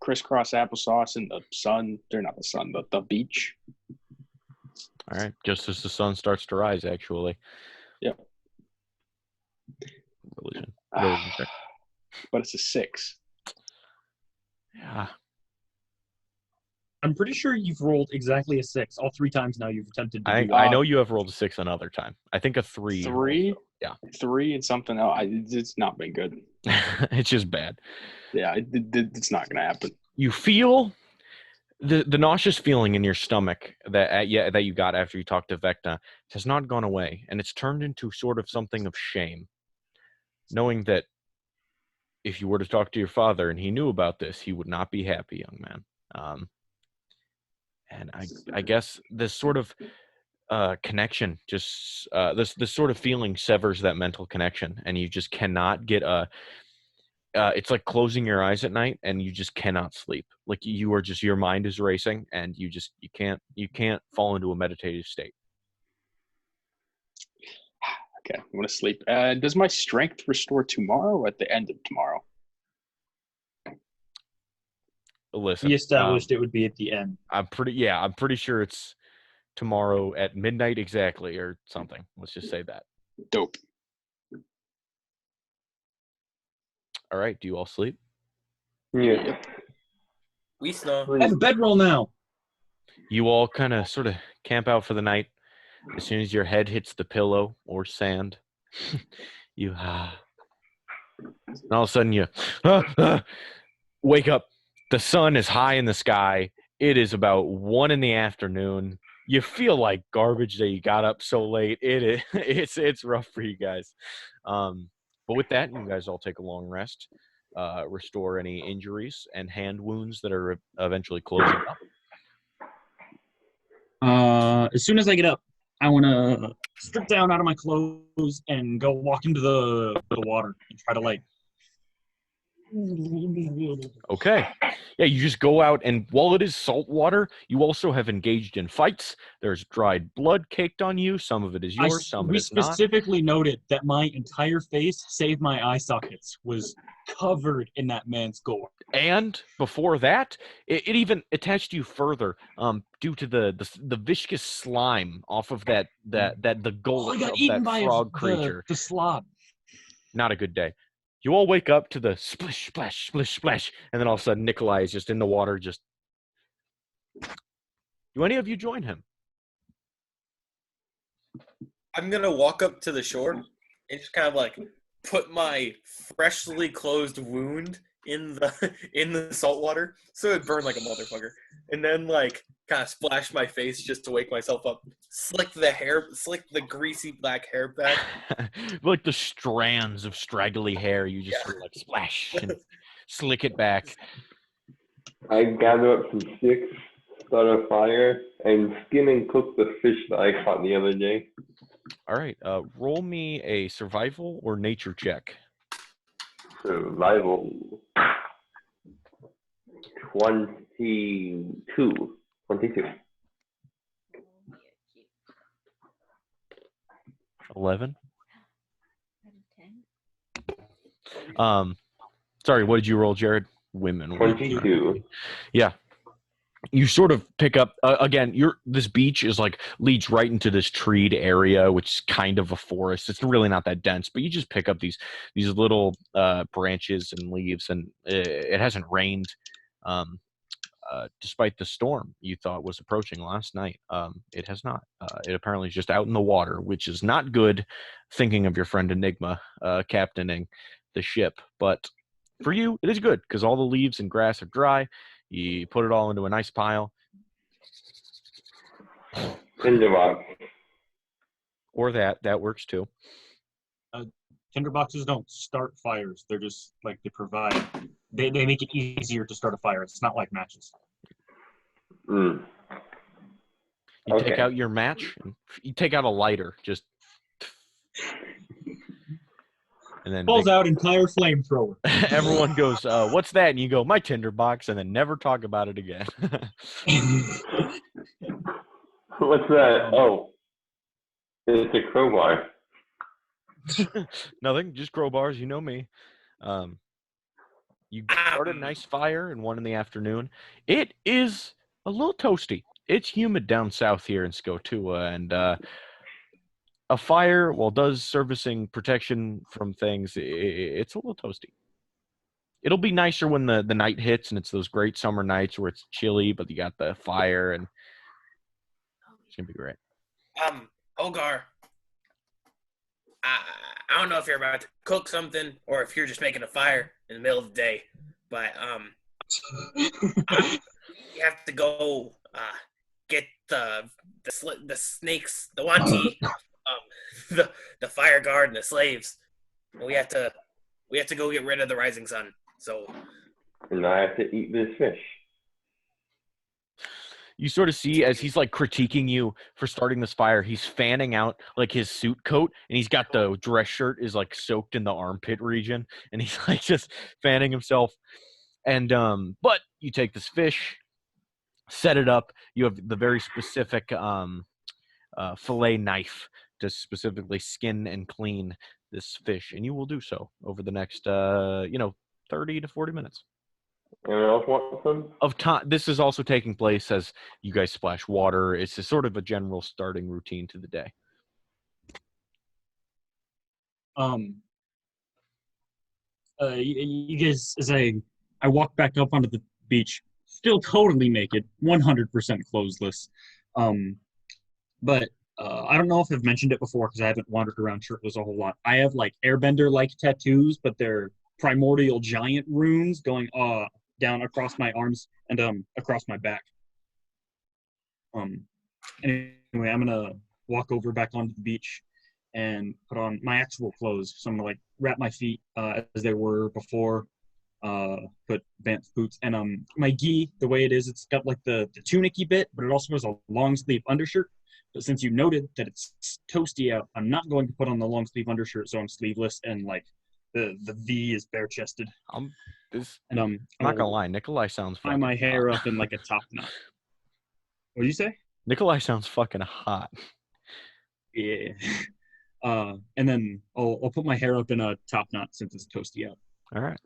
crisscross applesauce in the sun. They're not the sun, but the beach. All right. Just as the sun starts to rise, actually. Yeah. Religion. But it's a 6. Yeah. I'm pretty sure you've rolled exactly a 6 all 3 times now. You've attempted to do. I know you have rolled a 6 another time. I think a 3. 3? Also. Yeah. 3 and something else. It's not been good. It's just bad. Yeah, it's not going to happen. You feel the nauseous feeling in your stomach that you got after you talked to Vecna has not gone away, and it's turned into sort of something of shame, knowing that if you were to talk to your father and he knew about this, he would not be happy, young man. And I guess this sort of connection, just this sort of feeling severs that mental connection, and you just cannot get it's like closing your eyes at night and you just cannot sleep. Like you are just, your mind is racing and you can't fall into a meditative state. Okay, I'm going to sleep. Does my strength restore tomorrow or at the end of tomorrow? Listen, We established it would be at the end. I'm pretty sure it's tomorrow at midnight exactly or something. Let's just say that. Dope. All right, do you all sleep? Yeah. We snore. I have a bedroll now. You all kind of sort of camp out for the night. As soon as your head hits the pillow or sand, you and all of a sudden you wake up. The sun is high in the sky. It is about 1 p.m. You feel like garbage that you got up so late. It's rough for you guys. But with that, you guys all take a long rest, restore any injuries and hand wounds that are eventually closing up. As soon as I get up, I want to strip down out of my clothes and go walk into the water and try to like. Okay. Yeah, you just go out, and while it is salt water, you also have engaged in fights. There's dried blood caked on you. Some of it is yours, some of We it is not. specifically noted that my entire face, save my eye sockets, was covered in that man's gore. And before that, it even attached you further, due to the viscous slime off of the gullet I got of eaten that by frog creature. the slob. Not Not a good day. You all wake up to the splish, splash, splish, splash, and then all of a sudden Nikolai is just in the water. Just, do any of you join him? I'm gonna walk up to the shore and just kind of like put my freshly closed wound in the salt water so it burned like a motherfucker, and then like kind of splash my face just to wake myself up. Slick the greasy black hair back. Like the strands of straggly hair, you just sort of like splash and slick it back. I gather up some sticks, start a fire, and skin and cook the fish that I caught the other day. All right, roll me a survival or nature check. Survival. 22. 22. 11. Sorry, what did you roll, Jared? Women. 22. Yeah. You sort of pick up again. This beach leads right into this treed area, which is kind of a forest. It's really not that dense, but you just pick up these little branches and leaves, and it hasn't rained, despite the storm you thought was approaching last night. It has not. It apparently is just out in the water, which is not good. Thinking of your friend Enigma captaining the ship, but for you, it is good because all the leaves and grass are dry. You put it all into a nice pile. Tinderbox. Or that works too. Tinderboxes don't start fires. They're just like they make it easier to start a fire. It's not like matches. Mm. You take out your match, and you take out a lighter, just and then Pulls out entire flamethrower. everyone goes, what's that? And you go, my tinderbox, and then never talk about it again. What's that? Oh, it's a crowbar. Nothing, just crowbars. You know me. You start a nice fire in 1 p.m. It is a little toasty. It's humid down south here in Skotua, and a fire, while does servicing protection from things, it's a little toasty. It'll be nicer when the night hits and it's those great summer nights where it's chilly, but you got the fire and it's gonna be great. Ogar, I don't know if you're about to cook something or if you're just making a fire in the middle of the day, but you have to go get the snakes, the Wanti, the fire guard, and the slaves. We have to go get rid of the rising sun. So, And I have to eat this fish. You sort of see as he's like critiquing you for starting this fire, he's fanning out like his suit coat, and he's got the dress shirt is like soaked in the armpit region, and he's like just fanning himself. And but you take this fish, set it up. You have the very specific fillet knife to specifically skin and clean this fish, and you will do so over the next 30 to 40 minutes. Anyone else want some? Of time. This is also taking place as you guys splash water. It's a sort of a general starting routine to the day. You guys, as I walk back up onto the beach, still totally naked, 100% clothesless. But I don't know if I've mentioned it before because I haven't wandered around shirtless a whole lot. I have like airbender-like tattoos, but they're primordial giant runes going down across my arms and across my back. Anyway, I'm gonna walk over back onto the beach and put on my actual clothes. So I'm gonna like wrap my feet as they were before, put Banff boots, and my gi, the way it is, it's got like the tunic-y bit, but it also has a long sleeve undershirt. But since you noted that it's toasty out, I'm not going to put on the long sleeve undershirt, so I'm sleeveless and like the V is bare chested. I'm And not gonna lie, Nikolai sounds tie fucking my hair hot. up in like a top knot. What do you say? Nikolai sounds fucking hot. Yeah. And then I'll put my hair up in a top knot since it's toasty out. All right.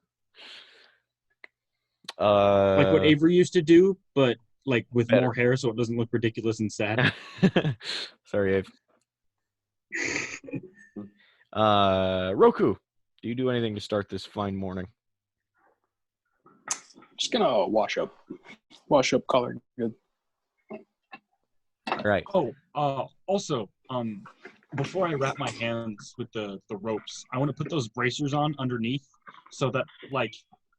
Like what Avery used to do, but like with better. more hair so it doesn't look ridiculous and sad. Sorry, Ave. Roku, do you do anything to start this fine morning? Just gonna wash up, color good. All right. Also, before I wrap my hands with the ropes, I want to put those bracers on underneath so that like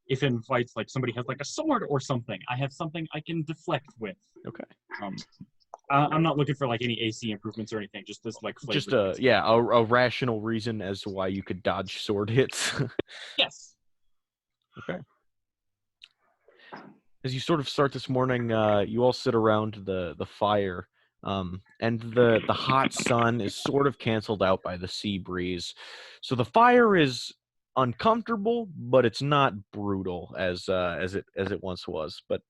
if in fights like somebody has like a sword or something, I have something I can deflect with. Okay. I'm not looking for like any AC improvements or anything. Just this like flavor. Just a rational reason as to why you could dodge sword hits. Yes. Okay. As you sort of start this morning, you all sit around the fire, and the hot sun is sort of canceled out by the sea breeze. So the fire is uncomfortable, but it's not brutal as it once was. But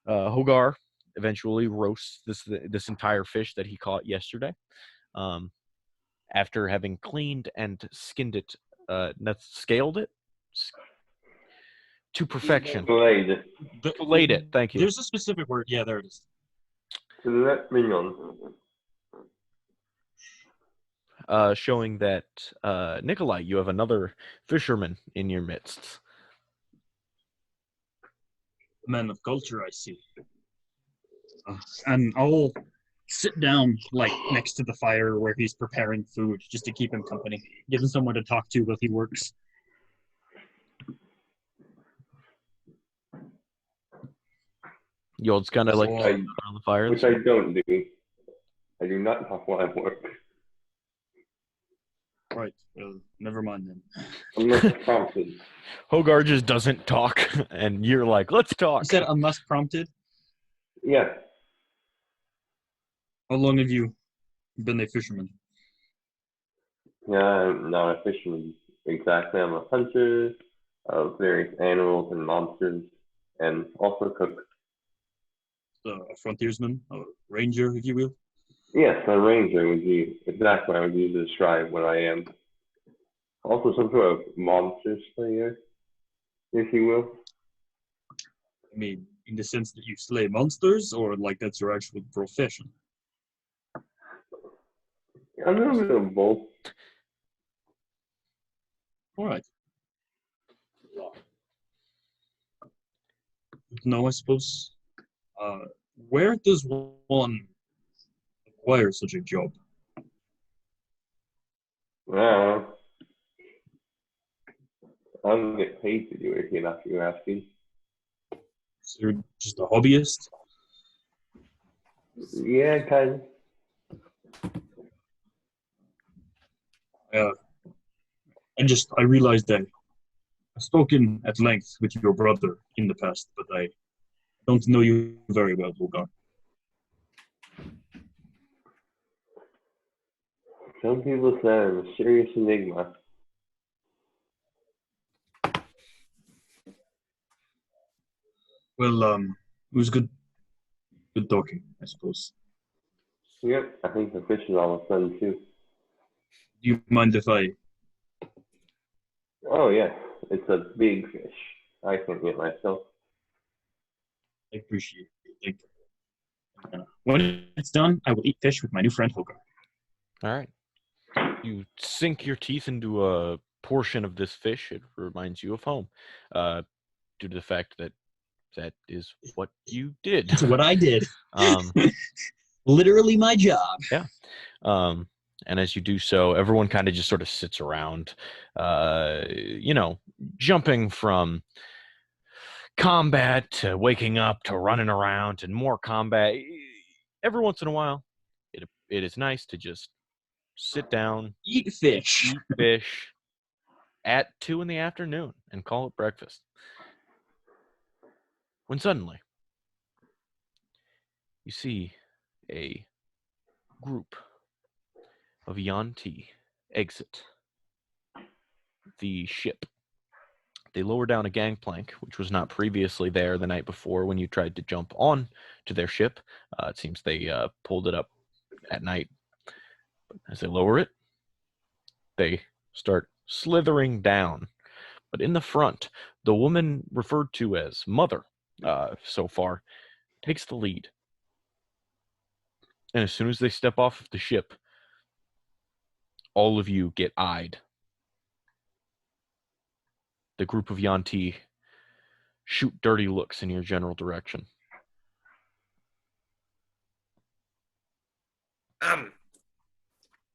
Hogar eventually roasts this entire fish that he caught yesterday, after having cleaned and skinned it, scaled it to perfection. Filleted it. Thank you. There's a specific word. Yeah, there it is. Showing that Nikolai, you have another fisherman in your midst. Man of culture, I see. And I'll sit down like next to the fire where he's preparing food just to keep him company, give him someone to talk to while he works. You'll just kind of like on the fire, which I don't do. I do not talk while I work. Right. Well, never mind then. Unless prompted. Hogar just doesn't talk, and you're like, "Let's talk." You said unless prompted? Yeah. How long have you been a fisherman? Yeah, I'm not a fisherman exactly. I'm a hunter of various animals and monsters, and also cook. A frontiersman, a ranger, if you will? Yes, a ranger would be exactly what I would use to describe what I am. Also some sort of monster slayer, if you will. I mean, in the sense that you slay monsters, or like that's your actual profession? I'm a little bit of both. All right. No, I suppose. Where does one acquire such a job? I don't get paid to do it, if you're asking. So you're just a hobbyist? Yeah, kind of. I realized that I've spoken at length with your brother in the past, but I don't know you very well, Hogar. Some people say I'm a serious enigma. Well, it was good talking, I suppose. Yep, I think the fish is almost done too. Do you mind if I... Oh yeah, it's a big fish. I can't get myself. I appreciate it. Thank you. When it's done, I will eat fish with my new friend Hogar. All right. You sink your teeth into a portion of this fish. It reminds you of home, due to the fact that that is what you did. That's what I did. Um, Literally my job. Yeah. And as you do so, everyone kind of just sort of sits around, jumping from combat to waking up to running around and more combat. Every once in a while, it is nice to just sit down, Eat fish. eat fish at 2 p.m. and call it breakfast. When suddenly, you see a group of Yanti exit the ship. They lower down a gangplank, which was not previously there the night before when you tried to jump on to their ship. It seems they pulled it up at night. But as they lower it, they start slithering down. But in the front, the woman referred to as Mother so far takes the lead. And as soon as they step off of the ship, all of you get eyed. The group of Yanti shoot dirty looks in your general direction.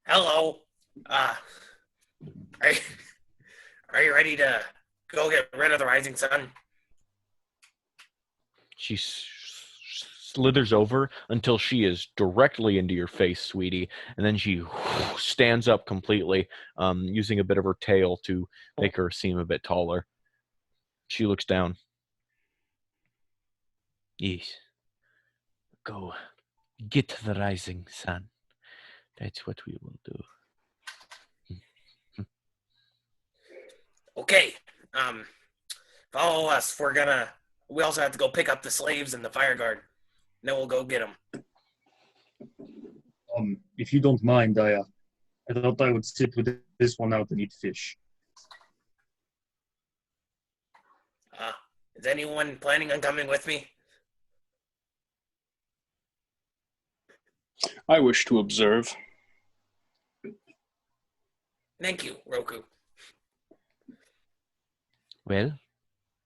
Hello. Are you ready to go get rid of the rising sun? She slithers over until she is directly into your face, sweetie, and then she stands up completely, using a bit of her tail to make her seem a bit taller. She looks down. Yes. Go get the rising sun. That's what we will do. Okay. Follow us. We also have to go pick up the slaves and the fire guard. Then we'll go get them. If you don't mind, I thought I would sit with this one out and eat fish. Is anyone planning on coming with me? I wish to observe. Thank you, Roku. Well,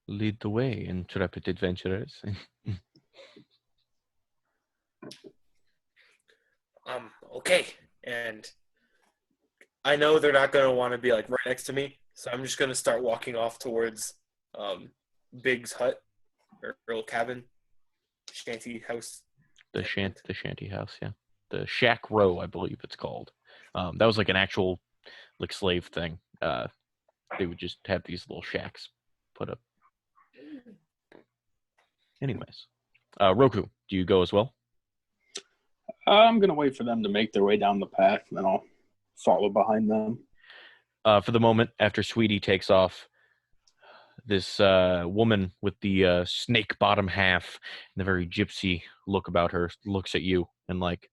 lead the way, intrepid adventurers. Okay. And I know they're not going to want to be like right next to me, so I'm just going to start walking off towards Big's hut or little cabin, shanty house. The shanty house, yeah. The shack row, I believe it's called. That was like an actual like slave thing. They would just have these little shacks put up. Anyways, Roku, do you go as well? I'm going to wait for them to make their way down the path, and then I'll follow behind them. For the moment, after Sweetie takes off, this woman with the snake bottom half and the very gypsy look about her looks at you and like,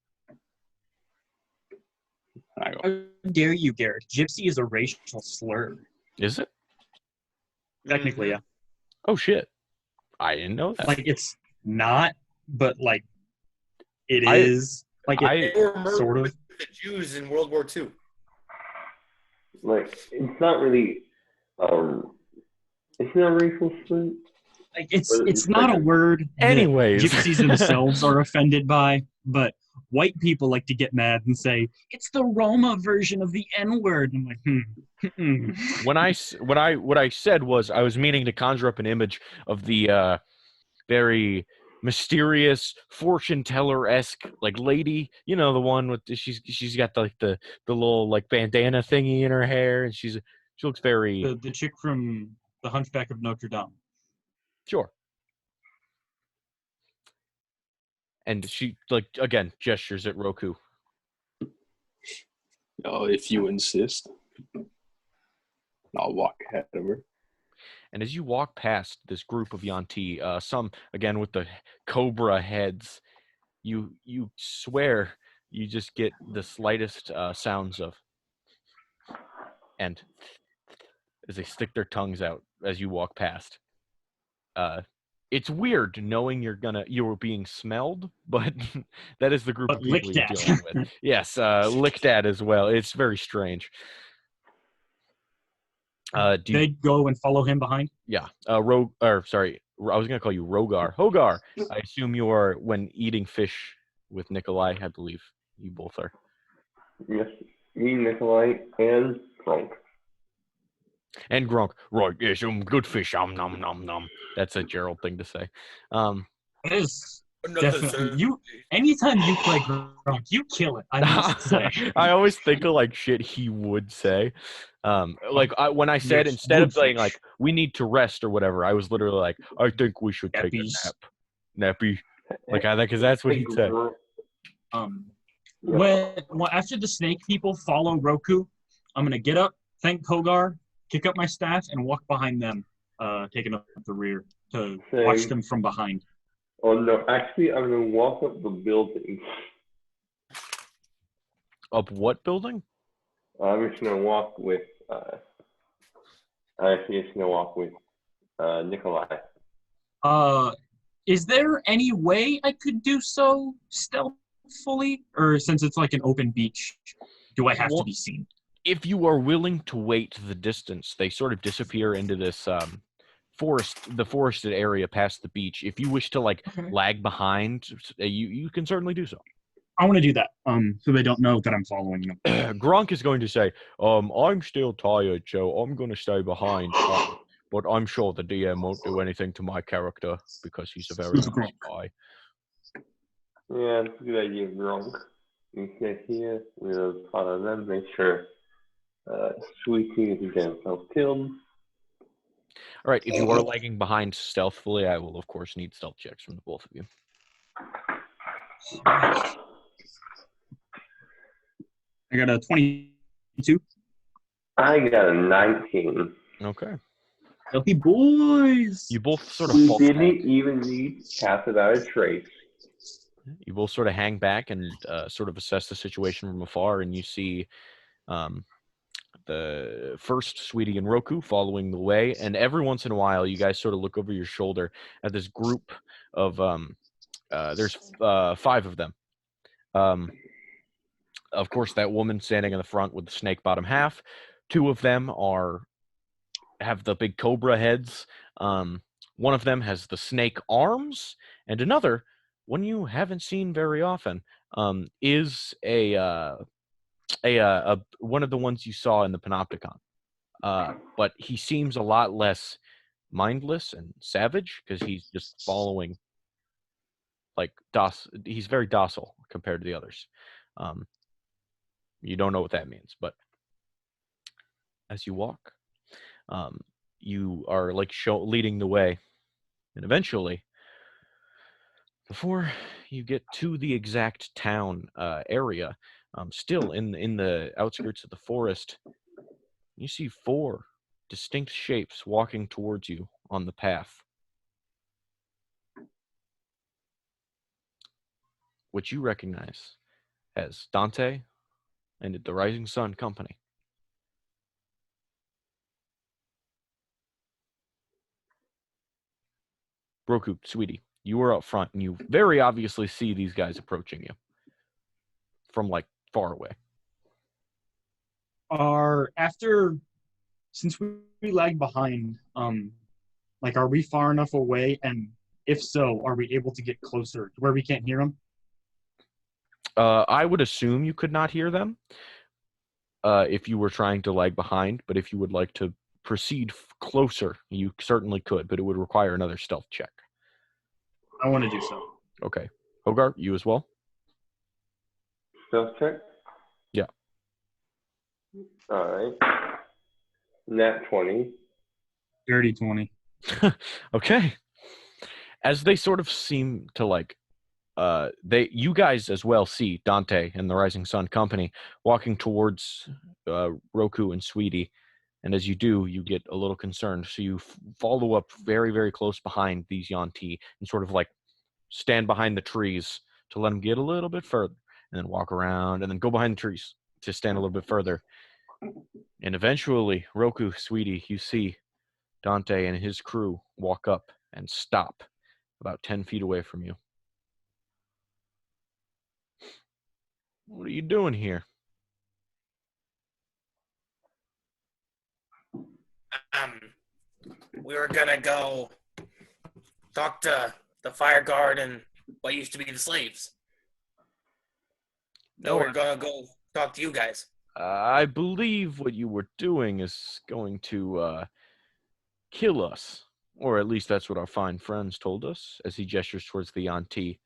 And I go, How dare you, Garrett? Gypsy is a racial slur. is it? Technically, yeah. Oh, shit. I didn't know that. Like, it's not, but, like, it is. Like, it sort of. the Jews in World War II. Like, it's not really, it's not racial slur. Like But it's not a word that Anyways. gypsies themselves are offended by, but white people like to get mad and say it's the Roma version of the N-word. I'm like, What I said was I was meaning to conjure up an image of the very mysterious fortune teller-esque like lady, you know, the one with she's got the little like bandana thingy in her hair, and she looks very the chick from The Hunchback of Notre Dame. sure. And she like again gestures at Roku. If you insist, I'll walk ahead of her. And as you walk past this group of Yanti, some again with the cobra heads, you swear you just get the slightest sounds of, and as they stick their tongues out as you walk past. It's weird knowing you're being smelled, but that is the group But of people you're licked at. dealing with. Yes, licked at as well. It's very strange. They go and follow him behind. Yeah. I was gonna call you Rogar. Hogar. I assume you are when eating fish with Nikolai. I believe you both are. Yes, me, Nikolai, and Gronk. And Gronk. Right. Yes, good fish. Nom nom nom. That's a Gerald thing to say. It is definitely you. Anytime you play Gronk, you kill it. I must say. I always think of like shit he would say. When I said Yes, instead of good saying fish. like we need to rest or whatever, I was literally like, I think we should take a Nappies. nap. Nappy. Like I because that's what he'd say. When after the snake people follow Roku, I'm gonna get up, thank Kogar, kick up my staff, and walk behind them, taking up the rear to watch them from behind. Oh no, actually I'm gonna walk up the building. Up what building? I'm just gonna walk with Nikolai. Is there any way I could do so stealthily, or since it's like an open beach, do I have to be seen? If you are willing to wait the distance, they sort of disappear into this the forested area past the beach. If you wish to lag behind, you can certainly do so. I want to do that, so they don't know that I'm following them. Gronk is going to say, I'm still tired, so I'm going to stay behind. But I'm sure the DM won't do anything to my character because he's a very nice guy. Yeah, that's a good idea, Gronk. You stay here, we'll follow them, make sure Sweetie isn't getting himself killed. All right, if you are lagging behind stealthily, I will, of course, need stealth checks from the both of you. I got a 22. I got a 19. Okay. Healthy boys! You both sort of We fall didn't back. even need Pass Without a Trace. You both sort of hang back and sort of assess the situation from afar, and you see the first Sweetie and Roku following the way, and every once in a while, you guys sort of look over your shoulder at this group of there's 5 of them. Of course, that woman standing in the front with the snake bottom half. 2 of them have the big cobra heads. One of them has the snake arms, and another, one you haven't seen very often, is one of the ones you saw in the panopticon. But he seems a lot less mindless and savage because he's just following he's very docile compared to the others. You don't know what that means, but as you walk, you are leading the way, and eventually, before you get to the exact town area, still in the outskirts of the forest, you see 4 distinct shapes walking towards you on the path, which you recognize as Dante and the Rising Sun Company. Roku, Sweetie, you are up front, and you very obviously see these guys approaching you from far away. Since we lag behind, like, are we far enough away? And if so, are we able to get closer to where we can't hear them? I would assume you could not hear them if you were trying to lag behind, but if you would like to proceed closer, you certainly could, but it would require another stealth check. I want to do so. Okay. Hogarth, you as well? Stealth check? Yeah. All right. Nat 20. Dirty 20. Okay. As they sort of seem to like, you guys as well see Dante and the Rising Sun Company walking towards Roku and Sweetie, and as you do, you get a little concerned. So you follow up very, very close behind these Yuan-Ti and sort of like stand behind the trees to let them get a little bit further, and then walk around, and then go behind the trees to stand a little bit further. And eventually, Roku, Sweetie, you see Dante and his crew walk up and stop about 10 feet away from you. What are you doing here? We were gonna go talk to the fire guard and what used to be the slaves. No, we're gonna go talk to you guys. I believe what you were doing is going to kill us. Or at least that's what our fine friends told us, as he gestures towards the Yuan-Ti.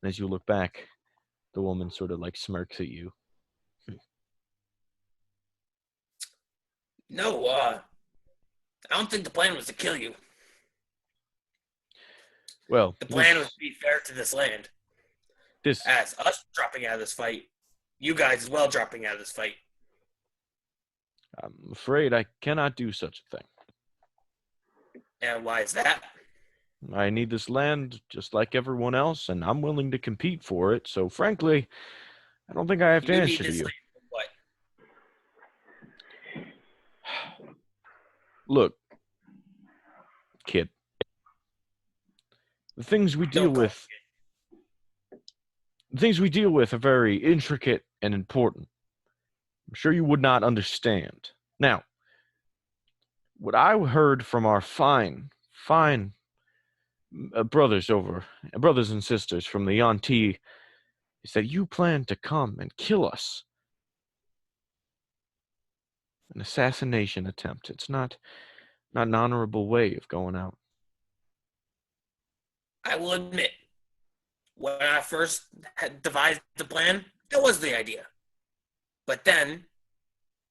And as you look back, the woman sort of like smirks at you. No, I don't think the plan was to kill you. Well, the plan was to be fair to this land. As us dropping out of this fight, you guys as well dropping out of this fight. I'm afraid I cannot do such a thing. And why is that? I need this land just like everyone else, and I'm willing to compete for it. So, frankly, I don't think I have to answer to you. What? Look, kid, the things we deal with are very intricate and important. I'm sure you would not understand. Now, what I heard from our fine brothers and sisters from the Yuan-Ti is that you plan to come and kill us. An assassination attempt. It's not an honorable way of going out. I will admit, when I first had devised the plan, that was the idea. But then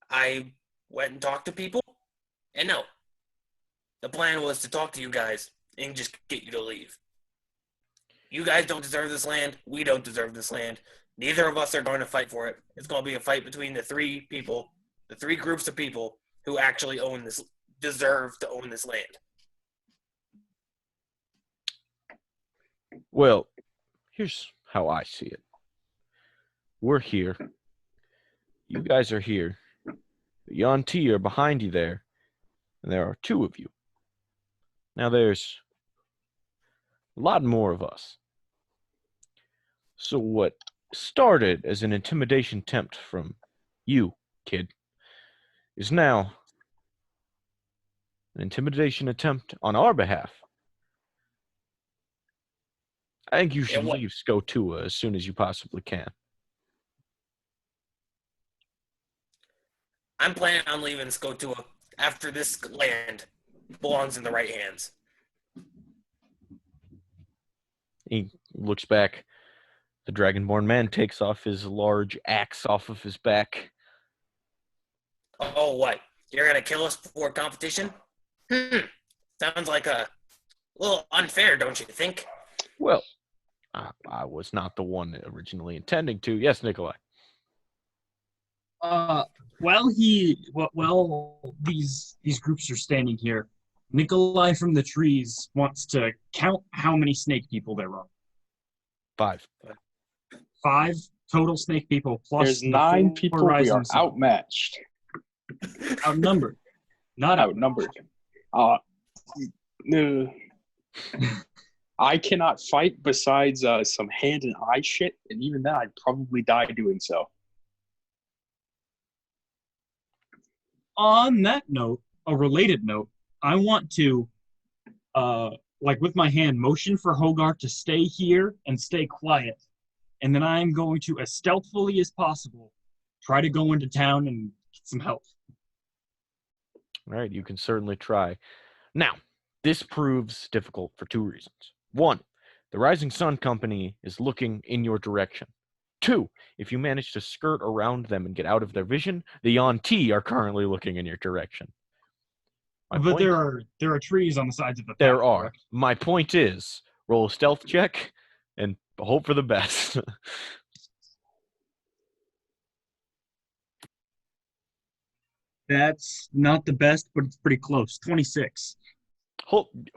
I went and talked to people, and no. The plan was to talk to you guys and just get you to leave. You guys don't deserve this land. We don't deserve this land. Neither of us are going to fight for it. It's going to be a fight between the three groups of people who actually deserve to own this land. Well, here's how I see it. We're here. You guys are here. The Yuan-Ti are behind you there. And there are two of you. Now there's a lot more of us. So what started as an intimidation attempt from you, kid, is now an intimidation attempt on our behalf. I think you should leave Skotua as soon as you possibly can. I'm planning on leaving Skotua after this land belongs in the right hands. He looks back. The Dragonborn man takes off his large axe off of his back. Oh, what? You're going to kill us before competition? Sounds like a little unfair, don't you think? Well, I was not the one originally intending to. Yes, Nikolai. While these groups are standing here, Nikolai from the trees wants to count how many snake people there are. 5. 5 total snake people plus There's 9 people. We are outmatched. Outnumbered. Not outnumbered. No. I cannot fight besides some hand and eye shit, and even then I'd probably die doing so. On that note, a related note, I want to, like with my hand, motion for Hogarth to stay here and stay quiet. And then I'm going to, as stealthily as possible, try to go into town and get some help. All right, you can certainly try. Now, this proves difficult for two reasons. One, the Rising Sun Company is looking in your direction. Two, if you manage to skirt around them and get out of their vision, the Yuan-Ti are currently looking in your direction. But there are trees on the sides of the path. There are. Correct? My point is, roll a stealth check and hope for the best. That's not the best, but it's pretty close. 26.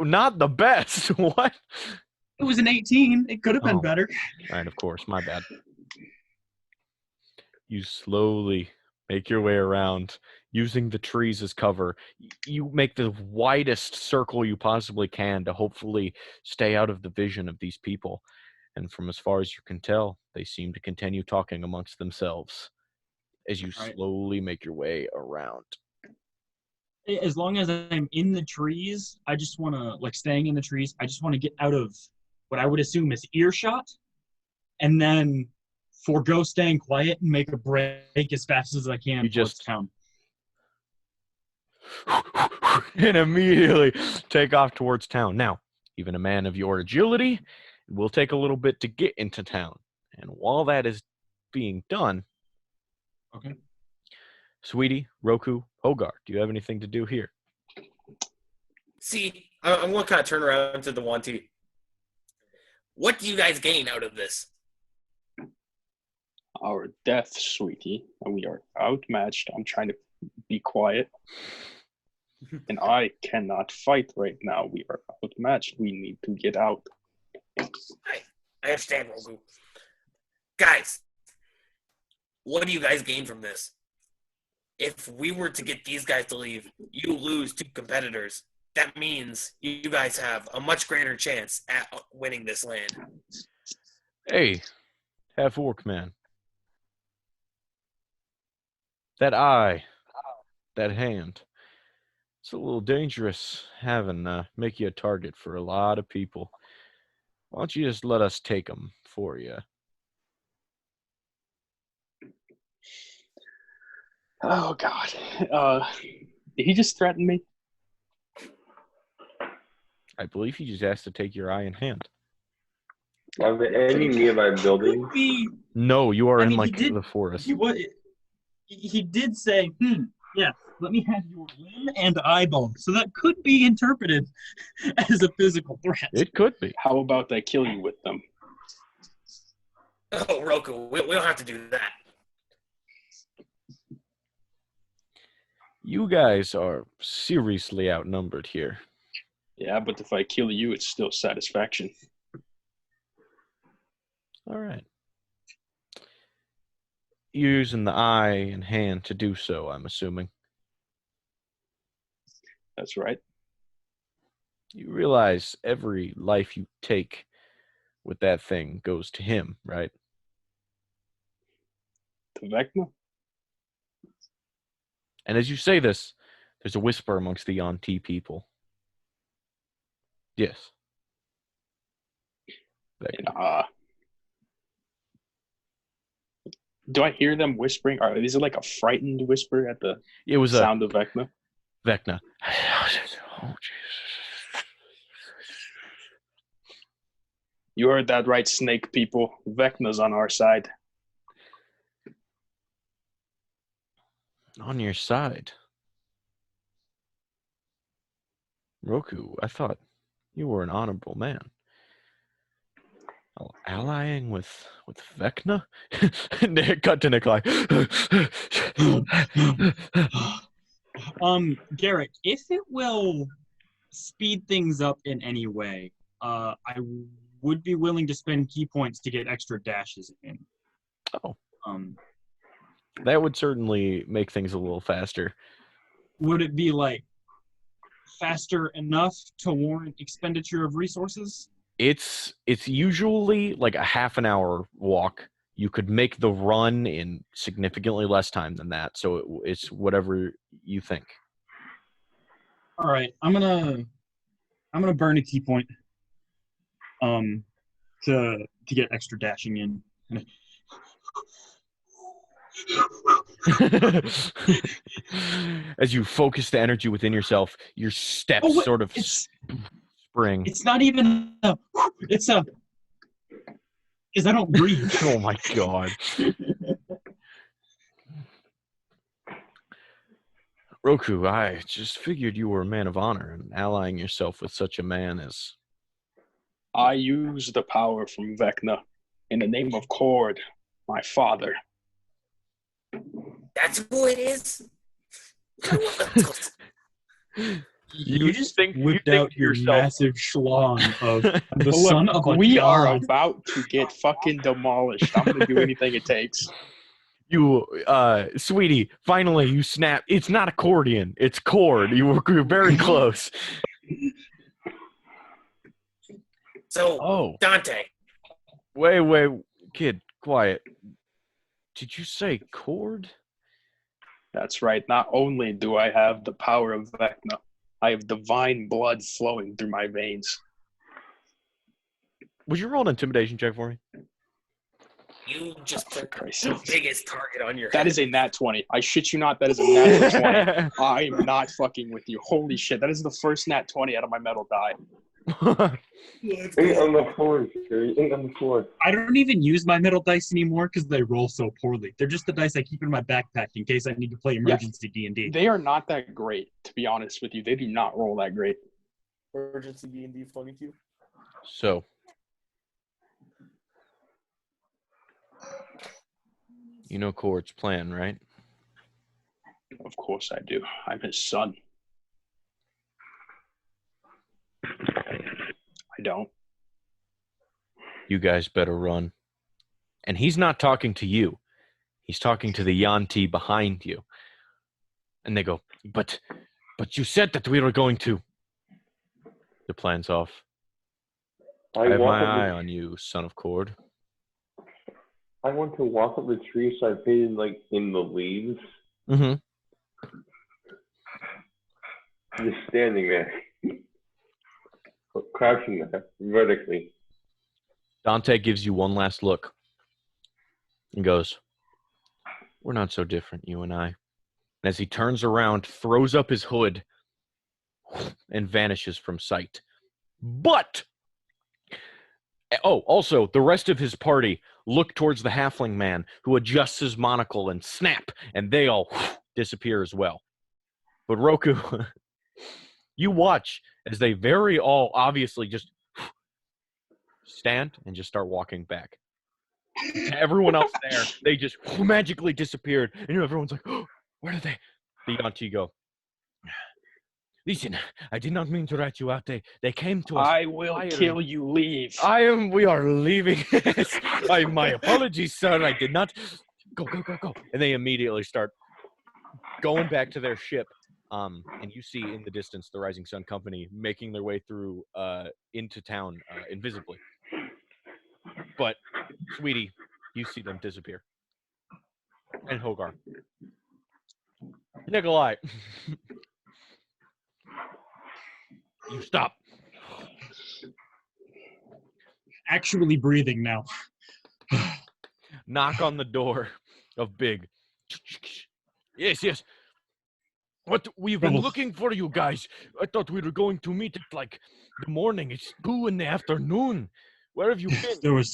Not the best. What? It was an 18. It could have been better. All right, of course. My bad. You slowly make your way around, using the trees as cover. You make the widest circle you possibly can to hopefully stay out of the vision of these people. And from as far as you can tell, they seem to continue talking amongst themselves as you slowly make your way around. As long as I'm in the trees, I just want to, like staying in the trees, I just want to get out of what I would assume is earshot, and then forego staying quiet and make a break as fast as I can towards town. And immediately take off towards town. Now, even a man of your agility, it will take a little bit to get into town. And while that is being done, okay, Sweetie, Roku, Hogarth, do you have anything to do here? See, I'm going to kind of turn around to the Yuan-Ti. What do you guys gain out of this? Our death, sweetie, and we are outmatched. I'm trying to be quiet. And I cannot fight right now. We are outmatched. We need to get out. I understand, Roku. Guys, what do you guys gain from this? If we were to get these guys to leave, you lose 2 competitors. That means you guys have a much greater chance at winning this land. Hey, half-orc man. That eye, that hand, it's a little dangerous having make you a target for a lot of people. Why don't you just let us take them for you? Oh, God. Did he just threaten me? I believe he just asked to take your eye and hand. Are there any nearby buildings? No, you are in the forest. He did say, yeah, let me have your limb and eyeball. So that could be interpreted as a physical threat. It could be. How about I kill you with them? Oh, Roku, we don't have to do that. You guys are seriously outnumbered here. Yeah, but if I kill you, it's still satisfaction. All right. You're using the eye and hand to do so, I'm assuming. That's right. You realize every life you take with that thing goes to him, right? To Vecna? And as you say this, there's a whisper amongst the Yuan-Ti people. Yes. Do I hear them whispering? Or is it like a frightened whisper at the sound of Vecna? Vecna. Oh, Jesus. You heard that right, snake people. Vecna's on our side. On your side? Roku, I thought you were an honorable man. Allying with Vecna? Cut to Nikolai. Garrett, if it will speed things up in any way, I would be willing to spend key points to get extra dashes in. Oh. That would certainly make things a little faster. Would it be like faster enough to warrant expenditure of resources? It's usually like a half an hour walk. You could make the run in significantly less time than that. So it's whatever you think. All right, I'm gonna burn a key point, to get extra dashing in. As you focus the energy within yourself, your steps sort of spring. It's not even a. It's a. Because I don't breathe. Oh my god. Roku, I just figured you were a man of honor, and allying yourself with such a man is... I use the power from Vecna in the name of Cord, my father. That's who it is? You just whipped out your massive schlong of the Well, son look, of a we are god. about to get fucking demolished. I'm gonna do anything it takes. You, sweetie, finally you snap. It's not accordion, it's cord. You're very close. So, Dante. Wait, kid, quiet. Did you say cord? That's right. Not only do I have the power of Vecna, I have divine blood flowing through my veins. Would you roll an intimidation check for me? You just put Christ's the sake. biggest target on your That head. is a nat 20. I shit you not, that is a nat 20. I'm not fucking with you. Holy shit, that is the first nat 20 out of my metal die. 8 on the floor, Jerry. 8 on the floor. I don't even use my metal dice anymore because they roll so poorly. They're just the dice I keep in my backpack in case I need to play emergency D&D. They are not that great, to be honest with you. They do not roll that great. Emergency D&D funny to you? So, you know Cord's plan, right? Of course I do. I'm his son. I don't. You guys better run. And he's not talking to you. He's talking to the Yanti behind you. And they go, but you said that we were going to. The plan's off. I have my eye on you, son of Cord. I want to walk up the tree, so I've been like in the leaves. Mm-hmm. Just standing there. Crouching there, vertically. Dante gives you one last look and goes, we're not so different, you and I. And as he turns around, throws up his hood, and vanishes from sight. But, also, the rest of his party look towards the halfling man, who adjusts his monocle and snap, and they all disappear as well. But Roku, you watch as they very all obviously just stand and just start walking back. Everyone else there, they just magically disappeared. And everyone's like, oh, where did they? The Yanti go, listen, I did not mean to rat you out. They came to us. I will kill you, leave. We are leaving. My apologies, sir. I did not. Go. And they immediately start going back to their ship. And you see in the distance the Rising Sun Company making their way through into town invisibly. But, sweetie, you see them disappear. And Hogar. Nikolai. You stop. Actually breathing now. Knock on the door of Big. Yes. What? We've been looking for you guys. I thought we were going to meet at like the morning. It's 2 in the afternoon. Where have you been?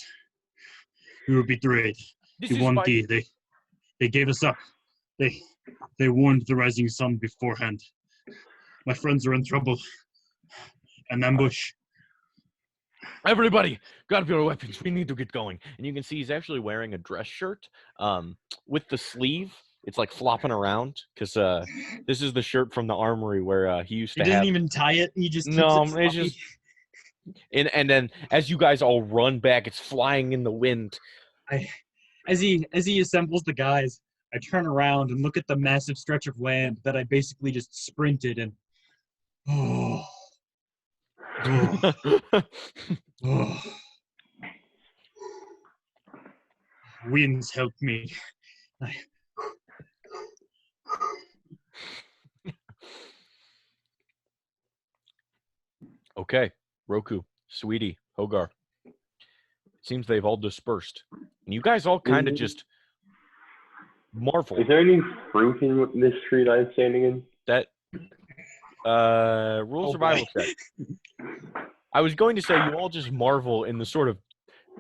We were betrayed. They gave us up. They warned the Rising Sun beforehand. My friends are in trouble. An ambush. Everybody, grab your weapons. We need to get going. And you can see he's actually wearing a dress shirt with the sleeve. It's like flopping around because this is the shirt from the armory where he used to have. He doesn't even tie it. He just keeps it it's just. And then as you guys all run back, it's flying in the wind. As he assembles the guys, I turn around and look at the massive stretch of land that I basically just sprinted and. Winds help me. Okay, Roku, Sweetie, Hogar. Seems they've all dispersed. And you guys all kind of just marvel. Is there any fruit in this tree that I'm standing in? That rule survival check. I was going to say you all just marvel in the sort of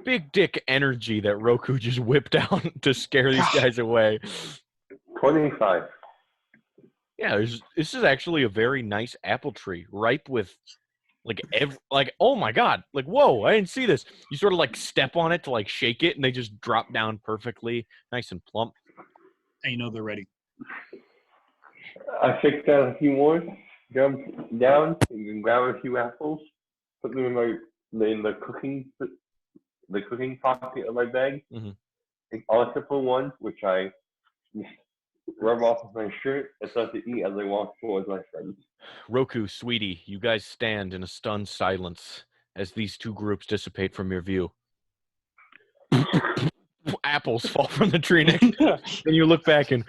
big dick energy that Roku just whipped out to scare these guys away. 25. Yeah, this is actually a very nice apple tree, ripe with like oh my god, like whoa, I didn't see this. You sort of like step on it to like shake it, and they just drop down perfectly, nice and plump. And you know they're ready. I picked out a few more, jump down, and grab a few apples, put them in the cooking pocket of my bag. Mm-hmm. Take all except for one, which I rub off of my shirt and start to eat as I walk towards my friends. Roku, Sweetie, you guys stand in a stunned silence as these two groups dissipate from your view. Apples fall from the tree next. And you look back and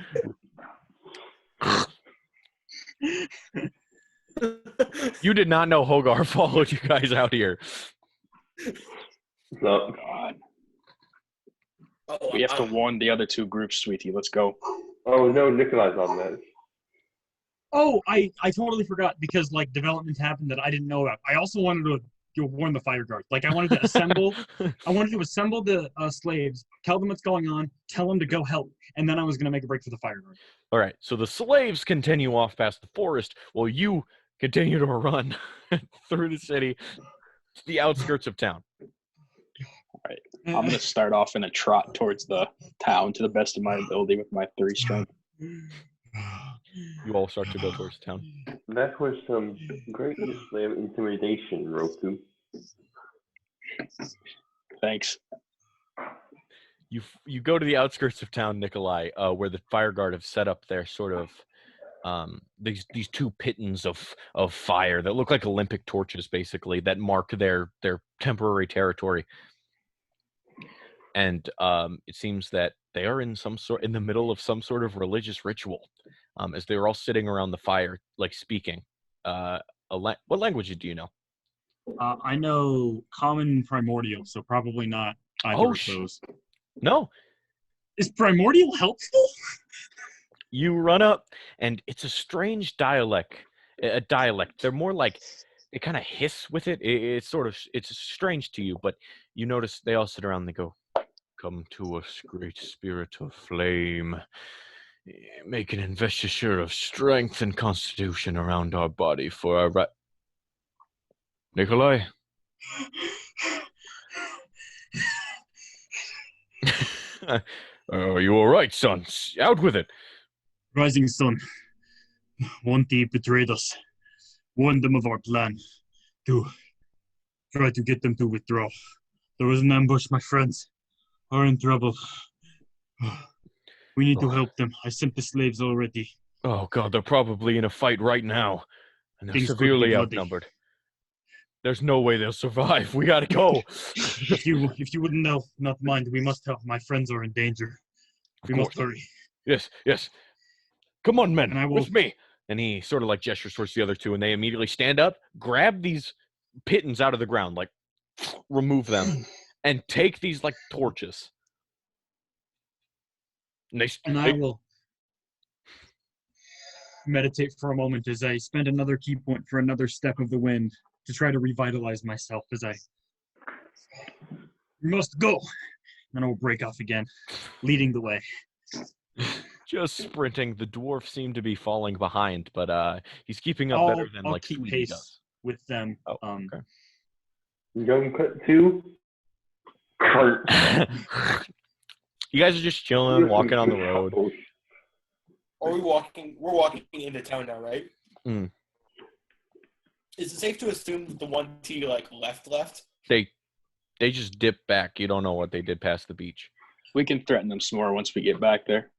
you did not know Hogar followed you guys out here. So, God. We have to warn the other two groups, Sweetie. Let's go. oh no, Nikolai's on that. Oh, I totally forgot because like developments happened that I didn't know about. I also wanted to warn the fire guard. Like I wanted to assemble the slaves, tell them what's going on, tell them to go help, and then I was gonna make a break for the fire guard. All right, so the slaves continue off past the forest while you continue to run through the city to the outskirts of town. All right. I'm going to start off in a trot towards the town to the best of my ability with my 3 strength. You all start to go towards town. That was some great display of intimidation, Roku. Thanks. You go to the outskirts of town, Nikolai, where the fire guard have set up their sort of these two pitons of fire that look like Olympic torches, basically, that mark their temporary territory. And it seems that they are in the middle of some sort of religious ritual, as they were all sitting around the fire, like speaking. What languages do you know? I know Common and Primordial, so probably not either of those. No. Is Primordial helpful? You run up, and it's a strange dialect. They're more like they kind of hiss with it. It's strange to you, but you notice they all sit around and they go, "Come to us, great spirit of flame. Make an investiture of strength and constitution around our body for our right." Nikolai? Are you all right, son? Out with it. Rising Sun. One thief betrayed us. Warned them of our plan. To try to get them to withdraw. There was an ambush, my friends. Are in trouble. We need to help them. I sent the slaves already. Oh, God, they're probably in a fight right now. And they're Things could be severely bloody. outnumbered. There's no way they'll survive. We gotta go. If you wouldn't know, not mind. We must help. My friends are in danger. We must hurry. Yes. Come on, men. And I will- With me. And he sort of like gestures towards the other two, and they immediately stand up, grab these pitons out of the ground, like remove them, and take these like torches. And I will meditate for a moment as I spend another key point for another step of the wind to try to revitalize myself as we must go. Then I will break off again, leading the way. Just sprinting. The dwarf seemed to be falling behind, but he's keeping up better than I'll like keep Sweetie pace does. with them. Oh, okay. Young cut 2. Cart. You guys are just chilling, walking on the road. Are we walking? We're walking into town now, right? Mm. Is it safe to assume that the one T like left? They just dip back. You don't know what they did past the beach. We can threaten them some more once we get back there.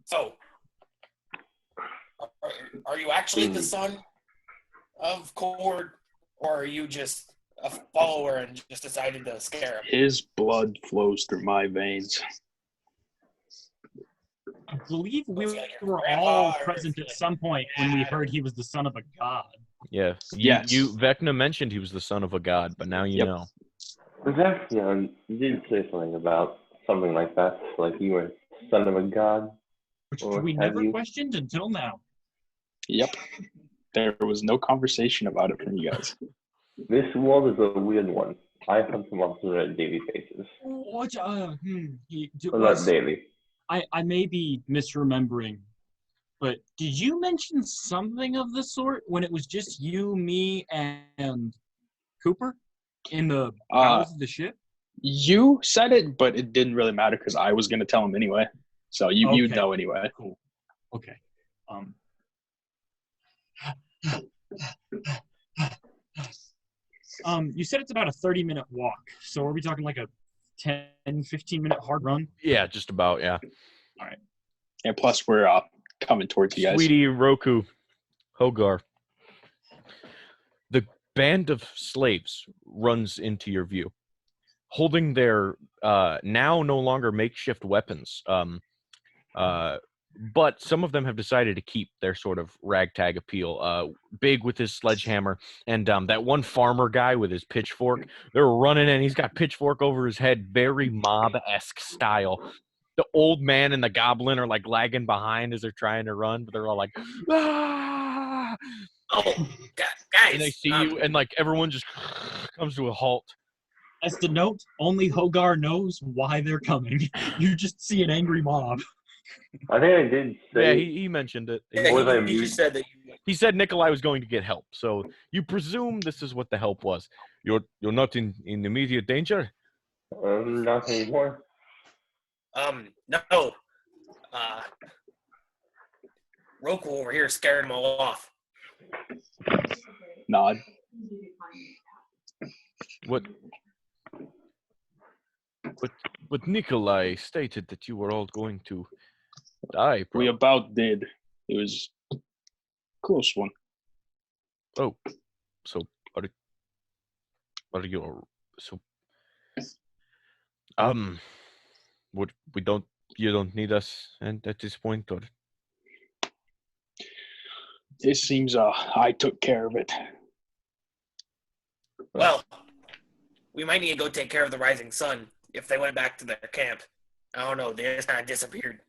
So, are you actually the son of Cord, or are you just a follower and just decided to scare him. His blood flows through my veins. I believe we Was he like your were grandpa, all or present was at he some like point your when we dad, heard or- he was the son of a god. Yeah. Yes. Vecna mentioned he was the son of a god, but now you Yep. know. Zaxion did say something about something like that, like you were son of a god. Which Or we have never you? questioned until now. Yep. There was no conversation about it from you guys. This world is a weird one. I hunt the monster at daily basis. What? Well, not daily. I may be misremembering, but did you mention something of the sort when it was just you, me, and Cooper in the bowels of the ship? You said it, but it didn't really matter because I was going to tell him anyway. So you'd Okay. know anyway. Cool. Okay. You said it's about a 30-minute walk. So are we talking like a 10, 15-minute hard run? Yeah, just about, yeah. And plus, we're coming towards you guys. Sweetie, Roku, Hogar. The band of slaves runs into your view, holding their now no longer makeshift weapons. But some of them have decided to keep their sort of ragtag appeal. Big with his sledgehammer, and that one farmer guy with his pitchfork. They're running, and he's got pitchfork over his head, very mob-esque style. The old man and the goblin are like lagging behind as they're trying to run, but they're all like, ah! Oh, guys. And they see you, and like everyone just comes to a halt. As the note, only Hogar knows why they're coming. You just see an angry mob. I think I did Yeah, say. he mentioned it. Yeah, Was I he mute? just said that you. He said Nikolai was going to get help, so you presume this is what the help was. You're not in immediate danger? Not anymore. No. Roku over here scared them all off. Nod. What Nikolai stated that you were all going to die. We probably. about did. It was a close one. Oh, so are you so? Would you don't need us and at this point, or? It seems I took care of it. Well, we might need to go take care of the rising sun if they went back to their camp. I don't know. They just kind of disappeared.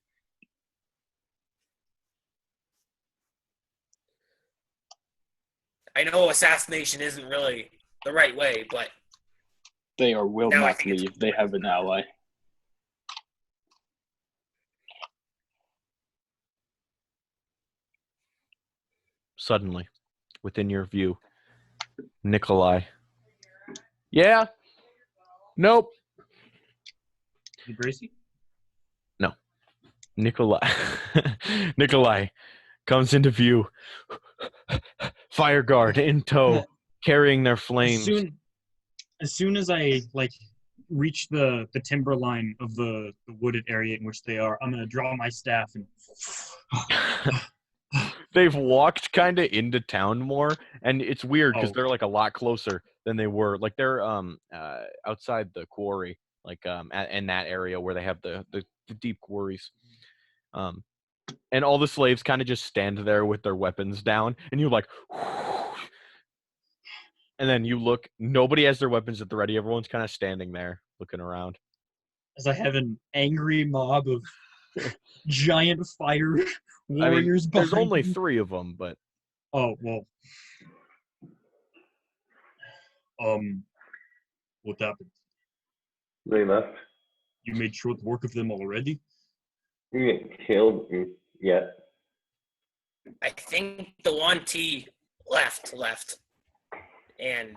I know assassination isn't really the right way, but They will Now I not think it's leave. They have an ally. Suddenly, within your view, Nikolai. Yeah. Nope. Gracie? Nikolai comes into view. Fire guard in tow, carrying their flames. As soon as I reach the timber line of the wooded area in which they are, I'm gonna draw my staff and They've walked kind of into town more, and it's weird because Oh. they're like a lot closer than they were. Like they're outside the quarry, like in that area where they have the deep quarries. And all the slaves kind of just stand there with their weapons down, and you're like, and then you look. Nobody has their weapons at the ready. Everyone's kind of standing there, looking around. as I have an angry mob of giant fire warriors behind There's only me. 3 of them, but Oh, well. What happened? They left. You made short work of them already? You get killed yet. I think the one T left. And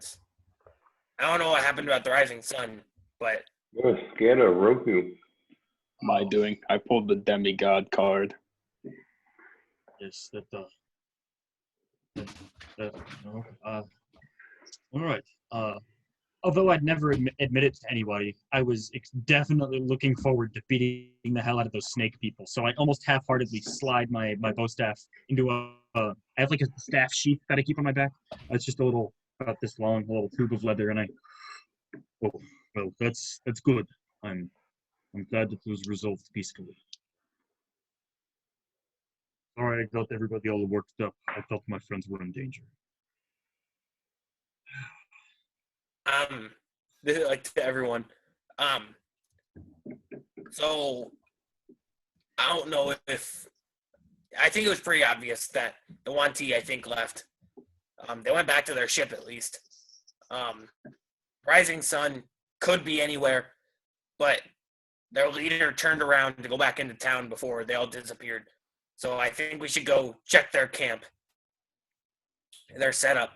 I don't know what happened about the rising sun, but You're scared of Roku. My doing. I pulled the demigod card. Yes, all right. Although I'd never admit it to anybody, I was definitely looking forward to beating the hell out of those snake people. So I almost half-heartedly slide my bow staff into I have like a staff sheath that I keep on my back. It's just a little about this long, a little tube of leather, and I. Oh, well, that's good. I'm glad that it was resolved peacefully. Sorry, I got everybody all worked up. I thought my friends were in danger. This is like to everyone. So I don't know if I think it was pretty obvious that the Wanti I think left. They went back to their ship at least. Rising Sun could be anywhere, but their leader turned around to go back into town before they all disappeared. So I think we should go check their camp, their setup,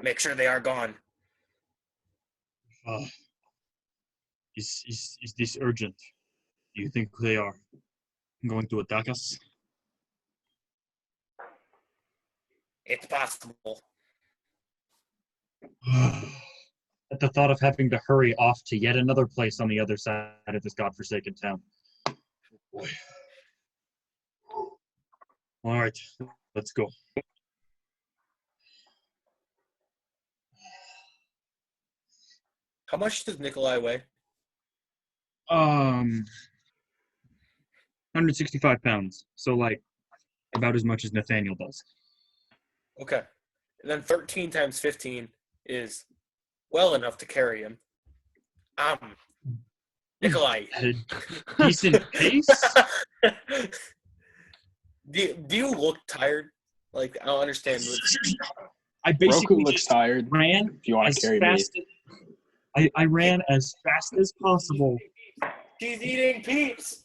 make sure they are gone. Is this urgent? Do you think they are going to attack us? It's possible. At the thought of having to hurry off to yet another place on the other side of this godforsaken town. Boy. All right, let's go. How much does Nikolai weigh? 165 pounds. So like about as much as Nathaniel does. Okay. And then 13 times 15 is well enough to carry him. Nikolai. At a decent pace? Do you look tired? Like, I don't understand. I basically Roku looks tired. ran If you want as to carry me. fast I ran as fast as possible She's eating peeps.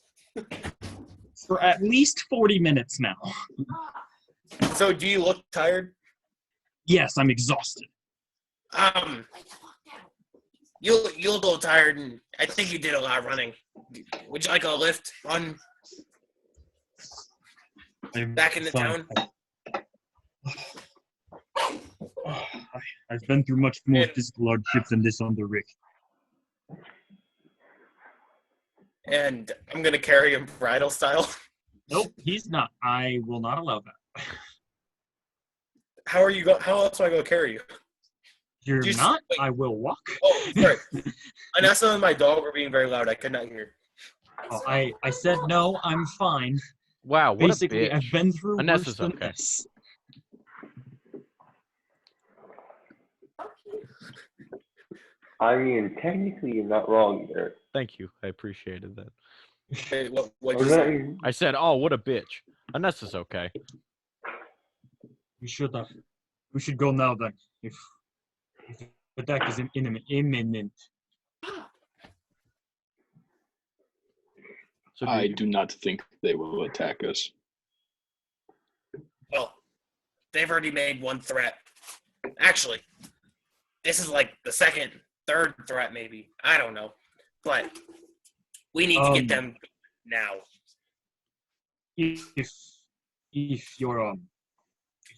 for at least 40 minutes now. So do you look tired? Yes, I'm exhausted. You look a little tired, and I think you did a lot of running. Would you like a lift on back into town? I've been through much more physical hardship than this on the rig. And I'm gonna carry him bridal style. Nope, he's not. I will not allow that. How else do I go carry you? You're Just- not? wait. I will walk. Oh, sorry. Anessa and my dog were being very loud. I could not hear. Oh, I said no, I'm fine. Wow, what Basically, a bitch. I've been through worse Anessa's than okay. this. I mean, technically, you're not wrong there. Thank you. I apprecited that. Hey, what Or you not say? even- I said, oh, what a bitch. Anessa's okay. We should go now then. If attack is imminent. So I do not think they will attack us. Well, they've already made one threat. Actually, this is like the third threat, maybe. I don't know. But we need to get them now. If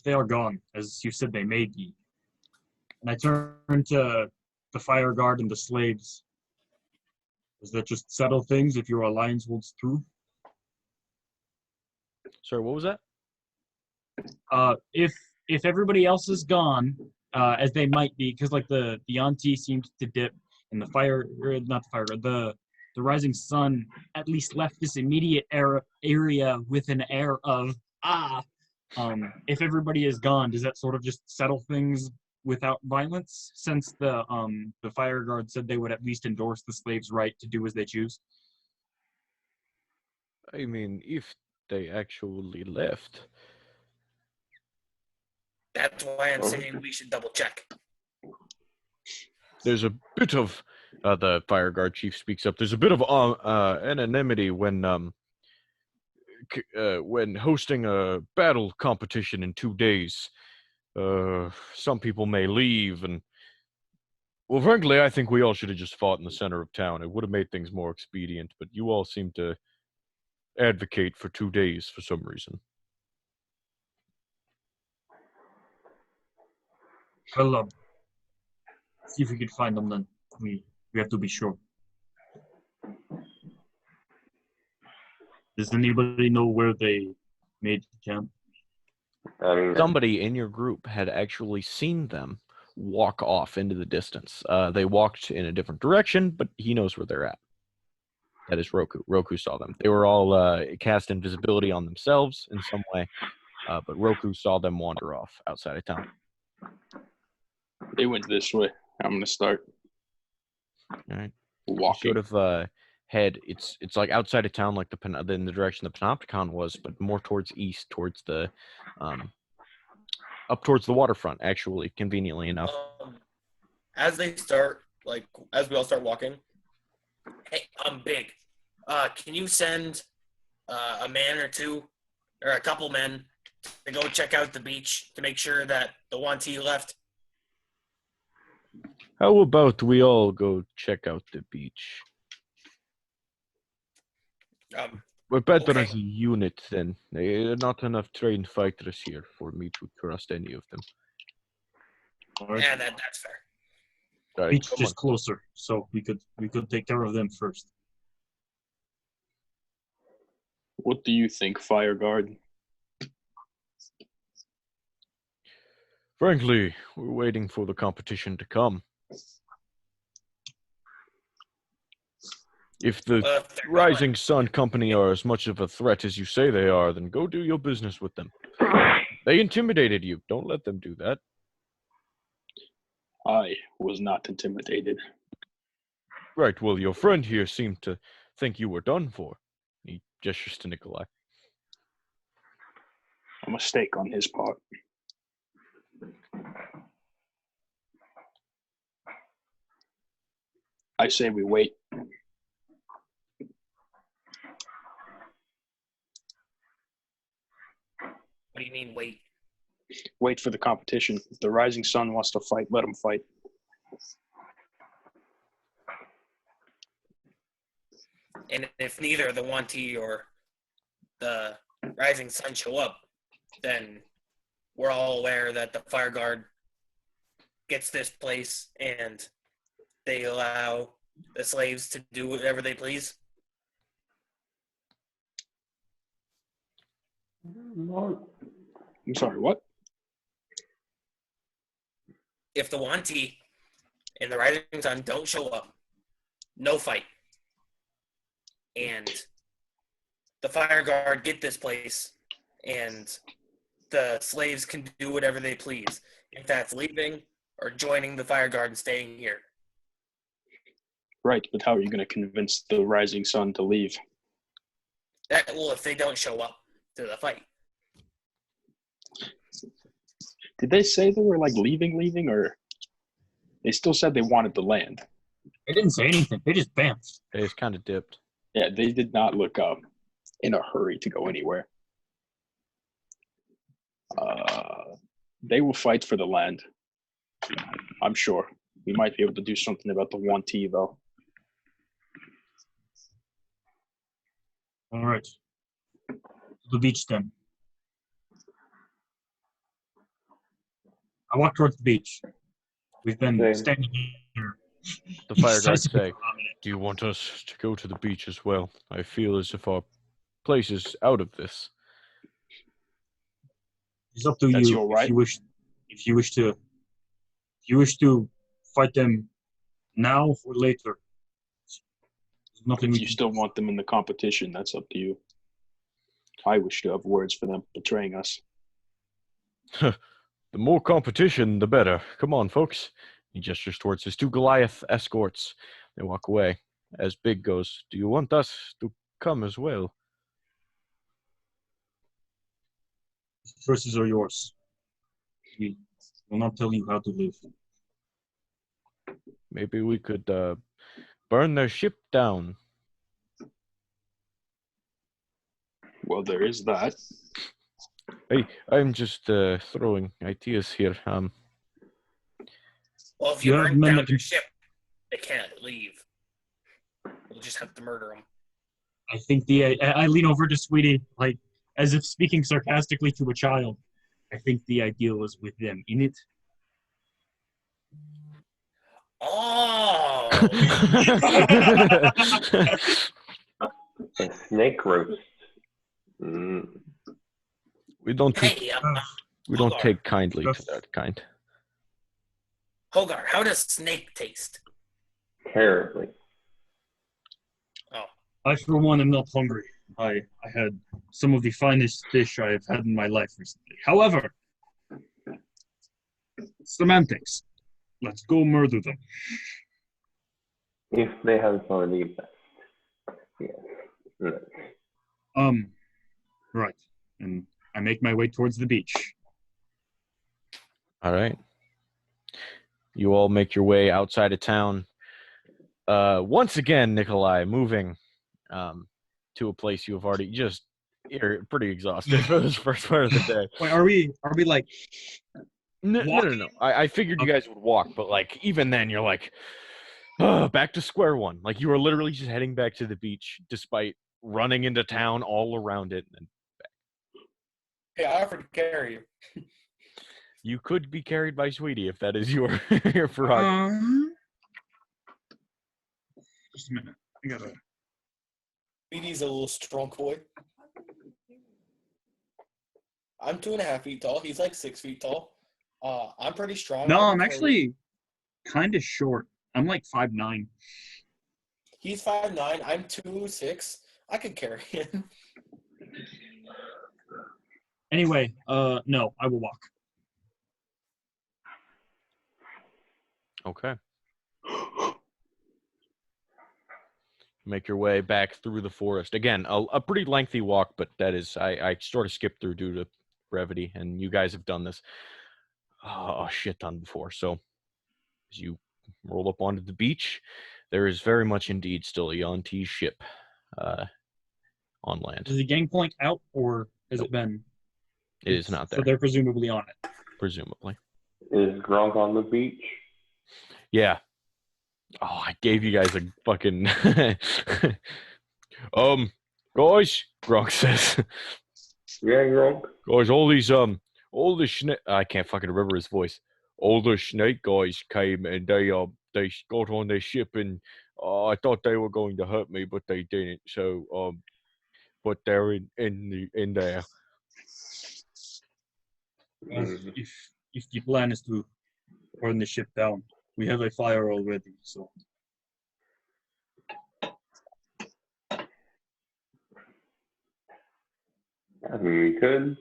they are gone, as you said they may be, and I turn to the fire guard and the slaves, does that just settle things if your alliance holds true? Sorry, what was that? If everybody else is gone, as they might be, because like the Yanti seemed to dip, and the Rising Sun at least left this immediate area with an air of if everybody is gone, does that sort of just settle things without violence? Since the fire guard said they would at least endorse the slaves' right to do as they choose. I mean, if they actually left. That's why I'm saying we should double check. There's a bit of the fire guard chief speaks up. There's a bit of anonymity when hosting a battle competition in 2 days. Some people may leave, and well, frankly, I think we all should have just fought in the center of town. It would have made things more expedient. But you all seem to advocate for 2 days for some reason. Well, see if we can find them then. We have to be sure. Does anybody know where they made the camp? I mean, Somebody in your group had actually seen them walk off into the distance. They walked in a different direction, but he knows where they're at. That is Roku. Roku saw them. They were all cast invisibility on themselves in some way, but Roku saw them wander off outside of town. They went this way. I'm gonna start All right. walking. Sort of head. It's like outside of town, like in the direction the panopticon was, but more towards east, towards the up towards the waterfront. Actually, conveniently enough. As they start, as we all start walking, hey, I'm Big. Can you send a man or two, or a couple men, to go check out the beach to make sure that the one T left? How about we all go check out the beach? We're better Okay. as a unit then. There are not enough trained fighters here for me to trust any of them. All right. Yeah, that's fair. All right, Beach come just on. closer, so we could take care of them first. What do you think, Fire Guard? Frankly, we're waiting for the competition to come. If the If they're Rising Sun Company are as much of a threat as you say they are, then go do your business with them. They intimidated you. Don't let them do that. I was not intimidated. Right, well, your friend here seemed to think you were done for. He gestures to Nikolai. A mistake on his part. I say we wait. What do you mean, wait? Wait for the competition. If the Rising Sun wants to fight, let him fight. And if neither the 1T or the Rising Sun show up, then we're all aware that the Fire Guard gets this place and they allow the slaves to do whatever they please. I'm sorry, what? If the 1T and the Rising Sun don't show up, no fight. And the Fire Guard get this place, and the slaves can do whatever they please. If that's leaving or joining the Fire Guard and staying here. Right, but how are you going to convince the Rising Sun to leave? Well, if they don't show up to the fight. Did they say they were like leaving, or they still said they wanted the land? They didn't say anything. They just bamfed. They just kind of dipped. Yeah, they did not look in a hurry to go anywhere. They will fight for the land. I'm sure. We might be able to do something about the 1T, though. All right. To the beach then. I walk towards the beach. We've been Same. standing here. The Fire Guards decisively say, for a minute. do you want us to go to the beach as well? I feel as if our place is out of this. It's up to That's you. your right. If you wish to fight them now or later. There's nothing If we you can still do. want them in the competition, that's up to you. I wish to have words for them betraying us. The more competition, the better. Come on, folks. He gestures towards his two Goliath escorts. They walk away. As Big goes, do you want us to come as well? The choices are yours. We will not tell you how to live. Maybe we could burn their ship down. Well, there is that. Hey, I'm just throwing ideas here. Well, if You you have burn men down that their can- ship, they can't leave. We'll just have to murder them. I think I lean over to Sweetie, like as if speaking sarcastically to a child. I think the ideal is with them in it. Oh! A snake roast. Mm. We don't Hey, we don't Hold on. take kindly to that kind. Hogar, how does snake taste? Terribly. Oh, I, for one, am not hungry. I had some of the finest fish I have had in my life recently. However, semantics. Let's go murder them. If they have some of the best. Yes. Right. Right. And I make my way towards the beach. All right. You all make your way outside of town. Once again, Nikolai, moving to a place you have already you're pretty exhausted for this first part of the day. Wait, are we like No. I figured you guys would walk, but like even then you're like back to square one. Like you were literally just heading back to the beach despite running into town all around it. And Hey, I offered to carry you. you could be carried by Sweetie if that is your prerogative. Just a minute. I gotta. Speedy's a little strong boy. I'm 2.5 feet tall. He's like 6 feet tall. I'm pretty strong. No, I I'm can carry him. actually kind of short. I'm like 5'9". He's 5'9". I'm 2'6". I could carry him. Anyway, no, I will walk. Okay. Make your way back through the forest. Again, a pretty lengthy walk, but that is, I sort of skipped through due to brevity, and you guys have done this a shit ton before. So as you roll up onto the beach, there is very much indeed still a Yuan-Ti ship on land. Is the gangplank out, or has it been? It is not there. So they're presumably on it. Presumably. Is Gronk on the beach? Yeah. Oh, I gave you guys a fucking guys, Gronk says. Yeah, Gronk. Guys, all the snake, I can't fucking remember his voice. All the snake guys came and they got on their ship and I thought they were going to hurt me, but they didn't. So but they're in there. If the plan is to burn the ship down, we have a fire already, so. I mean, we could.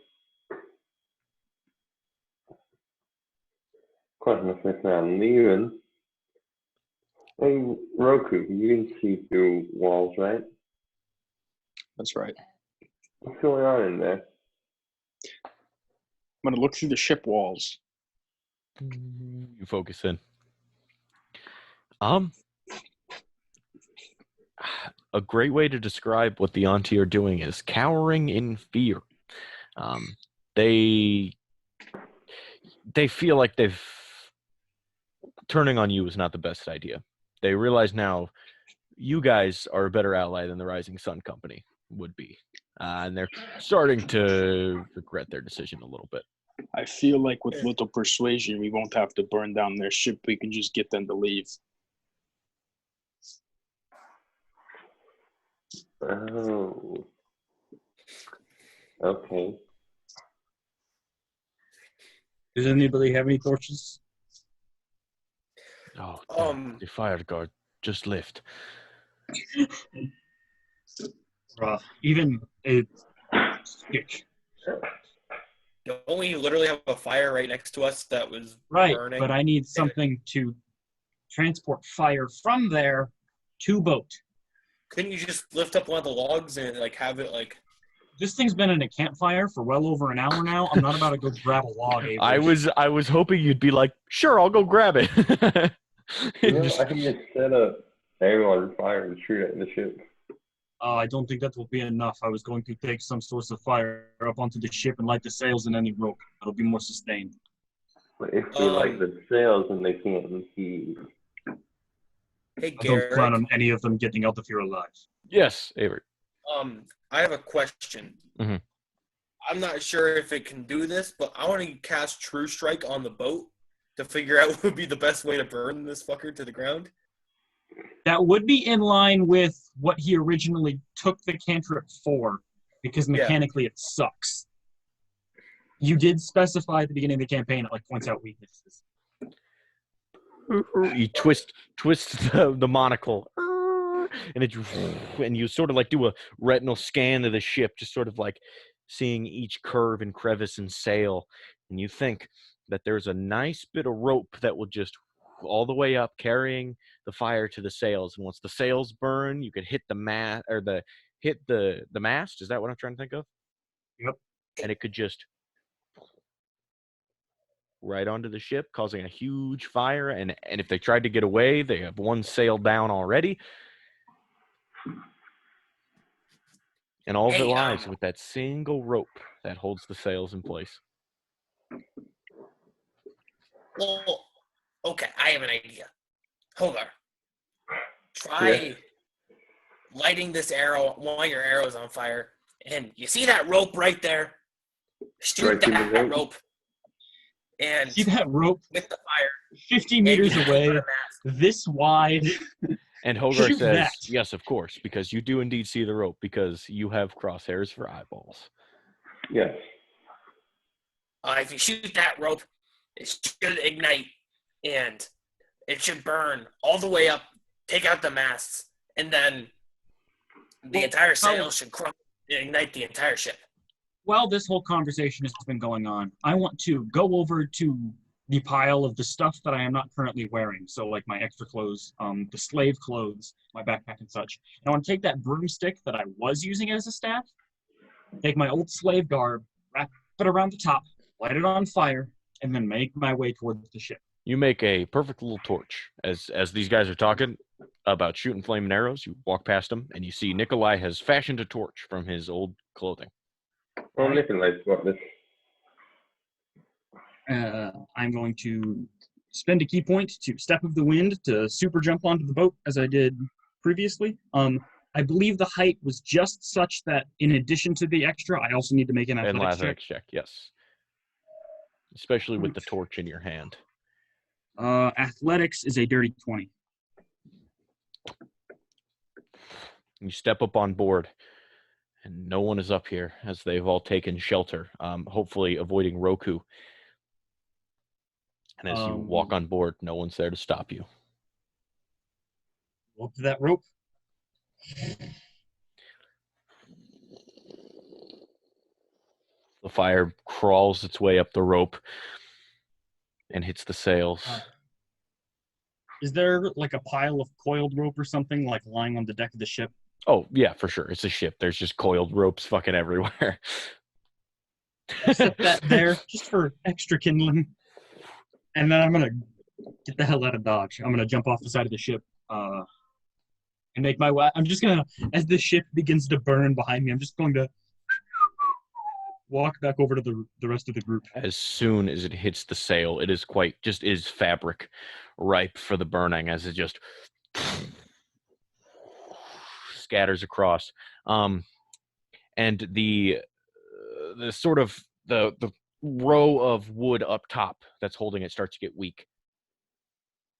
Question if it's not leaving. Hey, Roku, you can see through walls, right? That's right. What's going on in there? I'm gonna look through the ship walls. You focus in. A great way to describe what the Yuan-Ti are doing is cowering in fear. They feel like turning on you is not the best idea. They realize now you guys are a better ally than the Rising Sun Company would be. And they're starting to regret their decision a little bit. I feel like with little persuasion, we won't have to burn down their ship. We can just get them to leave. Oh. Okay. Does anybody have any torches? Oh, the fire guard just left. Even a stick. Don't we literally have a fire right next to us that was Right, burning? but I need something to transport fire from there to boat. Couldn't you just lift up one of the logs and like have it like? This thing's been in a campfire for well over an hour now. I'm not about to go grab a log. Avery. I was hoping you'd be like, sure, I'll go grab it. You know, I can just set up everyone on fire and shoot at the ship. I don't think that will be enough. I was going to take some source of fire up onto the ship and light the sails and any rope. It'll be more sustained. But if we light the sails and they can't heave. Hey, I don't plan Garrett. on any of them getting out of here alive. Yes, Avery. I have a question. Mhm. I'm not sure if it can do this, but I want to cast True Strike on the boat to figure out what would be the best way to burn this fucker to the ground. That would be in line with what he originally took the cantrip for, because mechanically it sucks. You did specify at the beginning of the campaign it like points out weaknesses. You twist the monocle, and you sort of like do a retinal scan of the ship, just sort of like seeing each curve and crevice and sail, and you think that there's a nice bit of rope that will just all the way up, carrying the fire to the sails. And once the sails burn, you could hit the mast or the mast. Is that what I'm trying to think of? Yep. And it could just right onto the ship, causing a huge fire. And if they tried to get away, they have one sail down already. And all of it lies with that single rope that holds the sails in place. Well, okay, I have an idea. Hold on. Try lighting this arrow, one of your arrows on fire, and you see that rope right there? Shoot that rope. And see that rope with the fire 50 meters away, this wide. And Hogar says, yes, of course, because you do indeed see the rope, because you have crosshairs for eyeballs. Yes. If you shoot that rope, it should ignite, and it should burn all the way up, take out the masts, and then the entire sail should crumble and ignite the entire ship. While this whole conversation has been going on, I want to go over to the pile of the stuff that I am not currently wearing. So like my extra clothes, the slave clothes, my backpack and such. And I want to take that broomstick that I was using as a staff, take my old slave garb, wrap it around the top, light it on fire, and then make my way towards the ship. You make a perfect little torch. As these guys are talking about shooting flaming arrows, you walk past them, and you see Nikolai has fashioned a torch from his old clothing. Oh, Nikolai's got this. I'm going to spend a key point to Step of the Wind to super jump onto the boat as I did previously. I believe the height was just such that in addition to the extra, I also need to make an athletics check. Yes. Especially with the torch in your hand. Athletics is a dirty 20. You step up on board, and no one is up here as they've all taken shelter, hopefully avoiding Roku. And as you walk on board, no one's there to stop you. Up to that rope. The fire crawls its way up the rope and hits the sails. Is there like a pile of coiled rope or something like lying on the deck of the ship? Oh, yeah, for sure. It's a ship. There's just coiled ropes fucking everywhere. Set that there just for extra kindling. And then I'm going to get the hell out of Dodge. I'm going to jump off the side of the ship and make my way. I'm just going to, as the ship begins to burn behind me, I'm just going to walk back over to the rest of the group. As soon as it hits the sail, it is is fabric ripe for the burning as it just scatters across. And the sort of the row of wood up top that's holding it starts to get weak.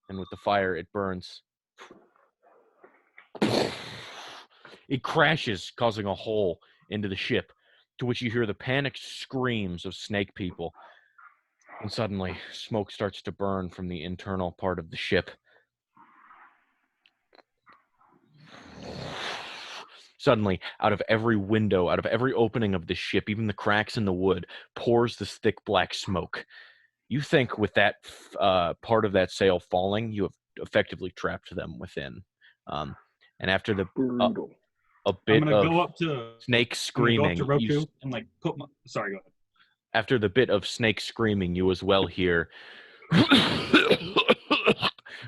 And with the fire, it burns. It crashes, causing a hole into the ship, to which you hear the panicked screams of snake people. And suddenly, smoke starts to burn from the internal part of the ship. Suddenly, out of every window, out of every opening of the ship, even the cracks in the wood, pours this thick black smoke. You think with that part of that sail falling, you have effectively trapped them within. And after the a bit of go up to snake screaming, go up to Roku and like put my. Sorry, go ahead. After the bit of snake screaming, you as well hear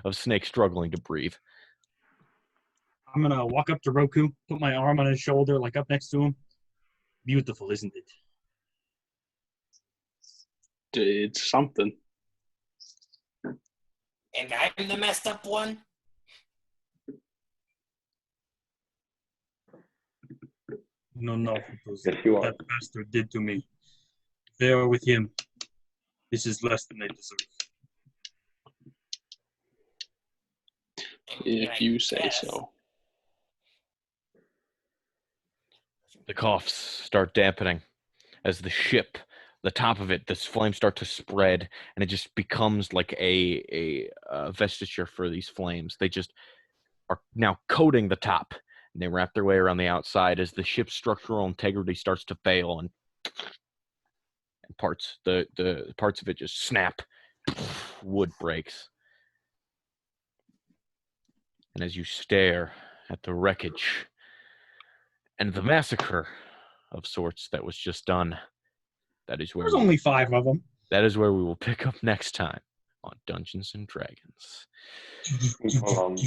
of snake struggling to breathe. I'm going to walk up to Roku, put my arm on his shoulder, like up next to him. Beautiful, isn't it? It's something. And I'm the messed up one? No. It was Yes, you are. that bastard did to me. There with him. This is less than I deserve. If you say so. The coughs start dampening as the ship the top of it, this flames start to spread, and it just becomes like a vestige for these flames. They just are now coating the top, and they wrap their way around the outside as the ship's structural integrity starts to fail, and parts the parts of it just snap. Wood breaks. And as you stare at the wreckage and the massacre of sorts that was just done, that is where There's only 5 of them. that is where we will pick up next time on Dungeons and Dragons. Hold on.